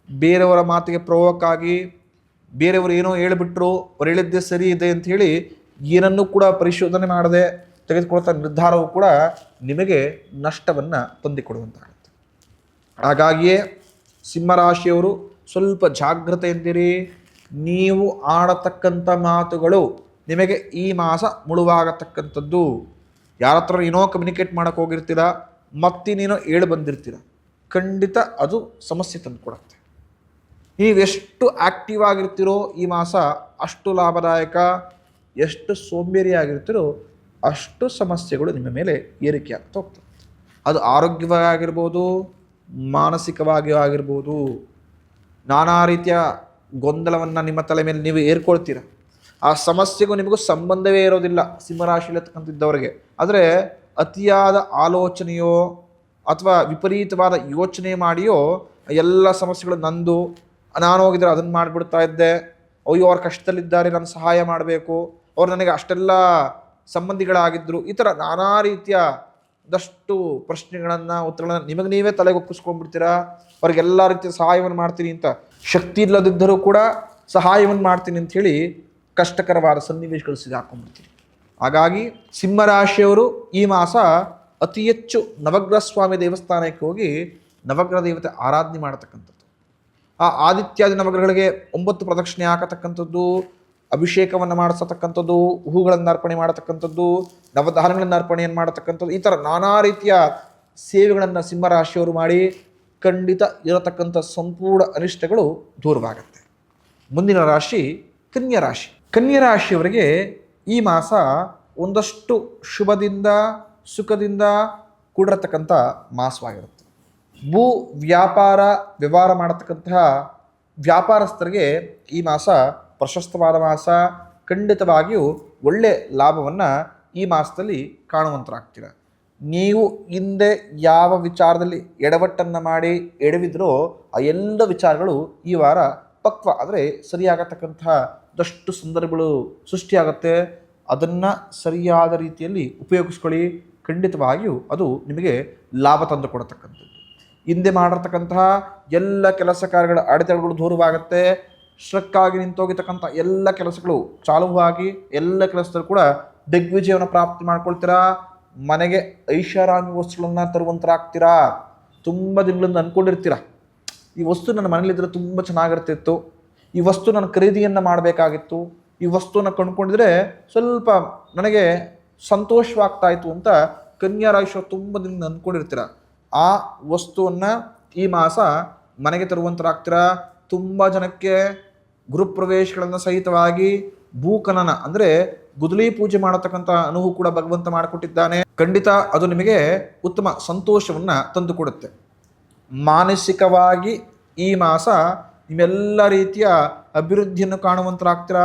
ಬೇರೆಯವರ ಮಾತಿಗೆ ಪ್ರವೋಕ್ಕಾಗಿ ಬೇರೆಯವರು ಏನೋ ಹೇಳಿಬಿಟ್ರು, ಅವ್ರು ಹೇಳಿದ್ದೇ ಸರಿ ಇದೆ ಅಂಥೇಳಿ ಏನನ್ನೂ ಕೂಡ ಪರಿಶೋಧನೆ ಮಾಡದೆ ತೆಗೆದುಕೊಳ್ಳುವಂಥ ನಿರ್ಧಾರವು ಕೂಡ ನಿಮಗೆ ನಷ್ಟವನ್ನು ತಂದುಕೊಡುವಂತಾಗುತ್ತೆ. ಹಾಗಾಗಿಯೇ ಸಿಂಹರಾಶಿಯವರು ಸ್ವಲ್ಪ ಜಾಗೃತೆಯಿಂದಿರಿ. ನೀವು ಆಡತಕ್ಕಂಥ ಮಾತುಗಳು ನಿಮಗೆ ಈ ಮಾಸ ಮುಳುವಾಗತಕ್ಕಂಥದ್ದು. ಯಾರ ಹತ್ರ ಏನೋ ಕಮ್ಯುನಿಕೇಟ್ ಮಾಡೋಕ್ಕೆ ಹೋಗಿರ್ತೀರ, ಮತ್ತಿನ್ನೇನೋ ಹೇಳಿ ಬಂದಿರ್ತೀರ, ಖಂಡಿತ ಅದು ಸಮಸ್ಯೆ ತಂದು ಕೊಡುತ್ತೆ. ನೀವೆಷ್ಟು ಆ್ಯಕ್ಟಿವ್ ಆಗಿರ್ತೀರೋ ಈ ಮಾಸ ಅಷ್ಟು ಲಾಭದಾಯಕ. ಎಷ್ಟು ಸೋಂಬೇರಿಯಾಗಿರ್ತೀರೋ ಅಷ್ಟು ಸಮಸ್ಯೆಗಳು ನಿಮ್ಮ ಮೇಲೆ ಏರಿಕೆ ಆಗ್ತಾ ಹೋಗ್ತದೆ. ಅದು ಆರೋಗ್ಯವಾಗಿರ್ಬೋದು, ಮಾನಸಿಕವಾಗಿಯೂ ಆಗಿರ್ಬೋದು. ನಾನಾ ರೀತಿಯ ಗೊಂದಲವನ್ನು ನಿಮ್ಮ ತಲೆ ಮೇಲೆ ನೀವು ಏರ್ಕೊಳ್ತೀರ. ಆ ಸಮಸ್ಯೆಗೂ ನಿಮಗೂ ಸಂಬಂಧವೇ ಇರೋದಿಲ್ಲ ಸಿಂಹರಾಶಿಯಲ್ಲಿರ್ತಕ್ಕಂಥದ್ದವರಿಗೆ. ಆದರೆ ಅತಿಯಾದ ಆಲೋಚನೆಯೋ ಅಥವಾ ವಿಪರೀತವಾದ ಯೋಚನೆ ಮಾಡಿಯೋ ಎಲ್ಲ ಸಮಸ್ಯೆಗಳು ನಂದು, ನಾನು ಹೋಗಿದ್ರೆ ಅದನ್ನು ಮಾಡಿಬಿಡ್ತಾ ಇದ್ದೆ, ಅಯ್ಯೋ ಅವ್ರ ಕಷ್ಟದಲ್ಲಿದ್ದಾರೆ, ನಾನು ಸಹಾಯ ಮಾಡಬೇಕು, ಅವ್ರು ನನಗೆ ಅಷ್ಟೆಲ್ಲ ಸಂಬಂಧಿಗಳಾಗಿದ್ದರು, ಈ ಥರ ನಾನಾ ರೀತಿಯ ಒಂದಷ್ಟು ಪ್ರಶ್ನೆಗಳನ್ನು ಉತ್ತರಗಳನ್ನು ನಿಮಗೆ ನೀವೇ ತಲೆಗೆ ಒಪ್ಪಿಸ್ಕೊಂಡ್ಬಿಡ್ತೀರಾ. ಅವ್ರಿಗೆಲ್ಲ ರೀತಿಯ ಸಹಾಯವನ್ನು ಮಾಡ್ತೀನಿ ಅಂತ ಶಕ್ತಿ ಇಲ್ಲದಿದ್ದರೂ ಕೂಡ ಸಹಾಯವನ್ನು ಮಾಡ್ತೀನಿ ಅಂಥೇಳಿ ಕಷ್ಟಕರವಾದ ಸನ್ನಿವೇಶಗಳು ಸಿಗಾಕೊಂಡ್ಬಿಡ್ತೀರಿ. ಹಾಗಾಗಿ ಸಿಂಹರಾಶಿಯವರು ಈ ಮಾಸ ಅತಿ ಹೆಚ್ಚು ನವಗ್ರಹ ಸ್ವಾಮಿ ದೇವಸ್ಥಾನಕ್ಕೆ ಹೋಗಿ ನವಗ್ರಹ ದೇವತೆ ಆರಾಧನೆ ಮಾಡತಕ್ಕಂಥದ್ದು. ಆ ಆದಿತ್ಯಾದಿ ನವಗ್ರಹಗಳಿಗೆ 9 ಪ್ರದಕ್ಷಿಣೆ ಹಾಕತಕ್ಕಂಥದ್ದು, ಅಭಿಷೇಕವನ್ನು ಮಾಡಿಸತಕ್ಕಂಥದ್ದು, ಹೂಗಳನ್ನು ಅರ್ಪಣೆ ಮಾಡತಕ್ಕಂಥದ್ದು, ನವಧಾನ್ಯಗಳನ್ನು ಅರ್ಪಣೆಯನ್ನು ಮಾಡತಕ್ಕಂಥದ್ದು, ಈ ಥರ ನಾನಾ ರೀತಿಯ ಸೇವೆಗಳನ್ನು ಸಿಂಹರಾಶಿಯವರು ಮಾಡಿ ಖಂಡಿತ ಇರತಕ್ಕಂಥ ಸಂಪೂರ್ಣ ಅನಿಷ್ಟಗಳು ದೂರವಾಗುತ್ತೆ. ಮುಂದಿನ ರಾಶಿ ಕನ್ಯಾ ರಾಶಿ. ಕನ್ಯಾ ರಾಶಿಯವರಿಗೆ ಈ ಮಾಸ ಒಂದಷ್ಟು ಶುಭದಿಂದ ಸುಖದಿಂದ ಕೂಡಿರತಕ್ಕಂಥ ಮಾಸವಾಗಿರುತ್ತೆ. ಭೂ ವ್ಯಾಪಾರ ವ್ಯವಹಾರ ಮಾಡತಕ್ಕಂತಹ ವ್ಯಾಪಾರಸ್ಥರಿಗೆ ಈ ಮಾಸ ಪ್ರಶಸ್ತವಾದ ಮಾಸ. ಖಂಡಿತವಾಗಿಯೂ ಒಳ್ಳೆ ಲಾಭವನ್ನು ಈ ಮಾಸದಲ್ಲಿ ಕಾಣುವಂತರಾಗ್ತೀರ. ನೀವು ಹಿಂದೆ ಯಾವ ವಿಚಾರದಲ್ಲಿ ಎಡವಟ್ಟನ್ನು ಮಾಡಿ ಎಡವಿದ್ರೋ ಆ ಎಲ್ಲ ವಿಚಾರಗಳು ಈ ವಾರ ಪಕ್ವ ಆದರೆ ಸರಿಯಾಗತಕ್ಕಂತಹ ದಷ್ಟು ಸಂದರ್ಭಗಳು ಸೃಷ್ಟಿಯಾಗುತ್ತೆ. ಅದನ್ನು ಸರಿಯಾದ ರೀತಿಯಲ್ಲಿ ಉಪಯೋಗಿಸ್ಕೊಳ್ಳಿ. ಖಂಡಿತವಾಗಿಯೂ ಅದು ನಿಮಗೆ ಲಾಭ ತಂದು ಕೊಡತಕ್ಕಂಥದ್ದು. ಹಿಂದೆ ಮಾಡಿರ್ತಕ್ಕಂತಹ ಎಲ್ಲ ಕೆಲಸ ಕಾರ್ಯಗಳ ಅಡೆತಡೆಗಳು ದೂರವಾಗುತ್ತೆ. ಸ್ಟ್ರಕ್ಕಾಗಿ ನಿಂತೋಗಿರ್ತಕ್ಕಂಥ ಎಲ್ಲ ಕೆಲಸಗಳು ಚಾಲುವಾಗಿ ಎಲ್ಲ ಕೆಲಸದಲ್ಲೂ ಕೂಡ ದಿಗ್ವಿಜಯವನ್ನು ಪ್ರಾಪ್ತಿ ಮಾಡ್ಕೊಳ್ತೀರಾ. ಮನೆಗೆ ಐಷಾರಾಮಿ ವಸ್ತುಗಳನ್ನು ತರುವಂತರಾಗ್ತೀರಾ. ತುಂಬ ದಿನಗಳಿಂದ ಅಂದ್ಕೊಂಡಿರ್ತೀರ, ಈ ವಸ್ತು ನನ್ನ ಮನೇಲಿದ್ದರೆ ತುಂಬ ಚೆನ್ನಾಗಿರ್ತಿತ್ತು, ಈ ವಸ್ತು ನಾನು ಖರೀದಿಯನ್ನು ಮಾಡಬೇಕಾಗಿತ್ತು, ಈ ವಸ್ತುವನ್ನು ಕೊಂಡ್ಕೊಂಡಿದ್ರೆ ಸ್ವಲ್ಪ ನನಗೆ ಸಂತೋಷವಾಗ್ತಾ ಇತ್ತು ಅಂತ ಕನ್ಯಾ ರಾಶಿಯವರು ತುಂಬ ದಿನದಿಂದ ಅಂದ್ಕೊಂಡಿರ್ತೀರ. ಆ ವಸ್ತುವನ್ನು ಈ ಮಾಸ ಮನೆಗೆ ತರುವಂತರಾಗ್ತೀರ. ತುಂಬ ಜನಕ್ಕೆ ಗೃಹಪ್ರವೇಶಗಳನ್ನು ಸಹಿತವಾಗಿ ಭೂಕನನ ಅಂದರೆ ಗುದಲಿ ಪೂಜೆ ಮಾಡತಕ್ಕಂಥ ಅನುಭವ ಕೂಡ ಭಗವಂತ ಮಾಡಿಕೊಟ್ಟಿದ್ದಾನೆ. ಖಂಡಿತ ಅದು ನಿಮಗೆ ಉತ್ತಮ ಸಂತೋಷವನ್ನು ತಂದುಕೊಡುತ್ತೆ. ಮಾನಸಿಕವಾಗಿ ಈ ಮಾಸ ನಿಮ್ಮೆಲ್ಲ ರೀತಿಯ ಅಭಿವೃದ್ಧಿಯನ್ನು ಕಾಣುವಂತರಾಗ್ತೀರ.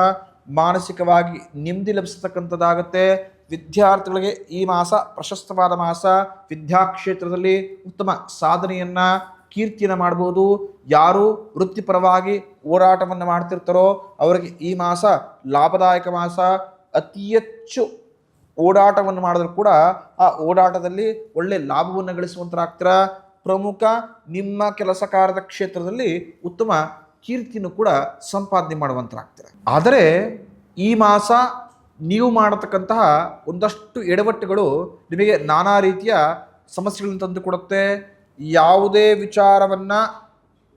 ಮಾನಸಿಕವಾಗಿ ನೆಮ್ಮದಿ ಲಭಿಸತಕ್ಕಂಥದ್ದಾಗತ್ತೆ. ವಿದ್ಯಾರ್ಥಿಗಳಿಗೆ ಈ ಮಾಸ ಪ್ರಶಸ್ತವಾದ ಮಾಸ. ವಿದ್ಯಾಕ್ಷೇತ್ರದಲ್ಲಿ ಉತ್ತಮ ಸಾಧನೆಯನ್ನು ಕೀರ್ತಿಯನ್ನು ಮಾಡ್ಬೋದು. ಯಾರು ವೃತ್ತಿಪರವಾಗಿ ಹೋರಾಟವನ್ನು ಮಾಡ್ತಿರ್ತಾರೋ ಅವರಿಗೆ ಈ ಮಾಸ ಲಾಭದಾಯಕ ಮಾಸ. ಅತಿ ಹೆಚ್ಚು ಓಡಾಟವನ್ನು ಮಾಡಿದ್ರು ಕೂಡ ಆ ಓಡಾಟದಲ್ಲಿ ಒಳ್ಳೆ ಲಾಭವನ್ನು ಗಳಿಸುವಂತರಾಗ್ತೀರ. ಪ್ರಮುಖ ನಿಮ್ಮ ಕೆಲಸ ಕಾರ್ಯದ ಕ್ಷೇತ್ರದಲ್ಲಿ ಉತ್ತಮ ಕೀರ್ತಿನೂ ಕೂಡ ಸಂಪಾದನೆ ಮಾಡುವಂತರಾಗ್ತೀರ. ಆದರೆ ಈ ಮಾಸ ನೀವು ಮಾಡತಕ್ಕಂತಹ ಒಂದಷ್ಟು ಎಡವಟ್ಟುಗಳು ನಿಮಗೆ ನಾನಾ ರೀತಿಯ ಸಮಸ್ಯೆಗಳನ್ನು ತಂದುಕೊಡುತ್ತೆ. ಯಾವುದೇ ವಿಚಾರವನ್ನು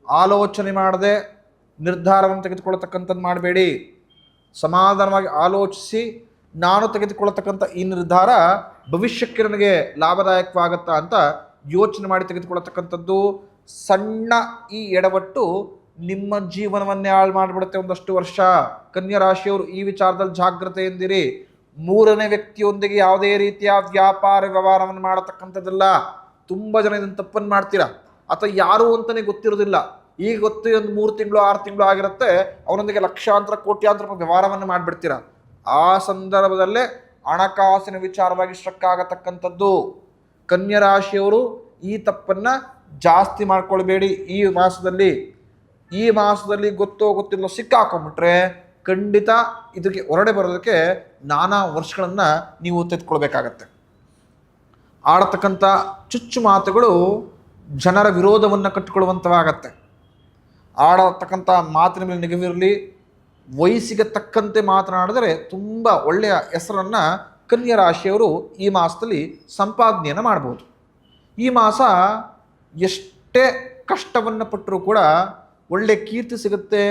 ಆಲೋಚನೆ ಮಾಡದೆ ನಿರ್ಧಾರವನ್ನು ತೆಗೆದುಕೊಳ್ಳತಕ್ಕಂಥದ್ದು ಮಾಡಬೇಡಿ. ಸಮಾಧಾನವಾಗಿ ಆಲೋಚಿಸಿ ನಾನು ತೆಗೆದುಕೊಳ್ಳತಕ್ಕಂಥ ಈ ನಿರ್ಧಾರ ಭವಿಷ್ಯಕ್ಕೆ ನನಗೆ ಲಾಭದಾಯಕವಾಗುತ್ತಾ ಅಂತ ಯೋಚನೆ ಮಾಡಿ ತೆಗೆದುಕೊಳ್ಳತಕ್ಕಂಥದ್ದು. ಸಣ್ಣ ಈ ಎಡವಟ್ಟು ನಿಮ್ಮ ಜೀವನವನ್ನೇ ಹಾಳು ಮಾಡಿಬಿಡುತ್ತೆ ಒಂದಷ್ಟು ವರ್ಷ. ಕನ್ಯಾ ರಾಶಿಯವರು ಈ ವಿಚಾರದಲ್ಲಿ ಜಾಗ್ರತೆಯಿಂದಿರಿ. ಮೂರನೇ ವ್ಯಕ್ತಿಯೊಂದಿಗೆ ಯಾವುದೇ ರೀತಿಯ ವ್ಯಾಪಾರ ವ್ಯವಹಾರವನ್ನು ಮಾಡತಕ್ಕಂಥದ್ದಲ್ಲ. ತುಂಬ ಜನ ಇದನ್ನು ತಪ್ಪನ್ನು ಮಾಡ್ತೀರಾ, ಅಥವಾ ಯಾರು ಅಂತಲೇ ಗೊತ್ತಿರೋದಿಲ್ಲ. ಈಗ ಗೊತ್ತು ಒಂದು 3 ತಿಂಗಳು 6 ತಿಂಗಳು ಆಗಿರುತ್ತೆ, ಅವನೊಂದಿಗೆ ಲಕ್ಷಾಂತರ ಕೋಟ್ಯಾಂತರ ರೂಪಾಯಿ ವ್ಯವಹಾರವನ್ನು ಮಾಡಿಬಿಡ್ತೀರಾ. ಆ ಸಂದರ್ಭದಲ್ಲೇ ಹಣಕಾಸಿನ ವಿಚಾರವಾಗಿ ಸ್ಟ್ರಕ್ ಆಗತಕ್ಕಂಥದ್ದು. ಕನ್ಯಾ ರಾಶಿಯವರು ಈ ತಪ್ಪನ್ನು ಜಾಸ್ತಿ ಮಾಡ್ಕೊಳ್ಬೇಡಿ. ಈ ಮಾಸದಲ್ಲಿ ಗೊತ್ತೋ ಗೊತ್ತಿಲ್ಲ ಸಿಕ್ಕಾಕೊಂಡ್ಬಿಟ್ರೆ ಖಂಡಿತ ಇದಕ್ಕೆ ಹೊರಡೆ ಬರೋದಕ್ಕೆ ನಾನಾ ವರ್ಷಗಳನ್ನು ನೀವು ತೆಗೆದುಕೊಳ್ಬೇಕಾಗತ್ತೆ. ಆಡತಕ್ಕಂಥ ಚುಚ್ಚು ಮಾತುಗಳು ಜನರ ವಿರೋಧವನ್ನು ಕಟ್ಟಿಕೊಳ್ಳುವಂಥವಾಗತ್ತೆ. ಆಡತಕ್ಕಂಥ ಮಾತಿನ ಮೇಲೆ ನಿಗವಿರಲಿ. ವಯಸ್ಸಿಗೆ ತಕ್ಕಂತೆ ಮಾತನಾಡಿದರೆ ತುಂಬ ಒಳ್ಳೆಯ ಹೆಸರನ್ನು ಕನ್ಯಾ ರಾಶಿಯವರು ಈ ಮಾಸದಲ್ಲಿ ಸಂಪಾದನೆಯನ್ನು ಮಾಡ್ಬೋದು. ಈ ಮಾಸ ಎಷ್ಟೇ ಕಷ್ಟವನ್ನು ಪಟ್ಟರೂ ಕೂಡ ಒಳ್ಳೆ ಕೀರ್ತಿ ಸಿಗುತ್ತೆ,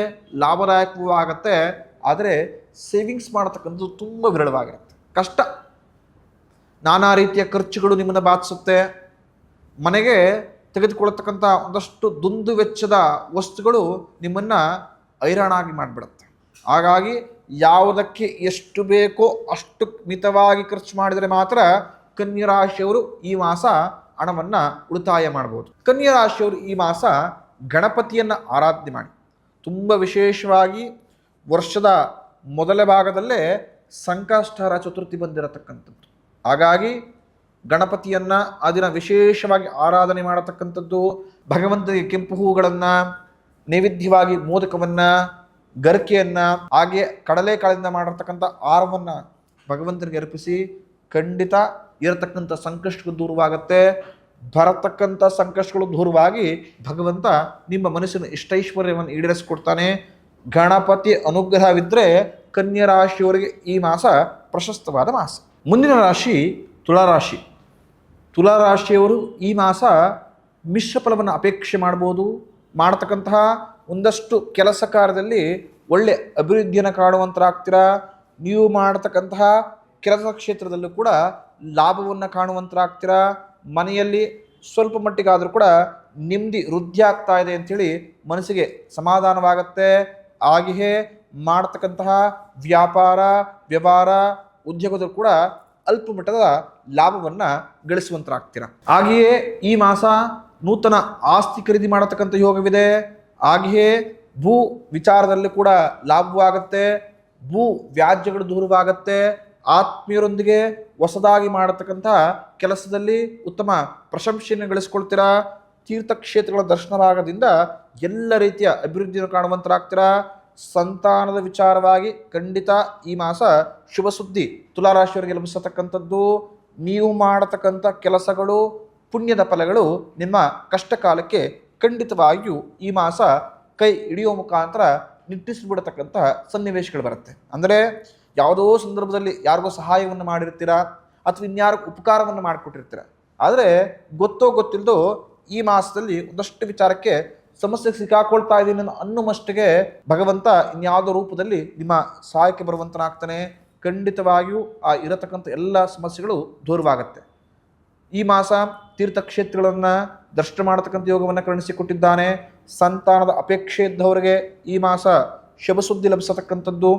ಲಾಭದಾಯಕವೂ ಆಗುತ್ತೆ. ಆದರೆ ಸೇವಿಂಗ್ಸ್ ಮಾಡತಕ್ಕಂಥದ್ದು ತುಂಬ ವಿರಳವಾಗಿರುತ್ತೆ. ಕಷ್ಟ. ನಾನಾ ರೀತಿಯ ಖರ್ಚುಗಳು ನಿಮ್ಮನ್ನು ಬಾಧಿಸುತ್ತೆ. ಮನೆಗೆ ತೆಗೆದುಕೊಳ್ಳತಕ್ಕಂಥ ಒಂದಷ್ಟು ದುಂದು ವೆಚ್ಚದ ವಸ್ತುಗಳು ನಿಮ್ಮನ್ನು ಹೈರಾಣಾಗಿ ಮಾಡಿಬಿಡುತ್ತೆ. ಹಾಗಾಗಿ ಯಾವುದಕ್ಕೆ ಎಷ್ಟು ಬೇಕೋ ಅಷ್ಟು ಮಿತವಾಗಿ ಖರ್ಚು ಮಾಡಿದರೆ ಮಾತ್ರ ಕನ್ಯಾ ರಾಶಿಯವರು ಈ ಮಾಸ ಹಣವನ್ನು ಉಳಿತಾಯ ಮಾಡ್ಬೋದು. ಕನ್ಯಾ ರಾಶಿಯವರು ಈ ಮಾಸ ಗಣಪತಿಯನ್ನು ಆರಾಧನೆ ಮಾಡಿ. ತುಂಬ ವಿಶೇಷವಾಗಿ ವರ್ಷದ ಮೊದಲ ಭಾಗದಲ್ಲೇ ಸಂಕಷ್ಟಹರ ಚತುರ್ಥಿ ಬಂದಿರತಕ್ಕಂಥದ್ದು. ಹಾಗಾಗಿ ಗಣಪತಿಯನ್ನು ಆ ದಿನ ವಿಶೇಷವಾಗಿ ಆರಾಧನೆ ಮಾಡತಕ್ಕಂಥದ್ದು. ಭಗವಂತನಿಗೆ ಕೆಂಪು ಹೂಗಳನ್ನು, ನೈವೇದ್ಯವಾಗಿ ಮೋದಕವನ್ನು, ಗರಿಕೆಯನ್ನು, ಹಾಗೆ ಕಡಲೆಕಾಳಿಂದ ಮಾಡಿರ್ತಕ್ಕಂಥ ಆಹಾರವನ್ನು ಭಗವಂತನಿಗೆ ಅರ್ಪಿಸಿ. ಖಂಡಿತ ಇರತಕ್ಕಂಥ ಸಂಕಷ್ಟಗಳು ದೂರವಾಗುತ್ತೆ. ಬರತಕ್ಕಂಥ ಸಂಕಷ್ಟಗಳು ದೂರವಾಗಿ ಭಗವಂತ ನಿಮ್ಮ ಮನಸ್ಸಿನ ಇಷ್ಟೈಶ್ವರ್ಯವನ್ನು ಈಡೇರಿಸಿಕೊಡ್ತಾನೆ. ಗಣಪತಿ ಅನುಗ್ರಹವಿದ್ದರೆ ಕನ್ಯಾ ರಾಶಿಯವರಿಗೆ ಈ ಮಾಸ ಪ್ರಶಸ್ತವಾದ ಮಾಸ. ಮುಂದಿನ ರಾಶಿ ತುಲಾರಾಶಿ. ತುಲಾರಾಶಿಯವರು ಈ ಮಾಸ ಮಿಶ್ರ ಫಲವನ್ನು ಅಪೇಕ್ಷೆ ಮಾಡ್ಬೋದು. ಮಾಡತಕ್ಕಂತಹ ಒಂದಷ್ಟು ಕೆಲಸ ಕಾರ್ಯದಲ್ಲಿ ಒಳ್ಳೆ ಅಭಿವೃದ್ಧಿಯನ್ನು ಕಾಣುವಂತರಾಗ್ತೀರ. ನೀವು ಮಾಡತಕ್ಕಂತಹ ಕೆಲಸ ಕ್ಷೇತ್ರದಲ್ಲೂ ಕೂಡ ಲಾಭವನ್ನು ಕಾಣುವಂತರಾಗ್ತೀರ. ಮನೆಯಲ್ಲಿ ಸ್ವಲ್ಪ ಮಟ್ಟಿಗಾದರೂ ಕೂಡ ನೆಮ್ಮದಿ ವೃದ್ಧಿ ಆಗ್ತಾ ಇದೆ ಅಂಥೇಳಿ ಮನಸ್ಸಿಗೆ ಸಮಾಧಾನವಾಗುತ್ತೆ. ಹಾಗೆಯೇ ಮಾಡತಕ್ಕಂತಹ ವ್ಯಾಪಾರ ವ್ಯವಹಾರ ಉದ್ಯೋಗದಲ್ಲೂ ಕೂಡ ಅಲ್ಪ ಮಟ್ಟದ ಲಾಭವನ್ನು ಗಳಿಸುವಂತರಾಗ್ತೀರ. ಹಾಗೆಯೇ ಈ ಮಾಸ ನೂತನ ಆಸ್ತಿ ಖರೀದಿ ಮಾಡತಕ್ಕಂಥ ಯೋಗವಿದೆ. ಹಾಗೆಯೇ ಭೂ ವಿಚಾರದಲ್ಲಿ ಕೂಡ ಲಾಭವಾಗುತ್ತೆ. ಭೂ ವ್ಯಾಜ್ಯಗಳು ದೂರವಾಗುತ್ತೆ. ಆತ್ಮೀಯರೊಂದಿಗೆ ಹೊಸದಾಗಿ ಮಾಡತಕ್ಕಂಥ ಕೆಲಸದಲ್ಲಿ ಉತ್ತಮ ಪ್ರಶಂಸೆಯನ್ನು ಗಳಿಸ್ಕೊಳ್ತೀರಾ. ತೀರ್ಥಕ್ಷೇತ್ರಗಳ ದರ್ಶನರಾಗದಿಂದ ಎಲ್ಲ ರೀತಿಯ ಅಭಿವೃದ್ಧಿಯನ್ನು ಕಾಣುವಂತರಾಗ್ತೀರಾ. ಸಂತಾನದ ವಿಚಾರವಾಗಿ ಖಂಡಿತ ಈ ಮಾಸ ಶುಭ ಸುದ್ದಿ ತುಲಾರಾಶಿಯವರಿಗೆ ಲಭಿಸತಕ್ಕಂಥದ್ದು. ನೀವು ಮಾಡತಕ್ಕಂಥ ಕೆಲಸಗಳು ಪುಣ್ಯದ ಫಲಗಳು ನಿಮ್ಮ ಕಷ್ಟ ಕಾಲಕ್ಕೆ ಖಂಡಿತವಾಗಿಯೂ ಈ ಮಾಸ ಕೈ ಹಿಡಿಯುವ ಮುಖಾಂತರ ನಿಟ್ಟಿಸಿಬಿಡತಕ್ಕಂತಹ ಸನ್ನಿವೇಶಗಳು ಬರುತ್ತೆ. ಅಂದರೆ ಯಾವುದೋ ಸಂದರ್ಭದಲ್ಲಿ ಯಾರಿಗೋ ಸಹಾಯವನ್ನು ಮಾಡಿರ್ತೀರಾ ಅಥವಾ ಇನ್ಯಾರಿಗೂ ಉಪಕಾರವನ್ನು ಮಾಡಿಕೊಟ್ಟಿರ್ತೀರ. ಆದರೆ ಗೊತ್ತೋ ಗೊತ್ತಿಲ್ಲದೋ ಈ ಮಾಸದಲ್ಲಿ ಒಂದಷ್ಟು ವಿಚಾರಕ್ಕೆ ಸಮಸ್ಯೆಗೆ ಸಿಕ್ಕಾಕೊಳ್ತಾ ಇದ್ದೀನಿ ಅನ್ನುವಷ್ಟಿಗೆ ಭಗವಂತ ಇನ್ಯಾವುದೋ ರೂಪದಲ್ಲಿ ನಿಮ್ಮ ಸಹಾಯಕ್ಕೆ ಬರುವಂತನಾಗ್ತಾನೆ. ಖಂಡಿತವಾಗಿಯೂ ಆ ಇರತಕ್ಕಂಥ ಎಲ್ಲ ಸಮಸ್ಯೆಗಳು ದೂರವಾಗುತ್ತೆ. ಈ ಮಾಸ ತೀರ್ಥಕ್ಷೇತ್ರಗಳನ್ನು ದರ್ಶನ ಮಾಡತಕ್ಕಂಥ ಯೋಗವನ್ನು ಕರುಣಿಸಿಕೊಟ್ಟಿದ್ದಾನೆ. ಸಂತಾನದ ಅಪೇಕ್ಷೆ ಇದ್ದವರಿಗೆ ಈ ಮಾಸ ಶುಭ ಸುದ್ದಿ ಲಭಿಸತಕ್ಕಂಥದ್ದು.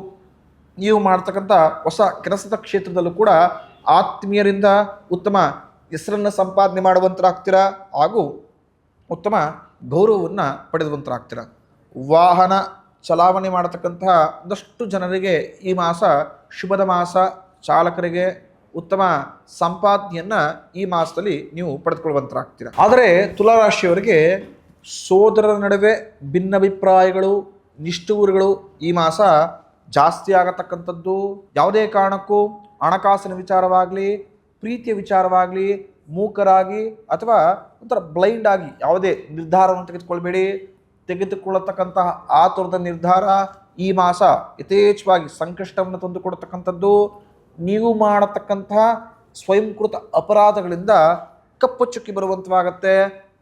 ನೀವು ಮಾಡ್ತಕ್ಕಂಥ ಹೊಸ ಕೆಲಸದ ಕ್ಷೇತ್ರದಲ್ಲೂ ಕೂಡ ಆತ್ಮೀಯರಿಂದ ಉತ್ತಮ ಹೆಸರನ್ನು ಸಂಪಾದನೆ ಮಾಡುವಂತರಾಗ್ತೀರ ಹಾಗೂ ಉತ್ತಮ ಗೌರವವನ್ನು ಪಡೆದುವಂತರಾಗ್ತೀರ. ವಾಹನ ಚಲಾವಣೆ ಮಾಡತಕ್ಕಂತಹ ಒಂದಷ್ಟು ಜನರಿಗೆ ಈ ಮಾಸ ಶುಭದ ಮಾಸ. ಚಾಲಕರಿಗೆ ಉತ್ತಮ ಸಂಪಾದನೆಯನ್ನು ಈ ಮಾಸದಲ್ಲಿ ನೀವು ಪಡೆದುಕೊಳ್ಳುವಂತರಾಗ್ತೀರ. ಆದರೆ ತುಲಾರಾಶಿಯವರಿಗೆ ಸೋದರರ ನಡುವೆ ಭಿನ್ನಾಭಿಪ್ರಾಯಗಳು, ನಿಷ್ಠೂರುಗಳು ಈ ಮಾಸ ಜಾಸ್ತಿ ಆಗತಕ್ಕಂಥದ್ದು. ಯಾವುದೇ ಕಾರಣಕ್ಕೂ ಹಣಕಾಸಿನ ವಿಚಾರವಾಗಲಿ, ಪ್ರೀತಿಯ ವಿಚಾರವಾಗಲಿ ಮೂಕರಾಗಿ ಅಥವಾ ಒಂಥರ ಬ್ಲೈಂಡ್ ಆಗಿ ಯಾವುದೇ ನಿರ್ಧಾರವನ್ನು ತೆಗೆದುಕೊಳ್ಬೇಡಿ. ತೆಗೆದುಕೊಳ್ಳತಕ್ಕಂತಹ ಆತುರದ ನಿರ್ಧಾರ ಈ ಮಾಸ ಯಥೇಚ್ಛವಾಗಿ ಸಂಕಷ್ಟವನ್ನು ತಂದುಕೊಡತಕ್ಕಂಥದ್ದು. ನೀವು ಮಾಡತಕ್ಕಂತಹ ಸ್ವಯಂಕೃತ ಅಪರಾಧಗಳಿಂದ ಕಪ್ಪು ಚುಕ್ಕಿ ಬರುವಂತವಾಗತ್ತೆ.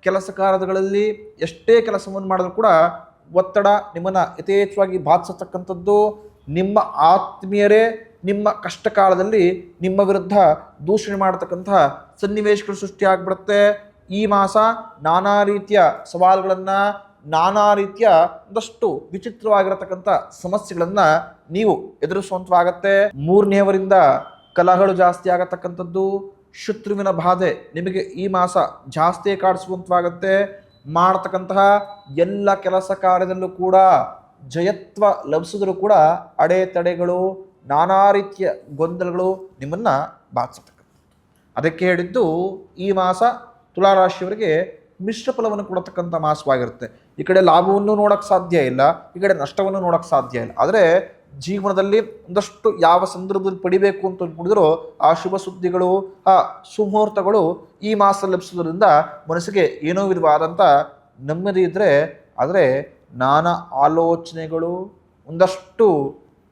ಕೆಲಸ ಕಾರ್ಯಗಳಲ್ಲಿ ಎಷ್ಟೇ ಕೆಲಸವನ್ನು ಮಾಡಿದ್ರೂ ಕೂಡ ಒತ್ತಡ ನಿಮ್ಮನ್ನು ಯಥೇಚ್ಛವಾಗಿ ಬಾಧಿಸತಕ್ಕಂಥದ್ದು. ನಿಮ್ಮ ಆತ್ಮೀಯರೇ ನಿಮ್ಮ ಕಷ್ಟ ಕಾಲದಲ್ಲಿ ನಿಮ್ಮ ವಿರುದ್ಧ ದೂಷಣೆ ಮಾಡತಕ್ಕಂತಹ ಸನ್ನಿವೇಶಗಳು ಸೃಷ್ಟಿಯಾಗ್ಬಿಡುತ್ತೆ. ಈ ಮಾಸ ನಾನಾ ರೀತಿಯ ಸವಾಲುಗಳನ್ನು, ನಾನಾ ರೀತಿಯ ಒಂದಷ್ಟು ವಿಚಿತ್ರವಾಗಿರತಕ್ಕಂಥ ಸಮಸ್ಯೆಗಳನ್ನು ನೀವು ಎದುರಿಸುವಂತವಾಗತ್ತೆ. ಮೂರನೆಯವರಿಂದ ಕಲಹಗಳು ಜಾಸ್ತಿ ಆಗತಕ್ಕಂಥದ್ದು. ಶತ್ರುವಿನ ಬಾಧೆ ನಿಮಗೆ ಈ ಮಾಸ ಜಾಸ್ತಿ ಕಾಡಿಸುವಂತವಾಗತ್ತೆ. ಮಾಡತಕ್ಕಂತಹ ಎಲ್ಲ ಕೆಲಸ ಕಾರ್ಯದಲ್ಲೂ ಕೂಡ ಜಯತ್ವ ಲಭಿಸಿದರೂ ಕೂಡ ಅಡೆತಡೆಗಳು, ನಾನಾ ರೀತಿಯ ಗೊಂದಲಗಳು ನಿಮ್ಮನ್ನು ಬಾಧಿಸತಕ್ಕಂಥ. ಅದಕ್ಕೆ ಹೇಳಿದ್ದು ಈ ಮಾಸ ತುಲಾರಾಶಿಯವರಿಗೆ ಮಿಶ್ರ ಫಲವನ್ನು ಕೊಡತಕ್ಕಂಥ ಮಾಸವಾಗಿರುತ್ತೆ. ಈ ಕಡೆ ಲಾಭವನ್ನು ನೋಡೋಕ್ಕೆ ಸಾಧ್ಯ ಇಲ್ಲ, ಈ ಕಡೆ ನಷ್ಟವನ್ನು ನೋಡೋಕ್ಕೆ ಸಾಧ್ಯ ಇಲ್ಲ. ಆದರೆ ಜೀವನದಲ್ಲಿ ಒಂದಷ್ಟು ಯಾವ ಸಂದರ್ಭದಲ್ಲಿ ಪಡಿಬೇಕು ಅಂತ ಅಂದ್ಕೊಂಡಿದ್ರೋ ಆ ಶುಭ ಸುದ್ದಿಗಳು, ಆ ಸುಮುಹೂರ್ತಗಳು ಈ ಮಾಸ ಲಭಿಸೋದ್ರಿಂದ ಮನಸ್ಸಿಗೆ ಏನೋ ವಿಧವಾದಂಥ ನೆಮ್ಮದಿ ಇದ್ದರೆ, ಆದರೆ ನಾನಾ ಆಲೋಚನೆಗಳು, ಒಂದಷ್ಟು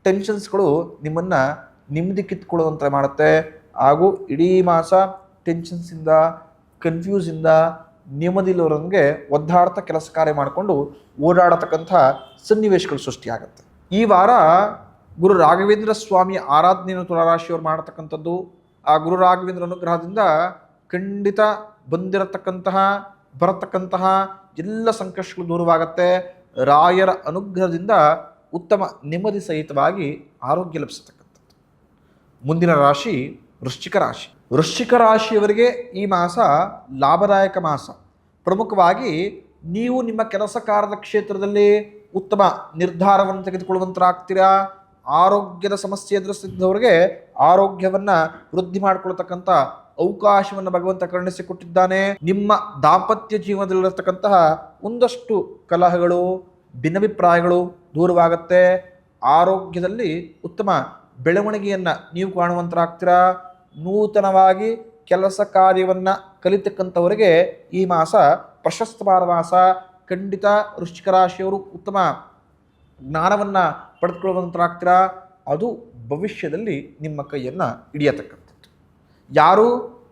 ಟೆನ್ಷನ್ಸ್ಗಳು ನಿಮ್ಮನ್ನು ನೆಮ್ಮದಿ ಕಿತ್ಕೊಳ್ಳುವಂತೆ ಮಾಡುತ್ತೆ. ಹಾಗೂ ಇಡೀ ಮಾಸ ಟೆನ್ಷನ್ಸಿಂದ, ಕನ್ಫ್ಯೂಸಿಂದ, ನೆಮ್ಮದಿಲ್ಲವರಿಗೆ ಒದ್ದಾಡ್ತಾ ಕೆಲಸ ಕಾರ್ಯ ಮಾಡಿಕೊಂಡು ಓಡಾಡತಕ್ಕಂಥ ಸನ್ನಿವೇಶಗಳು ಸೃಷ್ಟಿಯಾಗುತ್ತೆ. ಈ ವಾರ ಗುರು ರಾಘವೇಂದ್ರ ಸ್ವಾಮಿಯ ಆರಾಧನೆಯನ್ನು ತುಲಾರಾಶಿಯವರು ಮಾಡತಕ್ಕಂಥದ್ದು. ಆ ಗುರು ರಾಘವೇಂದ್ರ ಅನುಗ್ರಹದಿಂದ ಖಂಡಿತ ಬರತಕ್ಕಂತಹ ಎಲ್ಲ ಸಂಕಷ್ಟಗಳು ದೂರವಾಗುತ್ತೆ. ರಾಯರ ಅನುಗ್ರಹದಿಂದ ಉತ್ತಮ ನೆಮ್ಮದಿ ಸಹಿತವಾಗಿ ಆರೋಗ್ಯ ಲಭಿಸತಕ್ಕಂಥದ್ದು. ಮುಂದಿನ ರಾಶಿ ವೃಶ್ಚಿಕ ರಾಶಿ. ವೃಶ್ಚಿಕ ರಾಶಿಯವರಿಗೆ ಈ ಮಾಸ ಲಾಭದಾಯಕ ಮಾಸ. ಪ್ರಮುಖವಾಗಿ ನೀವು ನಿಮ್ಮ ಕೆಲಸ ಕಾರ್ಯದ ಕ್ಷೇತ್ರದಲ್ಲಿ ಉತ್ತಮ ನಿರ್ಧಾರವನ್ನು ತೆಗೆದುಕೊಳ್ಳುವಂತರಾಗ್ತೀರಾ. ಆರೋಗ್ಯದ ಸಮಸ್ಯೆ ಎದುರಿಸಿದ್ದವರಿಗೆ ಆರೋಗ್ಯವನ್ನು ವೃದ್ಧಿ ಮಾಡಿಕೊಳ್ಳತಕ್ಕಂಥ ಅವಕಾಶವನ್ನು ಭಗವಂತ ಕರುಣಿಸಿಕೊಟ್ಟಿದ್ದಾನೆ. ನಿಮ್ಮ ದಾಂಪತ್ಯ ಜೀವನದಲ್ಲಿರತಕ್ಕಂತಹ ಒಂದಷ್ಟು ಕಲಹಗಳು, ಭಿನ್ನಾಭಿಪ್ರಾಯಗಳು ದೂರವಾಗುತ್ತೆ. ಆರೋಗ್ಯದಲ್ಲಿ ಉತ್ತಮ ಬೆಳವಣಿಗೆಯನ್ನು ನೀವು ಕಾಣುವಂತರಾಗ್ತೀರಾ. ನೂತನವಾಗಿ ಕೆಲಸ ಕಾರ್ಯವನ್ನು ಕಲಿತಕ್ಕಂಥವರಿಗೆ ಈ ಮಾಸ ಪ್ರಶಸ್ತವಾದ ಮಾಸ. ಖಂಡಿತ ವೃಶ್ಚಿಕ ರಾಶಿಯವರು ಉತ್ತಮ ಜ್ಞಾನವನ್ನು ಪಡೆದುಕೊಳ್ಳುವಂತರಾಗ್ತೀರಾ. ಅದು ಭವಿಷ್ಯದಲ್ಲಿ ನಿಮ್ಮ ಕೈಯನ್ನು ಹಿಡಿಯತಕ್ಕಂಥದ್ದು. ಯಾರು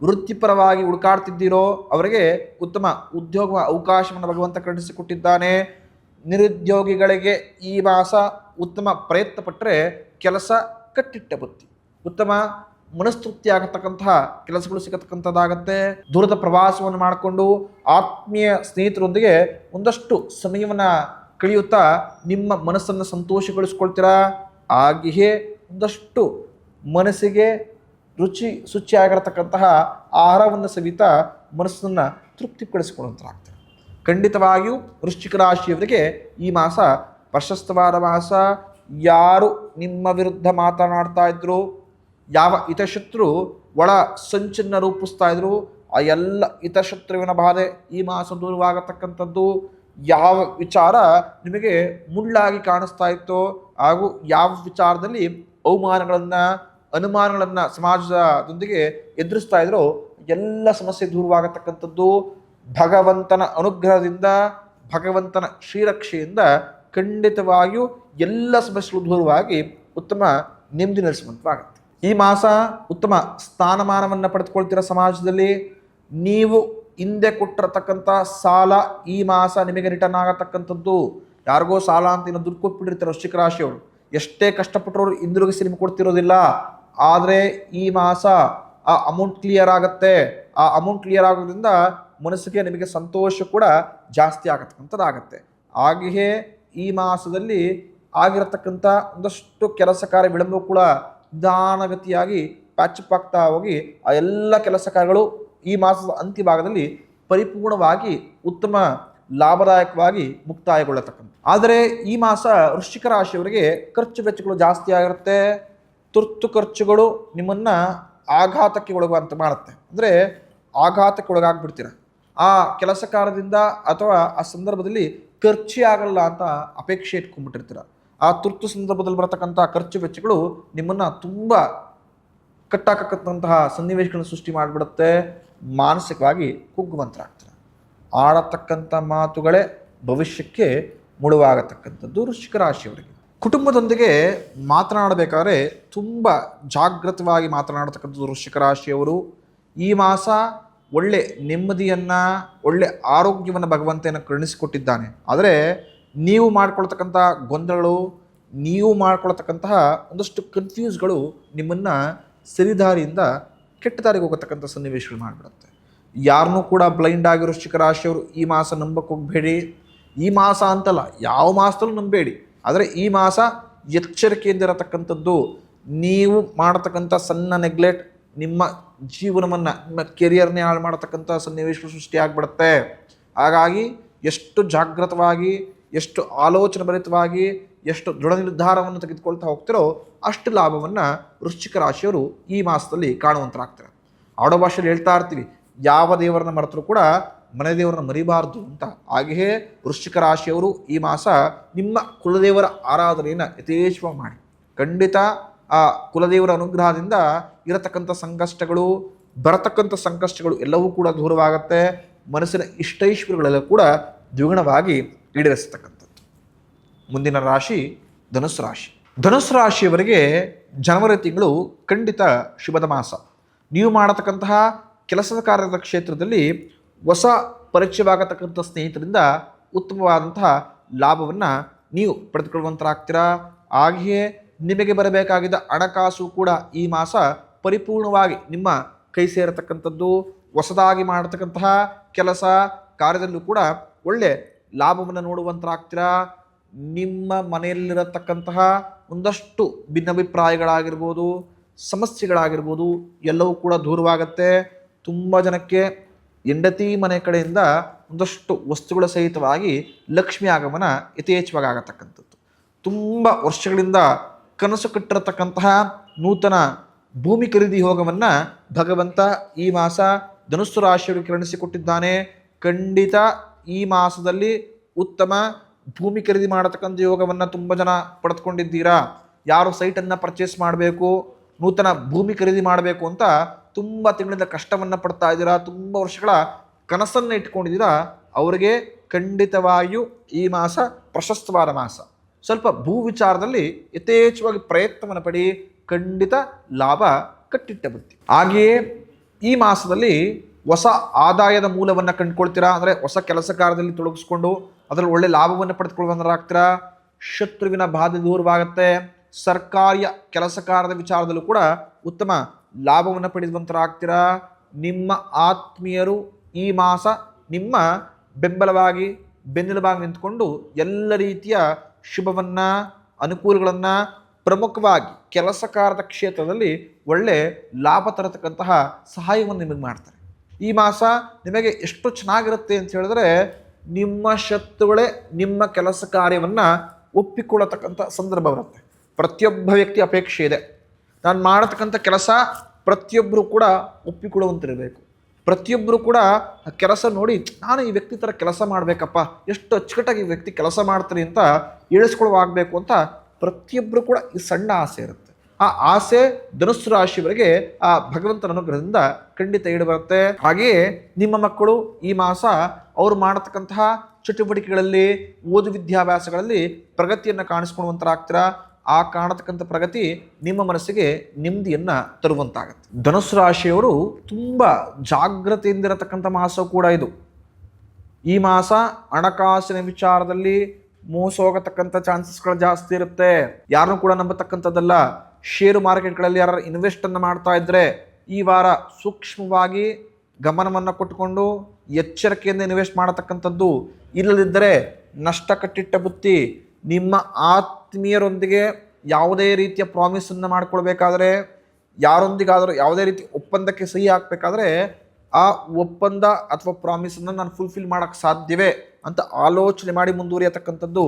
ವೃತ್ತಿಪರವಾಗಿ ಹುಡುಕಾಡ್ತಿದ್ದೀರೋ ಅವರಿಗೆ ಉತ್ತಮ ಉದ್ಯೋಗ ಅವಕಾಶವನ್ನು ಭಗವಂತ ಕರುಣಿಸಿಕೊಟ್ಟಿದ್ದಾನೆ. ನಿರುದ್ಯೋಗಿಗಳಿಗೆ ಈ ಮಾಸ ಉತ್ತಮ ಪ್ರಯತ್ನ ಪಟ್ಟರೆ ಕೆಲಸ ಕಟ್ಟಿಟ್ಟ ಬುತ್ತಿ, ಉತ್ತಮ ಮನಸ್ತೃಪ್ತಿ ಆಗತಕ್ಕಂತಹ ಕೆಲಸಗಳು ಸಿಗತಕ್ಕಂಥದ್ದಾಗತ್ತೆ. ದೂರದ ಪ್ರವಾಸವನ್ನು ಮಾಡಿಕೊಂಡು ಆತ್ಮೀಯ ಸ್ನೇಹಿತರೊಂದಿಗೆ ಒಂದಷ್ಟು ಸಮಯವನ್ನು ಕಳೆಯುತ್ತಾ ನಿಮ್ಮ ಮನಸ್ಸನ್ನು ಸಂತೋಷಗೊಳಿಸ್ಕೊಳ್ತೀರಾ. ಹಾಗೆಯೇ ಒಂದಷ್ಟು ಮನಸ್ಸಿಗೆ ಶುಚಿಯಾಗಿರತಕ್ಕಂತಹ ಆಹಾರವನ್ನು ಸವಿತಾ ಮನಸ್ಸನ್ನು ತೃಪ್ತಿಪಡಿಸಿಕೊಳ್ಳುವಂತಾಗ್ತದೆ. ಖಂಡಿತವಾಗಿಯೂ ವೃಶ್ಚಿಕ ರಾಶಿಯವರಿಗೆ ಈ ಮಾಸ ಪ್ರಶಸ್ತವಾದ ಮಾಸ. ಯಾರು ನಿಮ್ಮ ವಿರುದ್ಧ ಮಾತನಾಡ್ತಾ ಇದ್ರು, ಯಾವ ಹಿತಶತ್ರು ಒಳ ಸಂಚನ್ನು ರೂಪಿಸ್ತಾ ಇದ್ರು, ಆ ಎಲ್ಲ ಹಿತಶತ್ರುವಿನ ಬಾಧೆ ಈ ಮಾಸ ದೂರವಾಗತಕ್ಕಂಥದ್ದು. ಯಾವ ವಿಚಾರ ನಿಮಗೆ ಮುಳ್ಳಾಗಿ ಕಾಣಿಸ್ತಾ ಇತ್ತೋ ಹಾಗೂ ಯಾವ ವಿಚಾರದಲ್ಲಿ ಅವಮಾನಗಳನ್ನು ಅನುಮಾನಗಳನ್ನು ಸಮಾಜದೊಂದಿಗೆ ಎದುರಿಸ್ತಾ ಇದ್ರೋ ಎಲ್ಲ ಸಮಸ್ಯೆ ದೂರವಾಗತಕ್ಕಂಥದ್ದು. ಭಗವಂತನ ಅನುಗ್ರಹದಿಂದ, ಭಗವಂತನ ಶ್ರೀರಕ್ಷೆಯಿಂದ ಖಂಡಿತವಾಗಿಯೂ ಎಲ್ಲ ಸಮಸ್ಯೆಗಳು ದೂರವಾಗಿ ಉತ್ತಮ ನೆಮ್ಮದಿ ನಡೆಸುವಂತಾಗುತ್ತೆ. ಈ ಮಾಸ ಉತ್ತಮ ಸ್ಥಾನಮಾನವನ್ನು ಪಡೆದುಕೊಳ್ತೀರ ಸಮಾಜದಲ್ಲಿ. ನೀವು ಹಿಂದೆ ಕೊಟ್ಟಿರತಕ್ಕಂಥ ಸಾಲ ಈ ಮಾಸ ನಿಮಗೆ ರಿಟರ್ನ್ ಆಗತಕ್ಕಂಥದ್ದು. ಯಾರಿಗೋ ಸಾಲ ಅಂತ ಇನ್ನೂ ದುಡ್ಡು ಕೊಟ್ಬಿಟ್ಟಿರ್ತಾರೆ ವೃಶ್ಚಿಕ ರಾಶಿಯವರು. ಎಷ್ಟೇ ಕಷ್ಟಪಟ್ಟರು ಹಿಂದಿರುಗಿಸಿ ನಿಮ್ಗೆ ಕೊಡ್ತಿರೋದಿಲ್ಲ. ಆದರೆ ಈ ಮಾಸ ಆ ಅಮೌಂಟ್ ಕ್ಲಿಯರ್ ಆಗುತ್ತೆ. ಆ ಅಮೌಂಟ್ ಕ್ಲಿಯರ್ ಆಗೋದ್ರಿಂದ ಮನಸ್ಸಿಗೆ ನಿಮಗೆ ಸಂತೋಷ ಕೂಡ ಜಾಸ್ತಿ ಆಗತಕ್ಕಂಥದ್ದಾಗತ್ತೆ. ಹಾಗೆಯೇ ಈ ಮಾಸದಲ್ಲಿ ಆಗಿರತಕ್ಕಂಥ ಒಂದಷ್ಟು ಕೆಲಸ ಕಾರ್ಯ ವಿಳಂಬ ಕೂಡ ನಿಧಾನಗತಿಯಾಗಿ ಪ್ಯಾಚಪ್ ಆಗ್ತಾ ಹೋಗಿ ಆ ಎಲ್ಲ ಕೆಲಸ ಕಾರ್ಯಗಳು ಈ ಮಾಸದ ಅಂತ್ಯ ಭಾಗದಲ್ಲಿ ಪರಿಪೂರ್ಣವಾಗಿ ಉತ್ತಮ ಲಾಭದಾಯಕವಾಗಿ ಮುಕ್ತಾಯಗೊಳ್ಳತಕ್ಕಂಥ. ಆದರೆ ಈ ಮಾಸ ವೃಶ್ಚಿಕ ರಾಶಿಯವರಿಗೆ ಖರ್ಚು ವೆಚ್ಚಗಳು ಜಾಸ್ತಿ ಆಗಿರುತ್ತೆ. ತುರ್ತು ಖರ್ಚುಗಳು ನಿಮ್ಮನ್ನು ಆಘಾತಕ್ಕೆ ಒಳಗುವಂತೆ ಮಾಡುತ್ತೆ. ಅಂದರೆ ಆಘಾತಕ್ಕೆ ಒಳಗಾಗ್ಬಿಡ್ತೀರ. ಆ ಕೆಲಸ ಕಾರ್ಯದಿಂದ ಅಥವಾ ಆ ಸಂದರ್ಭದಲ್ಲಿ ಖರ್ಚೇ ಆಗಲ್ಲ ಅಂತ ಅಪೇಕ್ಷೆ ಇಟ್ಕೊಂಡ್ಬಿಟ್ಟಿರ್ತೀರ. ಆ ತುರ್ತು ಸಂದರ್ಭದಲ್ಲಿ ಬರತಕ್ಕಂಥ ಖರ್ಚು ವೆಚ್ಚಗಳು ನಿಮ್ಮನ್ನು ತುಂಬ ಕಟ್ಟಾಕಕ್ಕಂತಹ ಸನ್ನಿವೇಶಗಳನ್ನು ಸೃಷ್ಟಿ ಮಾಡಿಬಿಡುತ್ತೆ. ಮಾನಸಿಕವಾಗಿ ಕುಗ್ಗುವಂತರಾಗ್ತಾರೆ. ಆಡತಕ್ಕಂಥ ಮಾತುಗಳೇ ಭವಿಷ್ಯಕ್ಕೆ ಮುಳುವಾಗತಕ್ಕಂಥದ್ದು ವೃಶ್ಚಿಕ ರಾಶಿಯವರಿಗೆ. ಕುಟುಂಬದೊಂದಿಗೆ ಮಾತನಾಡಬೇಕಾದ್ರೆ ತುಂಬ ಜಾಗೃತವಾಗಿ ಮಾತನಾಡತಕ್ಕಂಥದ್ದು ವೃಶ್ಚಿಕ ರಾಶಿಯವರು. ಈ ಮಾಸ ಒಳ್ಳೆ ನೆಮ್ಮದಿಯನ್ನು, ಒಳ್ಳೆ ಆರೋಗ್ಯವನ್ನು ಭಗವಂತನ ಕರುಣಿಸಿಕೊಟ್ಟಿದ್ದಾನೆ. ಆದರೆ ನೀವು ಮಾಡ್ಕೊಳ್ತಕ್ಕಂಥ ಗೊಂದಲಗಳು, ನೀವು ಮಾಡ್ಕೊಳ್ತಕ್ಕಂತಹ ಒಂದಷ್ಟು ಕನ್ಫ್ಯೂಸ್ಗಳು ನಿಮ್ಮನ್ನು ಸರಿದಾರಿಯಿಂದ ಕೆಟ್ಟ ದಾರಿಗೆ ಹೋಗತಕ್ಕಂಥ ಸನ್ನಿವೇಶಗಳು ಮಾಡಿಬಿಡುತ್ತೆ. ಯಾರನ್ನೂ ಕೂಡ ಬ್ಲೈಂಡ್ ಆಗಿ ವೃಶ್ಚಿಕ ರಾಶಿಯವರು ಈ ಮಾಸ ನಂಬಕ್ಕೆ ಹೋಗಬೇಡಿ. ಈ ಮಾಸ ಅಂತಲ್ಲ, ಯಾವ ಮಾಸದಲ್ಲೂ ನಂಬೇಡಿ. ಆದರೆ ಈ ಮಾಸ ಎಚ್ಚರಿಕೆಯಿಂದ ಇರತಕ್ಕಂಥದ್ದು. ನೀವು ಮಾಡತಕ್ಕಂಥ ಸಣ್ಣ ನೆಗ್ಲೆಕ್ಟ್ ನಿಮ್ಮ ಜೀವನವನ್ನು, ನಿಮ್ಮ ಕೆರಿಯರ್ನೇ ಹಾಳು ಮಾಡತಕ್ಕಂಥ ಸನ್ನಿವೇಶಗಳು ಸೃಷ್ಟಿಯಾಗ್ಬಿಡುತ್ತೆ. ಹಾಗಾಗಿ ಎಷ್ಟು ಜಾಗೃತವಾಗಿ, ಎಷ್ಟು ಆಲೋಚನೆ ಭರಿತವಾಗಿ, ಎಷ್ಟು ದೃಢ ನಿರ್ಧಾರವನ್ನು ತೆಗೆದುಕೊಳ್ತಾ ಹೋಗ್ತಿರೋ ಅಷ್ಟು ಲಾಭವನ್ನು ವೃಶ್ಚಿಕ ರಾಶಿಯವರು ಈ ಮಾಸದಲ್ಲಿ ಕಾಣುವಂತರಾಗ್ತಾರೆ. ಆಡೋ ಭಾಷೆಯಲ್ಲಿ ಹೇಳ್ತಾ ಇರ್ತೀವಿ, ಯಾವ ದೇವರನ್ನ ಮರೆತರೂ ಕೂಡ ಮನೆ ದೇವರನ್ನ ಮರಿಬಾರ್ದು ಅಂತ. ಹಾಗೆಯೇ ವೃಶ್ಚಿಕ ರಾಶಿಯವರು ಈ ಮಾಸ ನಿಮ್ಮ ಕುಲದೇವರ ಆರಾಧನೆಯನ್ನು ಯಥೇಚ್ಛವಾಗಿ ಮಾಡಿ. ಖಂಡಿತ ಆ ಕುಲದೇವರ ಅನುಗ್ರಹದಿಂದ ಇರತಕ್ಕಂಥ ಸಂಕಷ್ಟಗಳು, ಬರತಕ್ಕಂಥ ಸಂಕಷ್ಟಗಳು ಎಲ್ಲವೂ ಕೂಡ ದೂರವಾಗುತ್ತೆ. ಮನಸ್ಸಿನ ಇಷ್ಟೈಶ್ವರ್ಯಗಳೆಲ್ಲ ಕೂಡ ದ್ವಿಗುಣವಾಗಿ ಈಡೇರಿಸತಕ್ಕಂಥದ್ದು. ಮುಂದಿನ ರಾಶಿ ಧನುಸ್ಸು ರಾಶಿ. ಧನುಸ್ಸು ರಾಶಿಯವರಿಗೆ ಜನವರಿ ತಿಂಗಳು ಖಂಡಿತ ಶುಭದ ಮಾಸ. ನೀವು ಮಾಡತಕ್ಕಂತಹ ಕೆಲಸದ ಕಾರ್ಯದ ಕ್ಷೇತ್ರದಲ್ಲಿ ಹೊಸ ಪರಿಚಯವಾಗತಕ್ಕಂಥ ಸ್ನೇಹಿತರಿಂದ ಉತ್ತಮವಾದಂತಹ ಲಾಭವನ್ನು ನೀವು ಪಡೆದುಕೊಳ್ಳುವಂತರಾಗ್ತೀರಾ. ಹಾಗೆಯೇ ನಿಮಗೆ ಬರಬೇಕಾಗಿದ್ದ ಹಣಕಾಸು ಕೂಡ ಈ ಮಾಸ ಪರಿಪೂರ್ಣವಾಗಿ ನಿಮ್ಮ ಕೈ ಸೇರತಕ್ಕಂಥದ್ದು. ಹೊಸದಾಗಿ ಮಾಡತಕ್ಕಂತಹ ಕೆಲಸ ಕಾರ್ಯದಲ್ಲೂ ಕೂಡ ಒಳ್ಳೆ ಲಾಭವನ್ನು ನೋಡುವಂತರಾಗ್ತೀರಾ. ನಿಮ್ಮ ಮನೆಯಲ್ಲಿರತಕ್ಕಂತಹ ಒಂದಷ್ಟು ಭಿನ್ನಾಭಿಪ್ರಾಯಗಳಾಗಿರ್ಬೋದು, ಸಮಸ್ಯೆಗಳಾಗಿರ್ಬೋದು ಎಲ್ಲವೂ ಕೂಡ ದೂರವಾಗುತ್ತೆ. ತುಂಬ ಜನಕ್ಕೆ ಹೆಂಡತಿ ಮನೆ ಕಡೆಯಿಂದ ಒಂದಷ್ಟು ವಸ್ತುಗಳ ಸಹಿತವಾಗಿ ಲಕ್ಷ್ಮಿ ಆಗಮನ ಯಥೇಚ್ಛವಾಗಿ ಆಗತಕ್ಕಂಥದ್ದು. ತುಂಬ ವರ್ಷಗಳಿಂದ ಕನಸು ಕಟ್ಟಿರತಕ್ಕಂತಹ ನೂತನ ಭೂಮಿ ಖರೀದಿ ಯೋಗವನ್ನು ಭಗವಂತ ಈ ಮಾಸ ಧನುಸ್ಸು ರಾಶಿಯವರಿಗೆ ಕರುಣಿಸಿಕೊಟ್ಟಿದ್ದಾನೆ. ಖಂಡಿತ ಈ ಮಾಸದಲ್ಲಿ ಉತ್ತಮ ಭೂಮಿ ಖರೀದಿ ಮಾಡತಕ್ಕಂಥ ಯೋಗವನ್ನು ತುಂಬ ಜನ ಪಡೆದುಕೊಂಡಿದ್ದೀರಾ. ಯಾರು ಸೈಟನ್ನು ಪರ್ಚೇಸ್ ಮಾಡಬೇಕು, ನೂತನ ಭೂಮಿ ಖರೀದಿ ಮಾಡಬೇಕು ಅಂತ ತುಂಬ ತಿಂಗಳಿಂದ ಕಷ್ಟವನ್ನು ಪಡ್ತಾ ಇದ್ದೀರಾ, ತುಂಬ ವರ್ಷಗಳ ಕನಸನ್ನು ಇಟ್ಕೊಂಡಿದ್ದೀರಾ, ಅವರಿಗೆ ಖಂಡಿತವಾಗಿಯೂ ಈ ಮಾಸ ಪ್ರಶಸ್ತವಾದ ಮಾಸ. ಸ್ವಲ್ಪ ಭೂ ವಿಚಾರದಲ್ಲಿ ಯಥೇಚ್ಛವಾಗಿ ಪ್ರಯತ್ನವನ್ನು ಪಡಿ, ಖಂಡಿತ ಲಾಭ ಕಟ್ಟಿಟ್ಟ ಬುತ್ತಿ. ಹಾಗೆಯೇ ಈ ಮಾಸದಲ್ಲಿ ಹೊಸ ಆದಾಯದ ಮೂಲವನ್ನು ಕಂಡುಕೊಳ್ತೀರಾ. ಅಂದರೆ ಹೊಸ ಕೆಲಸ ಕಾರ್ಯದಲ್ಲಿ ತೊಡಗಿಸ್ಕೊಂಡು ಅದರಲ್ಲಿ ಒಳ್ಳೆ ಲಾಭವನ್ನು ಪಡೆದುಕೊಳ್ಳುವಂತರಾಗ್ತೀರಾ. ಶತ್ರುವಿನ ಬಾಧೆ ದೂರವಾಗುತ್ತೆ. ಸರ್ಕಾರಿಯ ಕೆಲಸ ಕಾರ್ಯದ ವಿಚಾರದಲ್ಲೂ ಕೂಡ ಉತ್ತಮ ಲಾಭವನ್ನು ಪಡೆಯುವಂತರಾಗ್ತೀರಾ. ನಿಮ್ಮ ಆತ್ಮೀಯರು ಈ ಮಾಸ ನಿಮ್ಮ ಬೆಂಬಲವಾಗಿ ಬೆನ್ನೆಲುಬಾಗಿ ನಿಂತ್ಕೊಂಡು ಎಲ್ಲ ರೀತಿಯ ಶುಭವನ್ನು, ಅನುಕೂಲಗಳನ್ನು, ಪ್ರಮುಖವಾಗಿ ಕೆಲಸ ಕಾರ್ಯದ ಕ್ಷೇತ್ರದಲ್ಲಿ ಒಳ್ಳೆ ಲಾಭ ತರತಕ್ಕಂತಹ ಸಹಾಯವನ್ನು ನಿಮಗೆ ಮಾಡ್ತಾರೆ. ಈ ಮಾಸ ನಿಮಗೆ ಎಷ್ಟು ಚೆನ್ನಾಗಿರುತ್ತೆ ಅಂತ ಹೇಳಿದ್ರೆ, ನಿಮ್ಮ ಶತ್ರುಗಳೇ ನಿಮ್ಮ ಕೆಲಸ ಕಾರ್ಯವನ್ನು ಒಪ್ಪಿಕೊಳ್ಳತಕ್ಕಂಥ ಸಂದರ್ಭ ಬರುತ್ತೆ. ಪ್ರತಿಯೊಬ್ಬ ವ್ಯಕ್ತಿ ಅಪೇಕ್ಷೆ ಇದೆ, ನಾನು ಮಾಡತಕ್ಕಂಥ ಕೆಲಸ ಪ್ರತಿಯೊಬ್ಬರು ಕೂಡ ಒಪ್ಪಿಕೊಳ್ಳುವಂತಿರಬೇಕು. ಪ್ರತಿಯೊಬ್ಬರು ಕೂಡ ಆ ಕೆಲಸ ನೋಡಿ ನಾನು ಈ ವ್ಯಕ್ತಿ ಥರ ಕೆಲಸ ಮಾಡಬೇಕಪ್ಪ, ಎಷ್ಟು ಅಚ್ಚುಕಟ್ಟಾಗಿ ಈ ವ್ಯಕ್ತಿ ಕೆಲಸ ಮಾಡ್ತಾರೆ ಅಂತ ಹೇಳಿಸ್ಕೊಳ್ಳುವಾಗಬೇಕು ಅಂತ ಪ್ರತಿಯೊಬ್ಬರು ಕೂಡ ಈ ಸಣ್ಣ ಆಸೆ ಇರುತ್ತೆ. ಆ ಆಸೆ ಧನುಸ್ಸು ರಾಶಿಯವರಿಗೆ ಆ ಭಗವಂತನ ಅನುಗ್ರಹದಿಂದ ಖಂಡಿತ ಈಡು ಬರುತ್ತೆ. ಹಾಗೆಯೇ ನಿಮ್ಮ ಮಕ್ಕಳು ಈ ಮಾಸ ಅವರು ಮಾಡತಕ್ಕಂತಹ ಚಟುವಟಿಕೆಗಳಲ್ಲಿ, ಓದು ವಿದ್ಯಾಭ್ಯಾಸಗಳಲ್ಲಿ ಪ್ರಗತಿಯನ್ನು ಕಾಣಿಸ್ಕೊಳ್ಳುವಂತರಾಗ್ತೀರಾ. ಆ ಕಾಣತಕ್ಕಂಥ ಪ್ರಗತಿ ನಿಮ್ಮ ಮನಸ್ಸಿಗೆ ನೆಮ್ಮದಿಯನ್ನು ತರುವಂತಾಗತ್ತೆ. ಧನುಸ್ಸು ರಾಶಿಯವರು ತುಂಬ ಜಾಗ್ರತೆಯಿಂದಿರತಕ್ಕಂಥ ಮಾಸ ಕೂಡ ಇದು. ಈ ಮಾಸ ಹಣಕಾಸಿನ ವಿಚಾರದಲ್ಲಿ ಮೋಸ ಹೋಗತಕ್ಕಂಥ ಚಾನ್ಸಸ್ಗಳು ಜಾಸ್ತಿ ಇರುತ್ತೆ. ಯಾರನ್ನೂ ಕೂಡ ನಂಬತಕ್ಕಂಥದ್ದಲ್ಲ. ಷೇರು ಮಾರ್ಕೆಟ್ಗಳಲ್ಲಿ ಯಾರು ಇನ್ವೆಸ್ಟನ್ನು ಮಾಡ್ತಾ ಇದ್ದರೆ ಈ ವಾರ ಸೂಕ್ಷ್ಮವಾಗಿ ಗಮನವನ್ನು ಕೊಟ್ಟುಕೊಂಡು ಎಚ್ಚರಿಕೆಯಿಂದ ಇನ್ವೆಸ್ಟ್ ಮಾಡತಕ್ಕಂಥದ್ದು. ಇಲ್ಲದಿದ್ದರೆ ನಷ್ಟ ಕಟ್ಟಿಟ್ಟ ಬುತ್ತಿ. ನಿಮ್ಮ ಆತ್ಮೀಯರೊಂದಿಗೆ ಯಾವುದೇ ರೀತಿಯ ಪ್ರಾಮಿಸನ್ನು ಮಾಡ್ಕೊಳ್ಬೇಕಾದ್ರೆ, ಯಾರೊಂದಿಗಾದರೂ ಯಾವುದೇ ರೀತಿ ಒಪ್ಪಂದಕ್ಕೆ ಸಹಿ ಹಾಕಬೇಕಾದ್ರೆ ಆ ಒಪ್ಪಂದ ಅಥವಾ ಪ್ರಾಮಿಸನ್ನು ನಾನು ಫುಲ್ಫಿಲ್ ಮಾಡೋಕ್ಕೆ ಸಾಧ್ಯವೇ ಅಂತ ಆಲೋಚನೆ ಮಾಡಿ ಮುಂದುವರಿಯತಕ್ಕಂಥದ್ದು.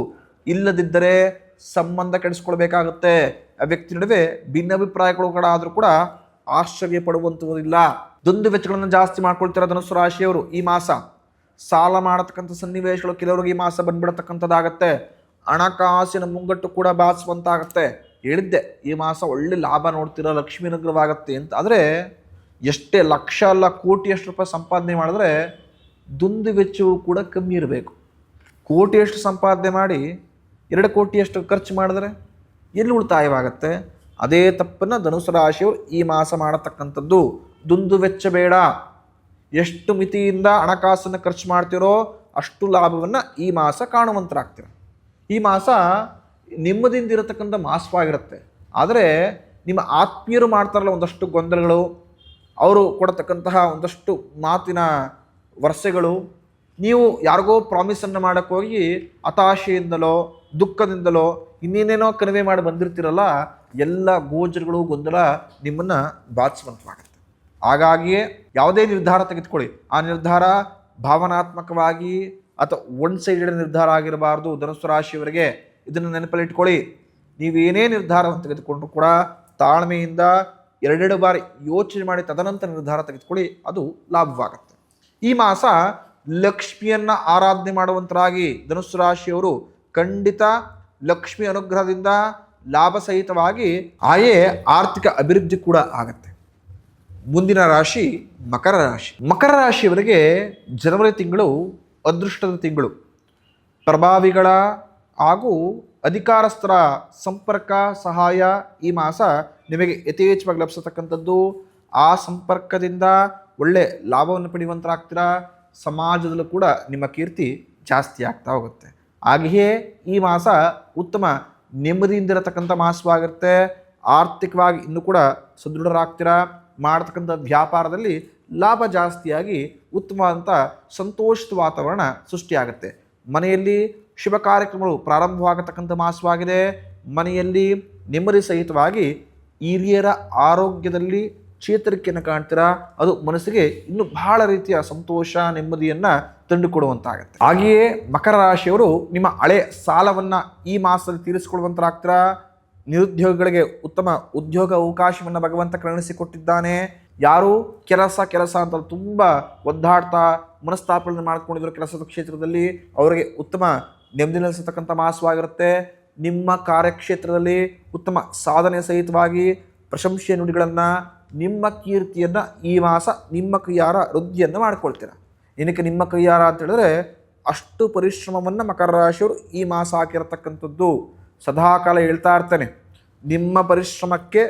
ಇಲ್ಲದಿದ್ದರೆ ಸಂಬಂಧ ಕೆಡಿಸ್ಕೊಳ್ಬೇಕಾಗುತ್ತೆ. ಆ ವ್ಯಕ್ತಿ ನಡುವೆ ಭಿನ್ನಾಭಿಪ್ರಾಯಗಳು ಕೂಡ ಆದರೂ ಕೂಡ ಆಶ್ಚರ್ಯ ಪಡುವಂಥದ್ದಿಲ್ಲ. ದುಂದು ವೆಚ್ಚಗಳನ್ನು ಜಾಸ್ತಿ ಮಾಡ್ಕೊಳ್ತಿರೋ ಧನುಸ್ಸು ರಾಶಿಯವರು ಈ ಮಾಸ ಸಾಲ ಮಾಡತಕ್ಕಂಥ ಸನ್ನಿವೇಶಗಳು ಕೆಲವರಿಗೆ ಈ ಮಾಸ ಬಂದ್ಬಿಡತಕ್ಕಂಥದ್ದಾಗತ್ತೆ. ಹಣಕಾಸಿನ ಮುಂಗಟ್ಟು ಕೂಡ ಬಾಚಿಸುವಂತಾಗತ್ತೆ. ಹೇಳಿದ್ದೆ ಈ ಮಾಸ ಒಳ್ಳೆ ಲಾಭ ನೋಡ್ತಿರೋ, ಲಕ್ಷ್ಮೀ ಅನುಗ್ರಹವಾಗತ್ತೆ ಅಂತ. ಆದರೆ ಎಷ್ಟೇ ಲಕ್ಷ ಅಲ್ಲ ಕೋಟಿಯಷ್ಟು ರೂಪಾಯಿ ಸಂಪಾದನೆ ಮಾಡಿದ್ರೆ ದುಂದು ವೆಚ್ಚವು ಕೂಡ ಕಮ್ಮಿ ಇರಬೇಕು. ಕೋಟಿಯಷ್ಟು ಸಂಪಾದನೆ ಮಾಡಿ 2 ಕೋಟಿಯಷ್ಟು ಖರ್ಚು ಮಾಡಿದ್ರೆ ಎಲ್ಲಿ ಉಳಿತಾಯವಾಗತ್ತೆ? ಅದೇ ತಪ್ಪನ್ನು ಧನುಸ್ಸು ರಾಶಿಯವರು ಈ ಮಾಸ ಮಾಡತಕ್ಕಂಥದ್ದು. ದುಂದು ವೆಚ್ಚ ಬೇಡ. ಎಷ್ಟು ಮಿತಿಯಿಂದ ಹಣಕಾಸನ್ನು ಖರ್ಚು ಮಾಡ್ತಿರೋ ಅಷ್ಟು ಲಾಭವನ್ನು ಈ ಮಾಸ ಕಾಣುವಂತರಾಗ್ತೀರ. ಈ ಮಾಸ ನೆಮ್ಮದಿಯಿಂದ ಇರತಕ್ಕಂಥ ಮಾಸವಾಗಿರುತ್ತೆ. ಆದರೆ ನಿಮ್ಮ ಆತ್ಮೀಯರು ಮಾಡ್ತಾರಲ್ಲ ಒಂದಷ್ಟು ಗೊಂದಲಗಳು, ಅವರು ಕೊಡತಕ್ಕಂತಹ ಒಂದಷ್ಟು ಮಾತಿನ ವರ್ಷಗಳು, ನೀವು ಯಾರಿಗೋ ಪ್ರಾಮಿಸನ್ನು ಮಾಡೋಕ್ಕೆ ಹೋಗಿ ಹತಾಶೆಯಿಂದಲೋ ದುಃಖದಿಂದಲೋ ಇನ್ನೇನೇನೋ ಕಣಿವೆ ಮಾಡಿ ಬಂದಿರ್ತೀರಲ್ಲ, ಎಲ್ಲ ಗೋಚರಗಳು ಗೊಂದಲ ನಿಮ್ಮನ್ನು ಬಾಧಿಸುವಂತಾಗುತ್ತೆ. ಹಾಗಾಗಿಯೇ ಯಾವುದೇ ನಿರ್ಧಾರ ತೆಗೆದುಕೊಳ್ಳಿ, ಆ ನಿರ್ಧಾರ ಭಾವನಾತ್ಮಕವಾಗಿ ಅಥವಾ ಒನ್ ಸೈಡೆಡ್ ನಿರ್ಧಾರ ಆಗಿರಬಾರ್ದು. ಧನುಸ್ಸು ರಾಶಿಯವರಿಗೆ ಇದನ್ನು ನೆನಪಲ್ಲಿಟ್ಕೊಳ್ಳಿ. ನೀವೇನೇ ನಿರ್ಧಾರವನ್ನು ತೆಗೆದುಕೊಂಡ್ರು ಕೂಡ ತಾಳ್ಮೆಯಿಂದ 2 ಬಾರಿ ಯೋಚನೆ ಮಾಡಿ ತದನಂತರ ನಿರ್ಧಾರ ತೆಗೆದುಕೊಳ್ಳಿ, ಅದು ಲಾಭವಾಗುತ್ತೆ. ಈ ಮಾಸ ಲಕ್ಷ್ಮಿಯನ್ನು ಆರಾಧನೆ ಮಾಡುವಂತರಾಗಿ ಧನುಸ್ಸು ರಾಶಿಯವರು ಖಂಡಿತ ಲಕ್ಷ್ಮಿ ಅನುಗ್ರಹದಿಂದ ಲಾಭ ಸಹಿತವಾಗಿ ಆಯೇ ಆರ್ಥಿಕ ಅಭಿವೃದ್ಧಿ ಕೂಡ ಆಗತ್ತೆ. ಮುಂದಿನ ರಾಶಿ ಮಕರ ರಾಶಿ. ಮಕರ ರಾಶಿಯವರಿಗೆ ಜನವರಿ ತಿಂಗಳು ಅದೃಷ್ಟದ ತಿಂಗಳು. ಪ್ರಭಾವಿಗಳ ಹಾಗೂ ಅಧಿಕಾರಸ್ಥರ ಸಂಪರ್ಕ ಸಹಾಯ ಈ ಮಾಸ ನಿಮಗೆ ಯಥೇಚ್ಛವಾಗಿ ಲಭಿಸತಕ್ಕಂಥದ್ದು. ಆ ಸಂಪರ್ಕದಿಂದ ಒಳ್ಳೆ ಲಾಭವನ್ನು ಪಡೆಯುವಂತರಾಗ್ತೀರಾ. ಸಮಾಜದಲ್ಲೂ ಕೂಡ ನಿಮ್ಮ ಕೀರ್ತಿ ಜಾಸ್ತಿ ಆಗ್ತಾ ಹೋಗುತ್ತೆ. ಹಾಗೆಯೇ ಈ ಮಾಸ ಉತ್ತಮ ನೆಮ್ಮದಿಯಿಂದಿರತಕ್ಕಂಥ ಮಾಸವಾಗಿರುತ್ತೆ. ಆರ್ಥಿಕವಾಗಿ ಇನ್ನೂ ಕೂಡ ಸದೃಢರಾಗ್ತೀರಾ. ಮಾಡತಕ್ಕಂಥ ವ್ಯಾಪಾರದಲ್ಲಿ ಲಾಭ ಜಾಸ್ತಿಯಾಗಿ ಉತ್ತಮವಾದಂಥ ಸಂತೋಷದ ವಾತಾವರಣ ಸೃಷ್ಟಿಯಾಗುತ್ತೆ. ಮನೆಯಲ್ಲಿ ಶುಭ ಕಾರ್ಯಕ್ರಮಗಳು ಪ್ರಾರಂಭವಾಗತಕ್ಕಂಥ ಮಾಸವಾಗಿದೆ. ಮನೆಯಲ್ಲಿ ನೆಮ್ಮದಿ ಸಹಿತವಾಗಿ ಹಿರಿಯರ ಆರೋಗ್ಯದಲ್ಲಿ ಚೇತರಿಕೆಯನ್ನು ಕಾಣ್ತೀರಾ. ಅದು ಮನಸ್ಸಿಗೆ ಇನ್ನೂ ಬಹಳ ರೀತಿಯ ಸಂತೋಷ ನೆಮ್ಮದಿಯನ್ನು ತಂದುಕೊಡುವಂತಾಗುತ್ತೆ. ಹಾಗೆಯೇ ಮಕರ ರಾಶಿಯವರು ನಿಮ್ಮ ಹಳೆ ಸಾಲವನ್ನು ಈ ಮಾಸದಲ್ಲಿ ತೀರಿಸಿಕೊಳ್ಳುವಂತರಾಗ್ತೀರಾ. ನಿರುದ್ಯೋಗಿಗಳಿಗೆ ಉತ್ತಮ ಉದ್ಯೋಗ ಅವಕಾಶವನ್ನು ಭಗವಂತ ಕರುಣಿಸಿಕೊಟ್ಟಿದ್ದಾನೆ. ಯಾರು ಕೆಲಸ ಅಂತ ತುಂಬ ಒದ್ದಾಡ್ತಾ ಮನಸ್ತಾಪಗಳನ್ನು ಮಾಡ್ಕೊಂಡಿದ್ರು ಕೆಲಸದ ಕ್ಷೇತ್ರದಲ್ಲಿ, ಅವರಿಗೆ ಉತ್ತಮ ನೆಮ್ಮದಿ ನೆಲೆಸತಕ್ಕಂಥ ಮಾಸವಾಗಿರುತ್ತೆ. ನಿಮ್ಮ ಕಾರ್ಯಕ್ಷೇತ್ರದಲ್ಲಿ ಉತ್ತಮ ಸಾಧನೆ ಸಹಿತವಾಗಿ ಪ್ರಶಂಸೆಯ ನುಡಿಗಳನ್ನು, ನಿಮ್ಮ ಕೀರ್ತಿಯನ್ನು ಈ ಮಾಸ ನಿಮ್ಮ ಕೈಯಾರ ವೃದ್ಧಿಯನ್ನು ಮಾಡ್ಕೊಳ್ತೀರ. ಏನಕ್ಕೆ ನಿಮ್ಮ ಕೈಯಾರ ಅಂತ ಹೇಳಿದ್ರೆ ಅಷ್ಟು ಪರಿಶ್ರಮವನ್ನು ಮಕರ ರಾಶಿಯವರು ಈ ಮಾಸ ಹಾಕಿರತಕ್ಕಂಥದ್ದು. ಸದಾಕಾಲ ಹೇಳ್ತಾ ಇರ್ತೇನೆ, ನಿಮ್ಮ ಪರಿಶ್ರಮಕ್ಕೆ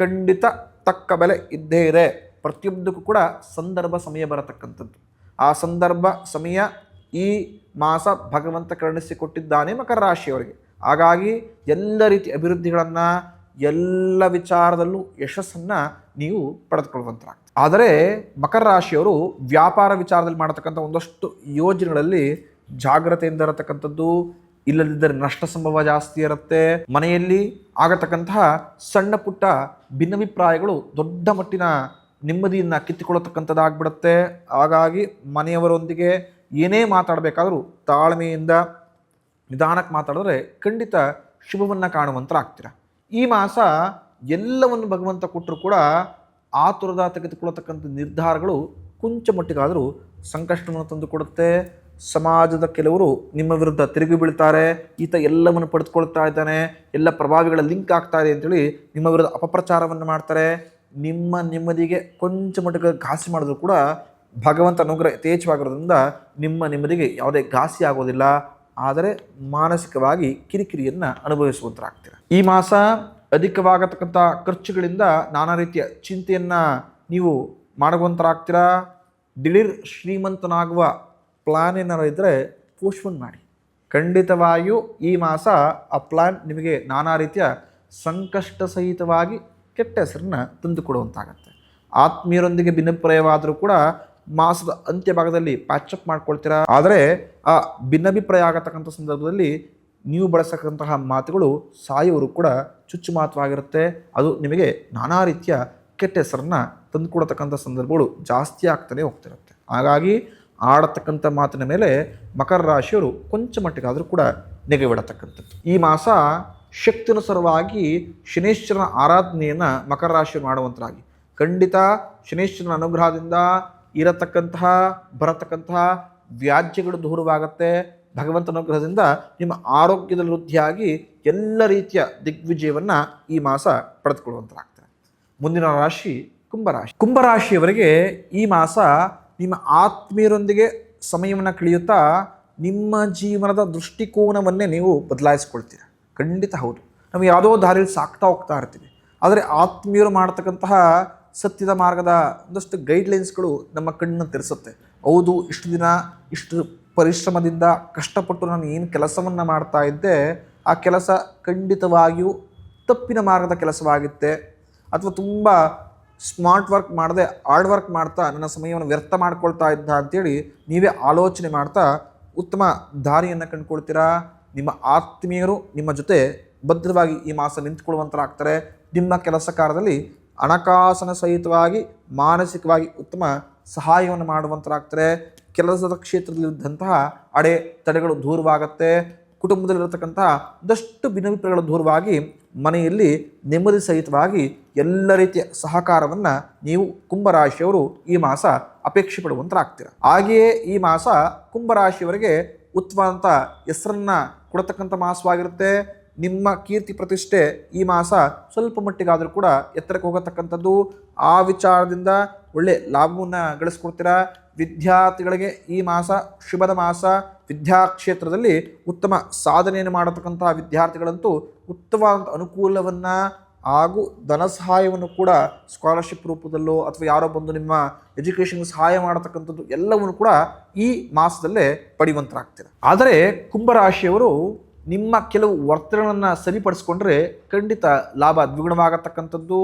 ಖಂಡಿತ ತಕ್ಕ ಬೆಲೆ ಇದ್ದೇ ಇದೆ. ಪ್ರತಿಯೊಂದಕ್ಕೂ ಕೂಡ ಸಂದರ್ಭ ಸಮಯ ಬರತಕ್ಕಂಥದ್ದು. ಆ ಸಂದರ್ಭ ಸಮಯ ಈ ಮಾಸ ಭಗವಂತ ಕರುಣಿಸಿಕೊಟ್ಟಿದ್ದಾನೆ ಮಕರ ರಾಶಿಯವರಿಗೆ. ಹಾಗಾಗಿ ಎಲ್ಲ ರೀತಿಯ ಅಭಿವೃದ್ಧಿಗಳನ್ನು, ಎಲ್ಲ ವಿಚಾರದಲ್ಲೂ ಯಶಸ್ಸನ್ನು ನೀವು ಪಡೆದುಕೊಳ್ಳುವಂತಾಗ್ತದೆ. ಆದರೆ ಮಕರ ರಾಶಿಯವರು ವ್ಯಾಪಾರ ವಿಚಾರದಲ್ಲಿ ಮಾಡತಕ್ಕಂಥ ಒಂದಷ್ಟು ಯೋಜನೆಗಳಲ್ಲಿ ಜಾಗ್ರತೆಯಿಂದ ಇರತಕ್ಕಂಥದ್ದು. ಇಲ್ಲದಿದ್ದರೆ ನಷ್ಟ ಸಂಭವ ಜಾಸ್ತಿ ಇರುತ್ತೆ. ಮನೆಯಲ್ಲಿ ಆಗತಕ್ಕಂತಹ ಸಣ್ಣ ಪುಟ್ಟ ಭಿನ್ನಾಭಿಪ್ರಾಯಗಳು ದೊಡ್ಡ ಮಟ್ಟಿನ ನೆಮ್ಮದಿಯನ್ನು ಕಿತ್ತುಕೊಳ್ಳತಕ್ಕಂಥದ್ದಾಗ್ಬಿಡುತ್ತೆ. ಹಾಗಾಗಿ ಮನೆಯವರೊಂದಿಗೆ ಏನೇ ಮಾತಾಡಬೇಕಾದ್ರೂ ತಾಳ್ಮೆಯಿಂದ ನಿಧಾನಕ್ಕೆ ಮಾತಾಡಿದ್ರೆ ಖಂಡಿತ ಶುಭವನ್ನು ಕಾಣುವಂತರಾಗ್ತೀರ. ಈ ಮಾಸ ಎಲ್ಲವನ್ನು ಭಗವಂತ ಕೊಟ್ಟರೂ ಕೂಡ ಆತುರದ ತೆಗೆದುಕೊಳ್ಳತಕ್ಕಂಥ ನಿರ್ಧಾರಗಳು ಕೊಂಚ ಮಟ್ಟಿಗಾದರೂ ಸಂಕಷ್ಟವನ್ನು ತಂದುಕೊಡುತ್ತೆ. ಸಮಾಜದ ಕೆಲವರು ನಿಮ್ಮ ವಿರುದ್ಧ ತಿರುಗಿ ಬೀಳ್ತಾರೆ, ಈತ ಎಲ್ಲವನ್ನು ಪಡೆದುಕೊಳ್ತಾ ಇದ್ದಾನೆ, ಎಲ್ಲ ಪ್ರಭಾವಿಗಳ ಲಿಂಕ್ ಆಗ್ತಾ ಇದೆ ಅಂತೇಳಿ ನಿಮ್ಮ ವಿರುದ್ಧ ಅಪಪ್ರಚಾರವನ್ನು ಮಾಡ್ತಾರೆ. ನಿಮ್ಮ ನೆಮ್ಮದಿಗೆ ಕೊಂಚ ಮಟ್ಟಿಗೆ ಘಾಸಿ ಮಾಡಿದ್ರು ಕೂಡ ಭಗವಂತ ಅನುಗ್ರಹ ಯಥೇಚ್ಛವಾಗಿರೋದ್ರಿಂದ ನಿಮ್ಮ ನೆಮ್ಮದಿಗೆ ಯಾವುದೇ ಘಾಸಿ ಆಗೋದಿಲ್ಲ. ಆದರೆ ಮಾನಸಿಕವಾಗಿ ಕಿರಿಕಿರಿಯನ್ನು ಅನುಭವಿಸುವಂತರಾಗ್ತೀರ. ಈ ಮಾಸ ಅಧಿಕವಾಗತಕ್ಕಂಥ ಖರ್ಚುಗಳಿಂದ ನಾನಾ ರೀತಿಯ ಚಿಂತೆಯನ್ನು ನೀವು ಮಾಡುವಂತರಾಗ್ತೀರ. ದಿಢೀರ್ ಶ್ರೀಮಂತನಾಗುವ ಪ್ಲಾನ್ ಏನಾರು ಇದ್ದರೆ ಪೋಸ್ಟ್ಪೋನ್ ಮಾಡಿ. ಖಂಡಿತವಾಗಿಯೂ ಈ ಮಾಸ ಆ ಪ್ಲಾನ್ ನಿಮಗೆ ನಾನಾ ರೀತಿಯ ಸಂಕಷ್ಟ ಸಹಿತವಾಗಿ ಕೆಟ್ಟ ಹೆಸರನ್ನು ತಂದುಕೊಡುವಂತಾಗತ್ತೆ. ಆತ್ಮೀಯರೊಂದಿಗೆ ಭಿನ್ನಾಭಿಪ್ರಾಯವಾದರೂ ಕೂಡ ಮಾಸದ ಅಂತ್ಯ ಭಾಗದಲ್ಲಿ ಪ್ಯಾಚಪ್ ಮಾಡ್ಕೊಳ್ತೀರಾ. ಆದರೆ ಆ ಭಿನ್ನಾಭಿಪ್ರಾಯ ಆಗತಕ್ಕಂಥ ಸಂದರ್ಭದಲ್ಲಿ ನೀವು ಬಳಸತಕ್ಕಂತಹ ಮಾತುಗಳು ಸಾಯುವರು ಕೂಡ ಚುಚ್ಚುಮಾತವಾಗಿರುತ್ತೆ. ಅದು ನಿಮಗೆ ನಾನಾ ರೀತಿಯ ಕೆಟ್ಟ ಹೆಸರನ್ನು ತಂದುಕೊಡತಕ್ಕಂಥ ಸಂದರ್ಭಗಳು ಜಾಸ್ತಿ ಆಗ್ತಾನೆ ಹೋಗ್ತಿರುತ್ತೆ. ಹಾಗಾಗಿ ಆಡತಕ್ಕಂಥ ಮಾತಿನ ಮೇಲೆ ಮಕರ ರಾಶಿಯವರು ಕೊಂಚ ಮಟ್ಟಿಗಾದರೂ ಕೂಡ ನೆಗೆವಿಡತಕ್ಕಂಥದ್ದು. ಈ ಮಾಸ ಶಕ್ತಿನುಸಾರವಾಗಿ ಶನೇಶ್ವರನ ಆರಾಧನೆಯನ್ನು ಮಕರ ರಾಶಿಯವರು ಮಾಡುವಂತರಾಗಿ. ಖಂಡಿತ ಶನೇಶ್ವರನ ಅನುಗ್ರಹದಿಂದ ಇರತಕ್ಕಂತಹ ಬರತಕ್ಕಂತಹ ವ್ಯಾಜ್ಯಗಳು ದೂರವಾಗುತ್ತೆ. ಭಗವಂತನ ಅನುಗ್ರಹದಿಂದ ನಿಮ್ಮ ಆರೋಗ್ಯದಲ್ಲಿ ವೃದ್ಧಿಯಾಗಿ ಎಲ್ಲ ರೀತಿಯ ದಿಗ್ವಿಜಯವನ್ನು ಈ ಮಾಸ ಪಡೆದುಕೊಳ್ಳುವಂತರಾಗ್ತಾರೆ. ಮುಂದಿನ ರಾಶಿ ಕುಂಭರಾಶಿ. ಕುಂಭರಾಶಿಯವರಿಗೆ ಈ ಮಾಸ ನಿಮ್ಮ ಆತ್ಮೀಯರೊಂದಿಗೆ ಸಮಯವನ್ನು ಕಳೆಯುತ್ತಾ ನಿಮ್ಮ ಜೀವನದ ದೃಷ್ಟಿಕೋನವನ್ನೇ ನೀವು ಬದಲಾಯಿಸ್ಕೊಳ್ತೀರ. ಖಂಡಿತ ಹೌದು, ನಾವು ಯಾವುದೋ ದಾರಿಯಲ್ಲಿ ಸಾಕ್ತಾ ಹೋಗ್ತಾ ಇರ್ತೀವಿ. ಆದರೆ ಆತ್ಮೀಯರು ಮಾಡ್ತಕ್ಕಂತಹ ಸತ್ಯದ ಮಾರ್ಗದ ಒಂದಷ್ಟು ಗೈಡ್ಲೈನ್ಸ್ಗಳು ನಮ್ಮ ಕಣ್ಣನ್ನು ತೆರೆಸುತ್ತೆ. ಹೌದು, ಇಷ್ಟು ದಿನ ಇಷ್ಟು ಪರಿಶ್ರಮದಿಂದ ಕಷ್ಟಪಟ್ಟು ನಾನು ಏನು ಕೆಲಸವನ್ನು ಮಾಡ್ತಾ ಇದ್ದೆ, ಆ ಕೆಲಸ ಖಂಡಿತವಾಗಿಯೂ ತಪ್ಪಿನ ಮಾರ್ಗದ ಕೆಲಸವಾಗುತ್ತೆ. ಅಥವಾ ತುಂಬ ಸ್ಮಾರ್ಟ್ ವರ್ಕ್ ಮಾಡದೆ ಹಾರ್ಡ್ ವರ್ಕ್ ಮಾಡ್ತಾ ನನ್ನ ಸಮಯವನ್ನು ವ್ಯರ್ಥ ಮಾಡ್ಕೊಳ್ತಾ ಇದ್ದ ಅಂಥೇಳಿ ನೀವೇ ಆಲೋಚನೆ ಮಾಡ್ತಾ ಉತ್ತಮ ದಾರಿಯನ್ನು ಕಂಡುಕೊಳ್ತೀರಾ. ನಿಮ್ಮ ಆತ್ಮೀಯರು ನಿಮ್ಮ ಜೊತೆ ಭದ್ರವಾಗಿ ಈ ಮಾಸ ನಿಂತುಕೊಳ್ಳುವಂತರಾಗ್ತಾರೆ. ನಿಮ್ಮ ಕೆಲಸ ಕಾರ್ಯದಲ್ಲಿ ಹಣಕಾಸಿನ ಸಹಿತವಾಗಿ ಮಾನಸಿಕವಾಗಿ ಉತ್ತಮ ಸಹಾಯವನ್ನು ಮಾಡುವಂತರಾಗ್ತಾರೆ. ಕೆಲಸದ ಕ್ಷೇತ್ರದಲ್ಲಿದ್ದಂತಹ ಅಡೆ ತಡೆಗಳು ದೂರವಾಗುತ್ತೆ. ಕುಟುಂಬದಲ್ಲಿರತಕ್ಕಂತಹ ಒಂದಷ್ಟು ಭಿನ್ನಾಭಿಪ್ರಾಯಗಳು ದೂರವಾಗಿ ಮನೆಯಲ್ಲಿ ನೆಮ್ಮದಿ ಸಹಿತವಾಗಿ ಎಲ್ಲ ರೀತಿಯ ಸಹಕಾರವನ್ನು ನೀವು ಕುಂಭರಾಶಿಯವರು ಈ ಮಾಸ ಅಪೇಕ್ಷೆ ಪಡುವಂತರಾಗ್ತೀರ. ಹಾಗೆಯೇ ಈ ಮಾಸ ಕುಂಭರಾಶಿಯವರಿಗೆ ಉತ್ತಮವಾದಂಥ ಹೆಸರನ್ನು ಕೊಡತಕ್ಕಂಥ ಮಾಸವಾಗಿರುತ್ತೆ. ನಿಮ್ಮ ಕೀರ್ತಿ ಪ್ರತಿಷ್ಠೆ ಈ ಮಾಸ ಸ್ವಲ್ಪ ಮಟ್ಟಿಗಾದರೂ ಕೂಡ ಎತ್ತರಕ್ಕೆ ಹೋಗತಕ್ಕಂಥದ್ದು. ಆ ವಿಚಾರದಿಂದ ಒಳ್ಳೆ ಲಾಭವನ್ನು ಗಳಿಸ್ಕೊಡ್ತೀರಾ. ವಿದ್ಯಾರ್ಥಿಗಳಿಗೆ ಈ ಮಾಸ ಶುಭದ ಮಾಸ. ವಿದ್ಯಾಕ್ಷೇತ್ರದಲ್ಲಿ ಉತ್ತಮ ಸಾಧನೆಯನ್ನು ಮಾಡತಕ್ಕಂಥ ವಿದ್ಯಾರ್ಥಿಗಳಂತೂ ಉತ್ತಮವಾದಂಥ ಅನುಕೂಲವನ್ನು ಹಾಗೂ ಧನ ಸಹಾಯವನ್ನು ಕೂಡ ಸ್ಕಾಲರ್ಶಿಪ್ ರೂಪದಲ್ಲೋ ಅಥವಾ ಯಾರೋ ಬಂದು ನಿಮ್ಮ ಎಜುಕೇಷನ್ಗೆ ಸಹಾಯ ಮಾಡತಕ್ಕಂಥದ್ದು ಎಲ್ಲವನ್ನು ಕೂಡ ಈ ಮಾಸದಲ್ಲೇ ಪಡೆಯುವಂತರಾಗ್ತೀರ. ಆದರೆ ಕುಂಭರಾಶಿಯವರು ನಿಮ್ಮ ಕೆಲವು ವರ್ತನೆಗಳನ್ನು ಸರಿಪಡಿಸ್ಕೊಂಡ್ರೆ ಖಂಡಿತ ಲಾಭ ದ್ವಿಗುಣವಾಗತಕ್ಕಂಥದ್ದು.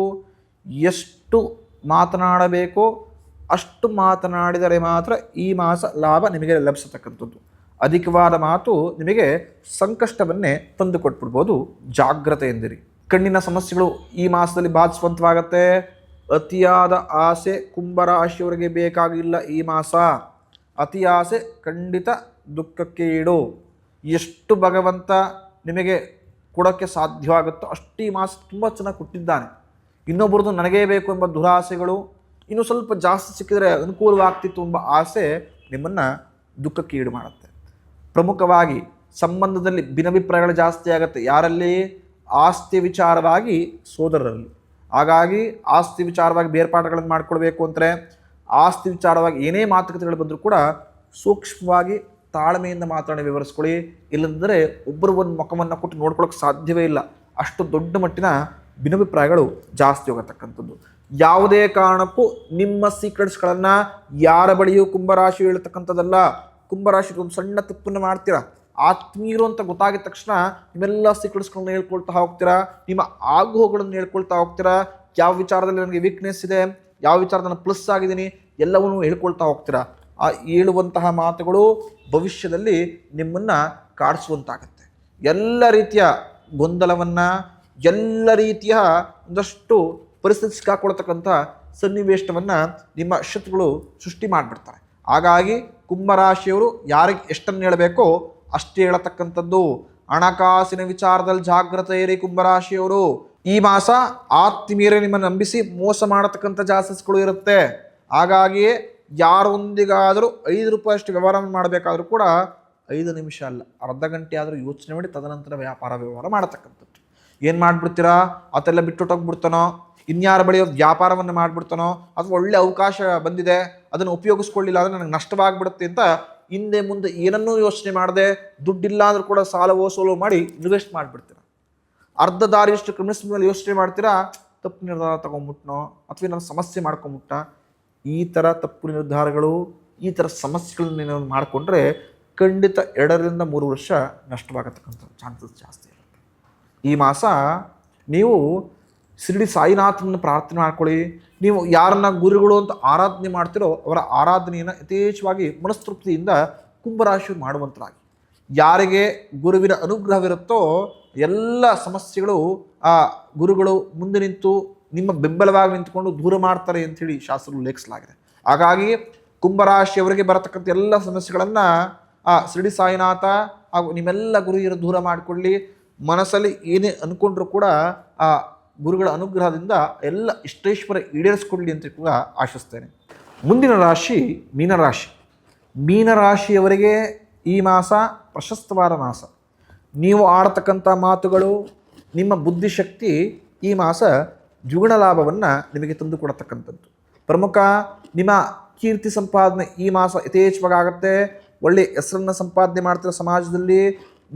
ಎಷ್ಟು ಮಾತನಾಡಬೇಕೋ ಅಷ್ಟು ಮಾತನಾಡಿದರೆ ಮಾತ್ರ ಈ ಮಾಸ ಲಾಭ ನಿಮಗೆ ಲಭಿಸತಕ್ಕಂಥದ್ದು. ಅಧಿಕವಾದ ಮಾತು ನಿಮಗೆ ಸಂಕಷ್ಟವನ್ನೇ ತಂದುಕೊಟ್ಬಿಡ್ಬೋದು. ಜಾಗ್ರತೆ ಎಂದಿರಿ. ಕಣ್ಣಿನ ಸಮಸ್ಯೆಗಳು ಈ ಮಾಸದಲ್ಲಿ ಬಾಧಿಸುವಂತವಾಗತ್ತೆ. ಅತಿಯಾದ ಆಸೆ ಕುಂಭರಾಶಿಯವರಿಗೆ ಬೇಕಾಗಿಲ್ಲ. ಈ ಮಾಸ ಅತಿ ಆಸೆ ಖಂಡಿತ ದುಃಖಕ್ಕೆ ಈಡು. ಎಷ್ಟು ಭಗವಂತ ನಿಮಗೆ ಕೊಡೋಕ್ಕೆ ಸಾಧ್ಯವಾಗುತ್ತೋ ಅಷ್ಟು ಈ ಮಾಸ ತುಂಬ ಚೆನ್ನಾಗಿ ಕೊಟ್ಟಿದ್ದಾನೆ. ಇನ್ನೊಬ್ಬರದು ನನಗೇ ಬೇಕು ಎಂಬ ದುರಾಸೆಗಳು, ಇನ್ನೂ ಸ್ವಲ್ಪ ಜಾಸ್ತಿ ಸಿಕ್ಕಿದರೆ ಅನುಕೂಲವಾಗ್ತಿತ್ತು ಎಂಬ ಆಸೆ ನಿಮ್ಮನ್ನು ದುಃಖಕ್ಕೆ ಈಡು ಮಾಡುತ್ತೆ. ಪ್ರಮುಖವಾಗಿ ಸಂಬಂಧದಲ್ಲಿ ಭಿನ್ನಾಭಿಪ್ರಾಯಗಳು ಜಾಸ್ತಿ ಆಗುತ್ತೆ. ಯಾರಲ್ಲಿ? ಆಸ್ತಿ ವಿಚಾರವಾಗಿ ಸೋದರರಲ್ಲಿ. ಹಾಗಾಗಿ ಆಸ್ತಿ ವಿಚಾರವಾಗಿ ಬೇರ್ಪಾಡುಗಳನ್ನು ಮಾಡಿಕೊಳ್ಬೇಕು ಅಂದರೆ, ಆಸ್ತಿ ವಿಚಾರವಾಗಿ ಏನೇ ಮಾತುಕತೆಗಳು ಬಂದರೂ ಕೂಡ ಸೂಕ್ಷ್ಮವಾಗಿ ತಾಳ್ಮೆಯಿಂದ ಮಾತನಾಡಿ ವಿವರಿಸ್ಕೊಳ್ಳಿ. ಇಲ್ಲಂದರೆ ಒಬ್ಬರು ಒಂದು ಮುಖವನ್ನು ಕೊಟ್ಟು ನೋಡ್ಕೊಳ್ಳೋಕೆ ಸಾಧ್ಯವೇ ಇಲ್ಲ. ಅಷ್ಟು ದೊಡ್ಡ ಮಟ್ಟಿನ ಭಿನ್ನಾಭಿಪ್ರಾಯಗಳು ಜಾಸ್ತಿ ಹೋಗತಕ್ಕಂಥದ್ದು. ಯಾವುದೇ ಕಾರಣಕ್ಕೂ ನಿಮ್ಮ ಸೀಕ್ರೆಟ್ಸ್ಗಳನ್ನು ಯಾರ ಬಳಿಯೂ ಕುಂಭರಾಶಿ ಹೇಳ್ತಕ್ಕಂಥದ್ದಲ್ಲ. ಕುಂಭರಾಶಿ ಒಂದು ಸಣ್ಣ ತಪ್ಪನ್ನು ಮಾಡ್ತೀರಾ, ಆತ್ಮೀಯರು ಅಂತ ಗೊತ್ತಾಗಿದ ತಕ್ಷಣ ನಿಮ್ಮೆಲ್ಲ ಸೀಕ್ರೆಟ್ಸ್ಗಳನ್ನ ಹೇಳ್ಕೊಳ್ತಾ ಹೋಗ್ತೀರಾ. ನಿಮ್ಮ ಆಗುಹೋಗಳನ್ನು ಹೇಳ್ಕೊಳ್ತಾ ಹೋಗ್ತೀರಾ. ಯಾವ ವಿಚಾರದಲ್ಲಿ ನನಗೆ ವೀಕ್ನೆಸ್ ಇದೆ, ಯಾವ ವಿಚಾರದ ನಾನು ಪ್ಲಸ್ ಆಗಿದ್ದೀನಿ ಎಲ್ಲವನ್ನೂ ಹೇಳ್ಕೊಳ್ತಾ ಹೋಗ್ತೀರಾ. ಆ ಹೇಳುವಂತಹ ಮಾತುಗಳು ಭವಿಷ್ಯದಲ್ಲಿ ನಿಮ್ಮನ್ನು ಕಾಡಿಸುವಂತಾಗತ್ತೆ. ಎಲ್ಲ ರೀತಿಯ ಗೊಂದಲವನ್ನು, ಎಲ್ಲ ರೀತಿಯ ಒಂದಷ್ಟು ಪರಿಸ್ಥಿತಿ ಸಿಕ್ಕಾಕೊಳ್ತಕ್ಕಂಥ ಸನ್ನಿವೇಶವನ್ನು ನಿಮ್ಮ ಶತ್ರುಗಳು ಸೃಷ್ಟಿ ಮಾಡಿಬಿಡ್ತಾರೆ. ಹಾಗಾಗಿ ಕುಂಭರಾಶಿಯವರು ಯಾರಿಗೆ ಎಷ್ಟನ್ನು ಹೇಳಬೇಕೋ ಅಷ್ಟೇ ಹೇಳತಕ್ಕಂಥದ್ದು. ಹಣಕಾಸಿನ ವಿಚಾರದಲ್ಲಿ ಜಾಗ್ರತೆ ಇರಿ ಕುಂಭರಾಶಿಯವರು. ಈ ಮಾಸ ಆತ್ಮೀಯರೇ ನಿಮ್ಮನ್ನು ನಂಬಿಸಿ ಮೋಸ ಮಾಡತಕ್ಕಂಥ ಜಾಸಸ್ಗಳು ಇರುತ್ತೆ. ಹಾಗಾಗಿಯೇ ಯಾರೊಂದಿಗಾದರೂ 5 ರೂಪಾಯಿಯಷ್ಟು ವ್ಯವಹಾರ ಮಾಡಬೇಕಾದ್ರೂ ಕೂಡ 5 ನಿಮಿಷ ಅಲ್ಲ, ಅರ್ಧ ಗಂಟೆ ಆದರೂ ಯೋಚನೆ ಮಾಡಿ ತದನಂತರ ವ್ಯವಹಾರ ಮಾಡತಕ್ಕಂಥದ್ದು. ಏನು ಮಾಡಿಬಿಡ್ತೀರಾ, ಅದೆಲ್ಲ ಬಿಟ್ಟುಟ್ಟೋಗ್ಬಿಡ್ತಾನೋ, ಇನ್ಯಾರ ಬಳಿ ವ್ಯಾಪಾರವನ್ನು ಮಾಡಿಬಿಡ್ತಾನೋ, ಅಥವಾ ಒಳ್ಳೆ ಅವಕಾಶ ಬಂದಿದೆ ಅದನ್ನು ಉಪಯೋಗಿಸ್ಕೊಳ್ಳಿಲ್ಲ ಅಂದರೆ ನನಗೆ ನಷ್ಟವಾಗ್ಬಿಡುತ್ತೆ ಅಂತ ಹಿಂದೆ ಮುಂದೆ ಏನನ್ನೂ ಯೋಚನೆ ಮಾಡದೆ, ದುಡ್ಡಿಲ್ಲ ಅಂದರೂ ಕೂಡ ಸಾಲ ವಸೂಲು ಮಾಡಿ ಇನ್ವೆಸ್ಟ್ ಮಾಡಿಬಿಡ್ತೀರ. ಅರ್ಧ ದಾರಿಯಷ್ಟು ಕ್ರಿಮಿನಲ್ಸ್ ಮೇಲೆ ಯೋಚನೆ ಮಾಡ್ತೀರಾ, ತಪ್ಪು ನಿರ್ಧಾರ ತಗೊಂಡ್ಬಿಟ್ನೋ ಅಥವಾ ನಾನು ಸಮಸ್ಯೆ ಮಾಡ್ಕೊಂಬಿಟ್ಟ. ಈ ಥರ ತಪ್ಪು ನಿರ್ಧಾರಗಳು, ಈ ಥರ ಸಮಸ್ಯೆಗಳನ್ನ ನೀವು ಮಾಡಿಕೊಂಡ್ರೆ ಖಂಡಿತ 2 ರಿಂದ 3 ವರ್ಷ ನಷ್ಟವಾಗತಕ್ಕಂಥ ಚಾನ್ಸಸ್ ಜಾಸ್ತಿ ಇರುತ್ತೆ. ಈ ಮಾಸ ನೀವು ಶಿರಡಿ ಸಾಯಿನಾಥನನ್ನು ಪ್ರಾರ್ಥನೆ ಮಾಡ್ಕೊಳ್ಳಿ. ನೀವು ಯಾರನ್ನ ಗುರುಗಳು ಅಂತ ಆರಾಧನೆ ಮಾಡ್ತಿರೋ ಅವರ ಆರಾಧನೆಯನ್ನು ಯಥೇಚ್ಛವಾಗಿ ಮನಸ್ತೃಪ್ತಿಯಿಂದ ಕುಂಭರಾಶಿ ಮಾಡುವಂತರಾಗಿ. ಯಾರಿಗೆ ಗುರುವಿನ ಅನುಗ್ರಹವಿರುತ್ತೋ ಎಲ್ಲ ಸಮಸ್ಯೆಗಳು ಆ ಗುರುಗಳು ಮುಂದೆ ನಿಂತು ನಿಮ್ಮ ಬೆಂಬಲವಾಗಿ ನಿಂತುಕೊಂಡು ದೂರ ಮಾಡ್ತಾರೆ ಅಂಥೇಳಿ ಶಾಸ್ತ್ರ ಉಲ್ಲೇಖಿಸಲಾಗಿದೆ. ಹಾಗಾಗಿ ಕುಂಭರಾಶಿಯವರಿಗೆ ಬರತಕ್ಕಂಥ ಎಲ್ಲ ಸಮಸ್ಯೆಗಳನ್ನು ಆ ಶಿರಡಿ ಸಾಯಿನಾಥ ಹಾಗೂ ನಿಮ್ಮೆಲ್ಲ ಗುರುಹಿಯರು ದೂರ ಮಾಡಿಕೊಳ್ಳಿ. ಮನಸ್ಸಲ್ಲಿ ಏನೇ ಅಂದ್ಕೊಂಡ್ರೂ ಕೂಡ ಆ ಗುರುಗಳ ಅನುಗ್ರಹದಿಂದ ಎಲ್ಲ ಇಷ್ಟೇಶ್ವರ ಈಡೇರಿಸ್ಕೊಳ್ಳಿ ಅಂತ ಕೂಡ ಆಶಿಸ್ತೇನೆ. ಮುಂದಿನ ರಾಶಿ ಮೀನರಾಶಿ. ಮೀನರಾಶಿಯವರಿಗೆ ಈ ಮಾಸ ಪ್ರಶಸ್ತವಾದ ಮಾಸ. ನೀವು ಆಡತಕ್ಕಂಥ ಮಾತುಗಳು, ನಿಮ್ಮ ಬುದ್ಧಿಶಕ್ತಿ ಈ ಮಾಸ ದ್ವಿಗುಣ ಲಾಭವನ್ನು ನಿಮಗೆ ತಂದು ಕೊಡತಕ್ಕಂಥದ್ದು. ಪ್ರಮುಖ ನಿಮ್ಮ ಕೀರ್ತಿ ಸಂಪಾದನೆ ಈ ಮಾಸ ಯಥೇಚ್ಛವಾಗಿ ಆಗುತ್ತೆ. ಒಳ್ಳೆಯ ಹೆಸರನ್ನು ಸಂಪಾದನೆ ಮಾಡ್ತಿರೋ ಸಮಾಜದಲ್ಲಿ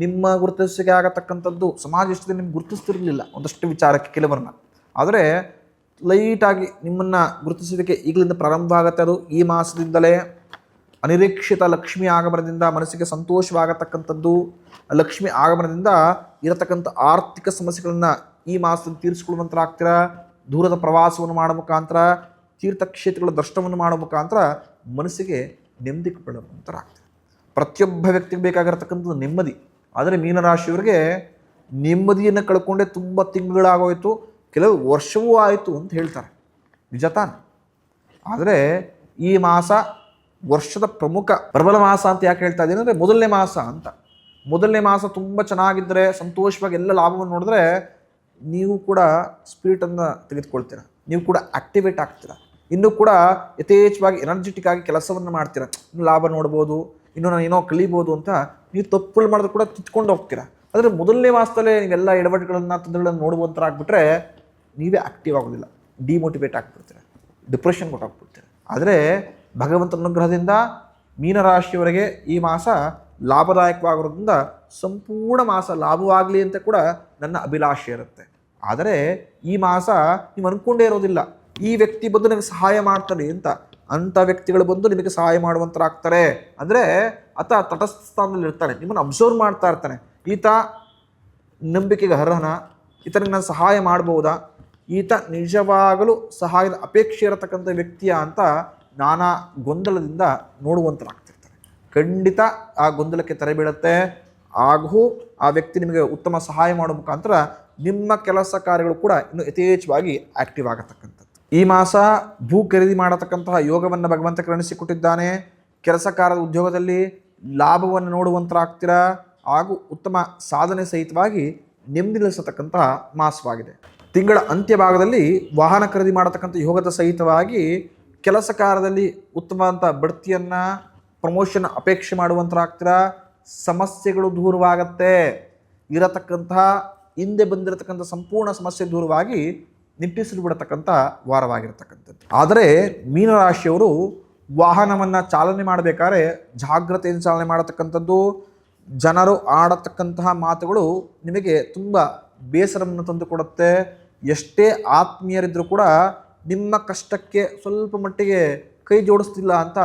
ನಿಮ್ಮ ಗುರುತಿಸಿಕೆ ಆಗತಕ್ಕಂಥದ್ದು. ಸಮಾಜ ಇಷ್ಟದಲ್ಲಿ ನಿಮ್ಗೆ ಗುರುತಿಸ್ತಿರಲಿಲ್ಲ ಒಂದಷ್ಟು ವಿಚಾರಕ್ಕೆ ಕೆಲವರನ್ನ, ಆದರೆ ಲೈಟಾಗಿ ನಿಮ್ಮನ್ನು ಗುರುತಿಸೋದಕ್ಕೆ ಈಗಲಿಂದ ಪ್ರಾರಂಭ ಆಗುತ್ತೆ. ಅದು ಈ ಮಾಸದಿಂದಲೇ. ಅನಿರೀಕ್ಷಿತ ಲಕ್ಷ್ಮಿ ಆಗಮನದಿಂದ ಮನಸ್ಸಿಗೆ ಸಂತೋಷವಾಗತಕ್ಕಂಥದ್ದು. ಲಕ್ಷ್ಮಿ ಆಗಮನದಿಂದ ಇರತಕ್ಕಂಥ ಆರ್ಥಿಕ ಸಮಸ್ಯೆಗಳನ್ನು ಈ ಮಾಸದಲ್ಲಿ ತೀರಿಸಿಕೊಳ್ಳುವಂತರಾಗ್ತೀರ. ದೂರದ ಪ್ರವಾಸವನ್ನು ಮಾಡೋ ಮುಖಾಂತರ, ತೀರ್ಥಕ್ಷೇತ್ರಗಳ ದರ್ಶನವನ್ನು ಮಾಡೋ ಮುಖಾಂತರ ಮನಸ್ಸಿಗೆ ನೆಮ್ಮದಿ ಪಡೆಯುವಂತರಾಗ್ತೀರ. ಪ್ರತಿಯೊಬ್ಬ ವ್ಯಕ್ತಿಗೆ ಬೇಕಾಗಿರತಕ್ಕಂಥದ್ದು ನೆಮ್ಮದಿ. ಆದರೆ ಮೀನರಾಶಿಯವರಿಗೆ ನೆಮ್ಮದಿಯನ್ನು ಕಳ್ಕೊಂಡೇ ತುಂಬ ತಿಂಗಳಾಗೋಯಿತು, ಕೆಲವು ವರ್ಷವೂ ಆಯಿತು ಅಂತ ಹೇಳ್ತಾರೆ. ನಿಜ ತಾನೆ? ಆದರೆ ಈ ಮಾಸ ವರ್ಷದ ಪ್ರಮುಖ ಪ್ರಬಲ ಮಾಸ ಅಂತ ಯಾಕೆ ಹೇಳ್ತಾ ಇದ್ದೀನಿ ಅಂದರೆ ಮೊದಲನೇ ಮಾಸ ಅಂತ. ಮೊದಲನೇ ಮಾಸ ತುಂಬ ಚೆನ್ನಾಗಿದ್ದರೆ, ಸಂತೋಷವಾಗಿ ಎಲ್ಲ ಲಾಭವನ್ನು ನೋಡಿದ್ರೆ ನೀವು ಕೂಡ ಸ್ಪಿರಿಟನ್ನು ತೆಗೆದುಕೊಳ್ತೀರ, ನೀವು ಕೂಡ ಆಕ್ಟಿವೇಟ್ ಆಗ್ತೀರ, ಇನ್ನೂ ಕೂಡ ಯಥೇಚ್ಛವಾಗಿ ಎನರ್ಜೆಟಿಕ್ ಆಗಿ ಕೆಲಸವನ್ನು ಮಾಡ್ತೀರ. ಇನ್ನು ಲಾಭ ನೋಡ್ಬೋದು, ಇನ್ನೂ ನಾನು ಏನೋ ಕಲಿಬೋದು ಅಂತ ನೀವು ತಪ್ಪುಗಳು ಮಾಡಿದ್ರು ಕೂಡ ಕಿತ್ಕೊಂಡು ಹೋಗ್ತೀರ. ಆದರೆ ಮೊದಲನೇ ಮಾಸದಲ್ಲೇ ನೀವೆಲ್ಲ ಎಡವಟ್ಟುಗಳನ್ನು ತೊಂದರೆಗಳನ್ನು ನೋಡುವಂಥರಾಗ್ಬಿಟ್ರೆ ನೀವೇ ಆಕ್ಟಿವ್ ಆಗೋದಿಲ್ಲ, ಡಿಮೋಟಿವೇಟ್ ಆಗ್ಬಿಡ್ತೀರ, ಡಿಪ್ರೆಷನ್ ಕೊಟ್ಟಾಗ್ಬಿಡ್ತೀರ. ಆದರೆ ಭಗವಂತನ ಅನುಗ್ರಹದಿಂದ ಮೀನರಾಶಿಯವರೆಗೆ ಈ ಮಾಸ ಲಾಭದಾಯಕವಾಗಿರೋದ್ರಿಂದ ಸಂಪೂರ್ಣ ಮಾಸ ಲಾಭವಾಗಲಿ ಅಂತ ಕೂಡ ನನ್ನ ಅಭಿಲಾಷೆ ಇರುತ್ತೆ. ಆದರೆ ಈ ಮಾಸ ನೀವು ಅಂದ್ಕೊಂಡೇ ಇರೋದಿಲ್ಲ, ಈ ವ್ಯಕ್ತಿ ಬಂದು ನಿಮಗೆ ಸಹಾಯ ಮಾಡ್ತಾರೆ ಅಂತ. ಅಂಥ ವ್ಯಕ್ತಿಗಳು ಬಂದು ನಿಮಗೆ ಸಹಾಯ ಮಾಡುವಂತರಾಗ್ತಾರೆ. ಅಂದರೆ ಆತ ತಟಸ್ಥ ಸ್ಥಾನದಲ್ಲಿ ಇರ್ತಾನೆ, ನಿಮ್ಮನ್ನು ಅಬ್ಸರ್ವ್ ಮಾಡ್ತಾ ಇರ್ತಾನೆ. ಈತ ನಂಬಿಕೆಗೆ ಅರ್ಹನ, ಈತನಿಗೆ ನಾನು ಸಹಾಯ ಮಾಡ್ಬೋದಾ, ಈತ ನಿಜವಾಗಲೂ ಸಹಾಯದ ಅಪೇಕ್ಷೆ ಇರತಕ್ಕಂಥ ವ್ಯಕ್ತಿಯ ಅಂತ ನಾನಾ ಗೊಂದಲದಿಂದ ನೋಡುವಂತರಾಗ್ತಿರ್ತಾರೆ. ಖಂಡಿತ ಆ ಗೊಂದಲಕ್ಕೆ ತೆರೆ ಬೀಳುತ್ತೆ. ಹಾಗೂ ಆ ವ್ಯಕ್ತಿ ನಿಮಗೆ ಉತ್ತಮ ಸಹಾಯ ಮಾಡೋ ಮುಖಾಂತರ ನಿಮ್ಮ ಕೆಲಸ ಕಾರ್ಯಗಳು ಕೂಡ ಇನ್ನು ಯಥೇಚ್ಛವಾಗಿ ಆಕ್ಟಿವ್ ಆಗತಕ್ಕಂಥದ್ದು. ಈ ಮಾಸ ಭೂ ಖರೀದಿ ಮಾಡತಕ್ಕಂತಹ ಯೋಗವನ್ನು ಭಗವಂತ ಕರುಣಿಸಿಕೊಟ್ಟಿದ್ದಾನೆ. ಕೆಲಸ ಕಾರ್ಯದ ಉದ್ಯೋಗದಲ್ಲಿ ಲಾಭವನ್ನು ನೋಡುವಂತರಾಗ್ತೀರ ಹಾಗೂ ಉತ್ತಮ ಸಾಧನೆ ಸಹಿತವಾಗಿ ನೆಮ್ಮದಿಸತಕ್ಕಂತಹ ಮಾಸವಾಗಿದೆ. ತಿಂಗಳ ಅಂತ್ಯಭಾಗದಲ್ಲಿ ವಾಹನ ಖರೀದಿ ಮಾಡತಕ್ಕಂಥ ಯೋಗದ ಸಹಿತವಾಗಿ ಕೆಲಸ ಕಾರ್ಯದಲ್ಲಿ ಉತ್ತಮವಾದಂಥ ಬಡ್ತಿಯನ್ನು, ಪ್ರಮೋಷನ್ ಅಪೇಕ್ಷೆ ಮಾಡುವಂತರಾಗ್ತೀರ. ಸಮಸ್ಯೆಗಳು ದೂರವಾಗತ್ತೆ. ಇರತಕ್ಕಂತಹ ಹಿಂದೆ ಬಂದಿರತಕ್ಕಂಥ ಸಂಪೂರ್ಣ ಸಮಸ್ಯೆ ದೂರವಾಗಿ ನಿಟ್ಟಿಸಿರು ಬಿಡತಕ್ಕಂಥ ವಾರವಾಗಿರತಕ್ಕಂಥದ್ದು. ಆದರೆ ಮೀನರಾಶಿಯವರು ವಾಹನವನ್ನು ಚಾಲನೆ ಮಾಡಬೇಕಾದ್ರೆ ಜಾಗ್ರತೆಯಿಂದ ಚಾಲನೆ ಮಾಡತಕ್ಕಂಥದ್ದು. ಜನರು ಆಡತಕ್ಕಂತಹ ಮಾತುಗಳು ನಿಮಗೆ ತುಂಬ ಬೇಸರವನ್ನು ತಂದುಕೊಡುತ್ತೆ. ಎಷ್ಟೇ ಆತ್ಮೀಯರಿದ್ದರೂ ಕೂಡ ನಿಮ್ಮ ಕಷ್ಟಕ್ಕೆ ಸ್ವಲ್ಪ ಮಟ್ಟಿಗೆ ಕೈ ಜೋಡಿಸ್ತಿಲ್ಲ ಅಂತ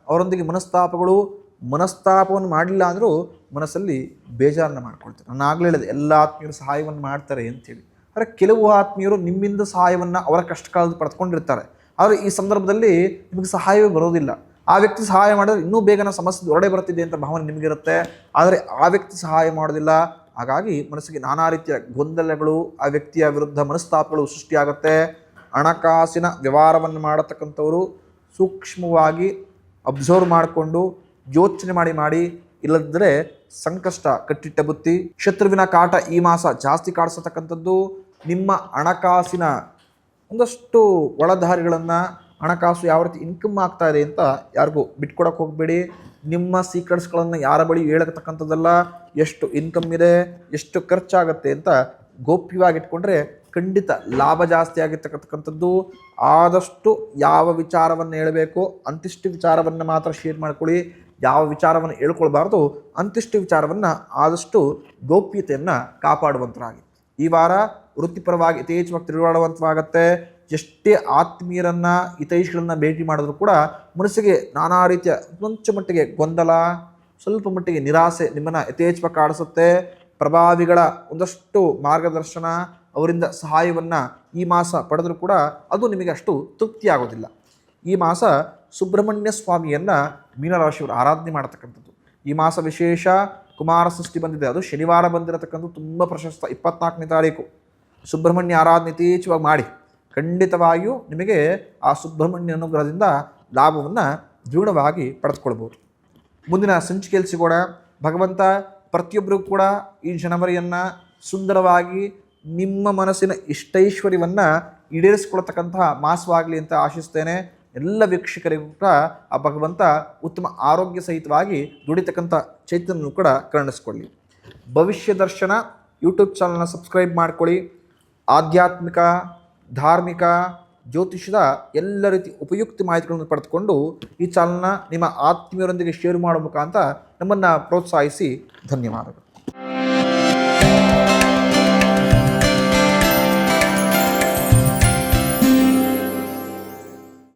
ಅವರೊಂದಿಗೆ ಮನಸ್ತಾಪವನ್ನು ಮಾಡಲಿಲ್ಲ ಅಂದರೂ ಮನಸ್ಸಲ್ಲಿ ಬೇಜಾರನ್ನು ಮಾಡ್ಕೊಳ್ತಾರೆ. ನಾನು ಆಗಲೇ ಹೇಳಿದೆ, ಎಲ್ಲ ಆತ್ಮೀಯರು ಸಹಾಯವನ್ನು ಮಾಡ್ತಾರೆ ಅಂಥೇಳಿ. ಆದರೆ ಕೆಲವು ಆತ್ಮೀಯರು ನಿಮ್ಮಿಂದ ಸಹಾಯವನ್ನು ಅವರ ಕಷ್ಟ ಕಾಲದಲ್ಲಿ ಪಡೆದುಕೊಂಡಿರ್ತಾರೆ. ಆದರೆ ಈ ಸಂದರ್ಭದಲ್ಲಿ ನಿಮಗೆ ಸಹಾಯವೇ ಬರೋದಿಲ್ಲ. ಆ ವ್ಯಕ್ತಿ ಸಹಾಯ ಮಾಡಿದ್ರೆ ಇನ್ನೂ ಬೇಗನೆ ಸಮಸ್ಯೆ ಹೊರಡೆ ಬರ್ತಿದೆ ಅಂತ ಭಾವನೆ ನಿಮಗಿರುತ್ತೆ. ಆದರೆ ಆ ವ್ಯಕ್ತಿ ಸಹಾಯ ಮಾಡೋದಿಲ್ಲ. ಹಾಗಾಗಿ ಮನಸ್ಸಿಗೆ ನಾನಾ ರೀತಿಯ ಗೊಂದಲಗಳು, ಆ ವ್ಯಕ್ತಿಯ ವಿರುದ್ಧ ಮನಸ್ತಾಪಗಳು ಸೃಷ್ಟಿಯಾಗುತ್ತೆ. ಹಣಕಾಸಿನ ವ್ಯವಹಾರವನ್ನು ಮಾಡತಕ್ಕಂಥವರು ಸೂಕ್ಷ್ಮವಾಗಿ ಅಬ್ಸರ್ವ್ ಮಾಡಿಕೊಂಡು ಯೋಚನೆ ಮಾಡಿ ಇಲ್ಲದಿದ್ದರೆ ಸಂಕಷ್ಟ ಕಟ್ಟಿಟ್ಟ ಬುತ್ತಿ. ಶತ್ರುವಿನ ಕಾಟ ಈ ಮಾಸ ಜಾಸ್ತಿ ಕಾಡಿಸತಕ್ಕಂಥದ್ದು. ನಿಮ್ಮ ಹಣಕಾಸಿನ ಒಂದಷ್ಟು ಒಳದಾರಿಗಳನ್ನು, ಹಣಕಾಸು ಯಾವ ರೀತಿ ಇನ್ಕಮ್ ಆಗ್ತಾ ಇದೆ ಅಂತ ಯಾರಿಗೂ ಬಿಟ್ಕೊಡಕ್ಕೆ ಹೋಗಬೇಡಿ. ನಿಮ್ಮ ಸೀಕ್ರೆಟ್ಸ್ಗಳನ್ನು ಯಾರ ಬಳಿ ಹೇಳತಕ್ಕಂಥದ್ದಲ್ಲ. ಎಷ್ಟು ಇನ್ಕಮ್ ಇದೆ, ಎಷ್ಟು ಖರ್ಚಾಗುತ್ತೆ ಅಂತ ಗೌಪ್ಯವಾಗಿ ಇಟ್ಕೊಂಡ್ರೆ ಖಂಡಿತ ಲಾಭ ಜಾಸ್ತಿ ಆಗಿರ್ತಕ್ಕಂಥದ್ದು. ಆದಷ್ಟು ಯಾವ ವಿಚಾರವನ್ನು ಹೇಳಬೇಕು ಅಂತಿಷ್ಟು ವಿಚಾರವನ್ನು ಮಾತ್ರ ಶೇರ್ ಮಾಡ್ಕೊಳ್ಳಿ. ಯಾವ ವಿಚಾರವನ್ನು ಹೇಳ್ಕೊಳ್ಬಾರ್ದು ಅಂತಿಷ್ಟು ವಿಚಾರವನ್ನು ಆದಷ್ಟು ಗೌಪ್ಯತೆಯನ್ನು ಕಾಪಾಡುವಂತರಾಗಿ. ಈ ವಾರ ವೃತ್ತಿಪರವಾಗಿ ಯಥೇಚ್ಛವಾಗಿ ತಿರುಗಾಡುವಂತವಾಗತ್ತೆ. ಎಷ್ಟೇ ಆತ್ಮೀಯರನ್ನು, ಹಿತೈಷಿಗಳನ್ನು ಭೇಟಿ ಮಾಡಿದ್ರು ಕೂಡ ಮನಸ್ಸಿಗೆ ನಾನಾ ರೀತಿಯ ಕೊಂಚ ಮಟ್ಟಿಗೆ ಗೊಂದಲ, ಸ್ವಲ್ಪ ಮಟ್ಟಿಗೆ ನಿರಾಸೆ ನಿಮ್ಮನ್ನು ಯಥೇಚ್ಛವಾಗಿ ಕಾಡಿಸುತ್ತೆ. ಪ್ರಭಾವಿಗಳ ಒಂದಷ್ಟು ಮಾರ್ಗದರ್ಶನ, ಅವರಿಂದ ಸಹಾಯವನ್ನು ಈ ಮಾಸ ಪಡೆದರೂ ಕೂಡ ಅದು ನಿಮಗೆ ಅಷ್ಟು ತೃಪ್ತಿಯಾಗೋದಿಲ್ಲ. ಈ ಮಾಸ ಸುಬ್ರಹ್ಮಣ್ಯ ಸ್ವಾಮಿಯನ್ನು ಮೀನರಾಶಿಯವರು ಆರಾಧನೆ ಮಾಡತಕ್ಕಂಥದ್ದು. ಈ ಮಾಸ ವಿಶೇಷ ಕುಮಾರ ಷಷ್ಠಿ ಬಂದಿದೆ, ಅದು ಶನಿವಾರ ಬಂದಿರತಕ್ಕಂಥದ್ದು ತುಂಬ ಪ್ರಶಸ್ತ. 24ನೇ ತಾರೀಕು ಸುಬ್ರಹ್ಮಣ್ಯ ಆರಾಧನೆ ಯಥೇಚ್ಛವಾಗಿ ಮಾಡಿ. ಖಂಡಿತವಾಗಿಯೂ ನಿಮಗೆ ಆ ಸುಬ್ರಹ್ಮಣ್ಯ ಅನುಗ್ರಹದಿಂದ ಲಾಭವನ್ನು ದ್ವಿಗುಣವಾಗಿ ಪಡೆದುಕೊಳ್ಬೋದು. ಮುಂದಿನ ಸಂಚಿಕೆಯಲ್ಲಿ ಸಿಗೋಣ. ಭಗವಂತ ಪ್ರತಿಯೊಬ್ಬರಿಗೂ ಕೂಡ ಈ ಜನವರಿಯನ್ನು ಸುಂದರವಾಗಿ ನಿಮ್ಮ ಮನಸ್ಸಿನ ಇಷ್ಟೈಶ್ವರ್ಯವನ್ನು ಈಡೇರಿಸಿಕೊಳ್ತಕ್ಕಂತಹ ಮಾಸವಾಗಲಿ ಅಂತ ಆಶಿಸ್ತೇನೆ. ಎಲ್ಲ ವೀಕ್ಷಕರಿಗೂ ಕೂಡ ಆ ಭಗವಂತ ಉತ್ತಮ ಆರೋಗ್ಯ ಸಹಿತವಾಗಿ ದುಡಿತಕ್ಕಂಥ ಚೈತನ್ಯವನ್ನು ಕೂಡ ಕರುಣಿಸ್ಕೊಳ್ಳಿ. ಭವಿಷ್ಯ ದರ್ಶನ ಯೂಟ್ಯೂಬ್ ಚಾನಲ್ನ ಸಬ್ಸ್ಕ್ರೈಬ್ ಮಾಡ್ಕೊಳ್ಳಿ. ಆಧ್ಯಾತ್ಮಿಕ, ಧಾರ್ಮಿಕ, ಜ್ಯೋತಿಷದ ಎಲ್ಲ ರೀತಿ ಉಪಯುಕ್ತ ಮಾಹಿತಿಗಳನ್ನು ಪಡೆದುಕೊಂಡು ಈ ಚಾನಲ್ನ ನಿಮ್ಮ ಆತ್ಮೀಯರೊಂದಿಗೆ ಶೇರ್ ಮಾಡುವ ಮುಖಾಂತರ ನಮ್ಮನ್ನು ಪ್ರೋತ್ಸಾಹಿಸಿ. ಧನ್ಯವಾದಗಳು.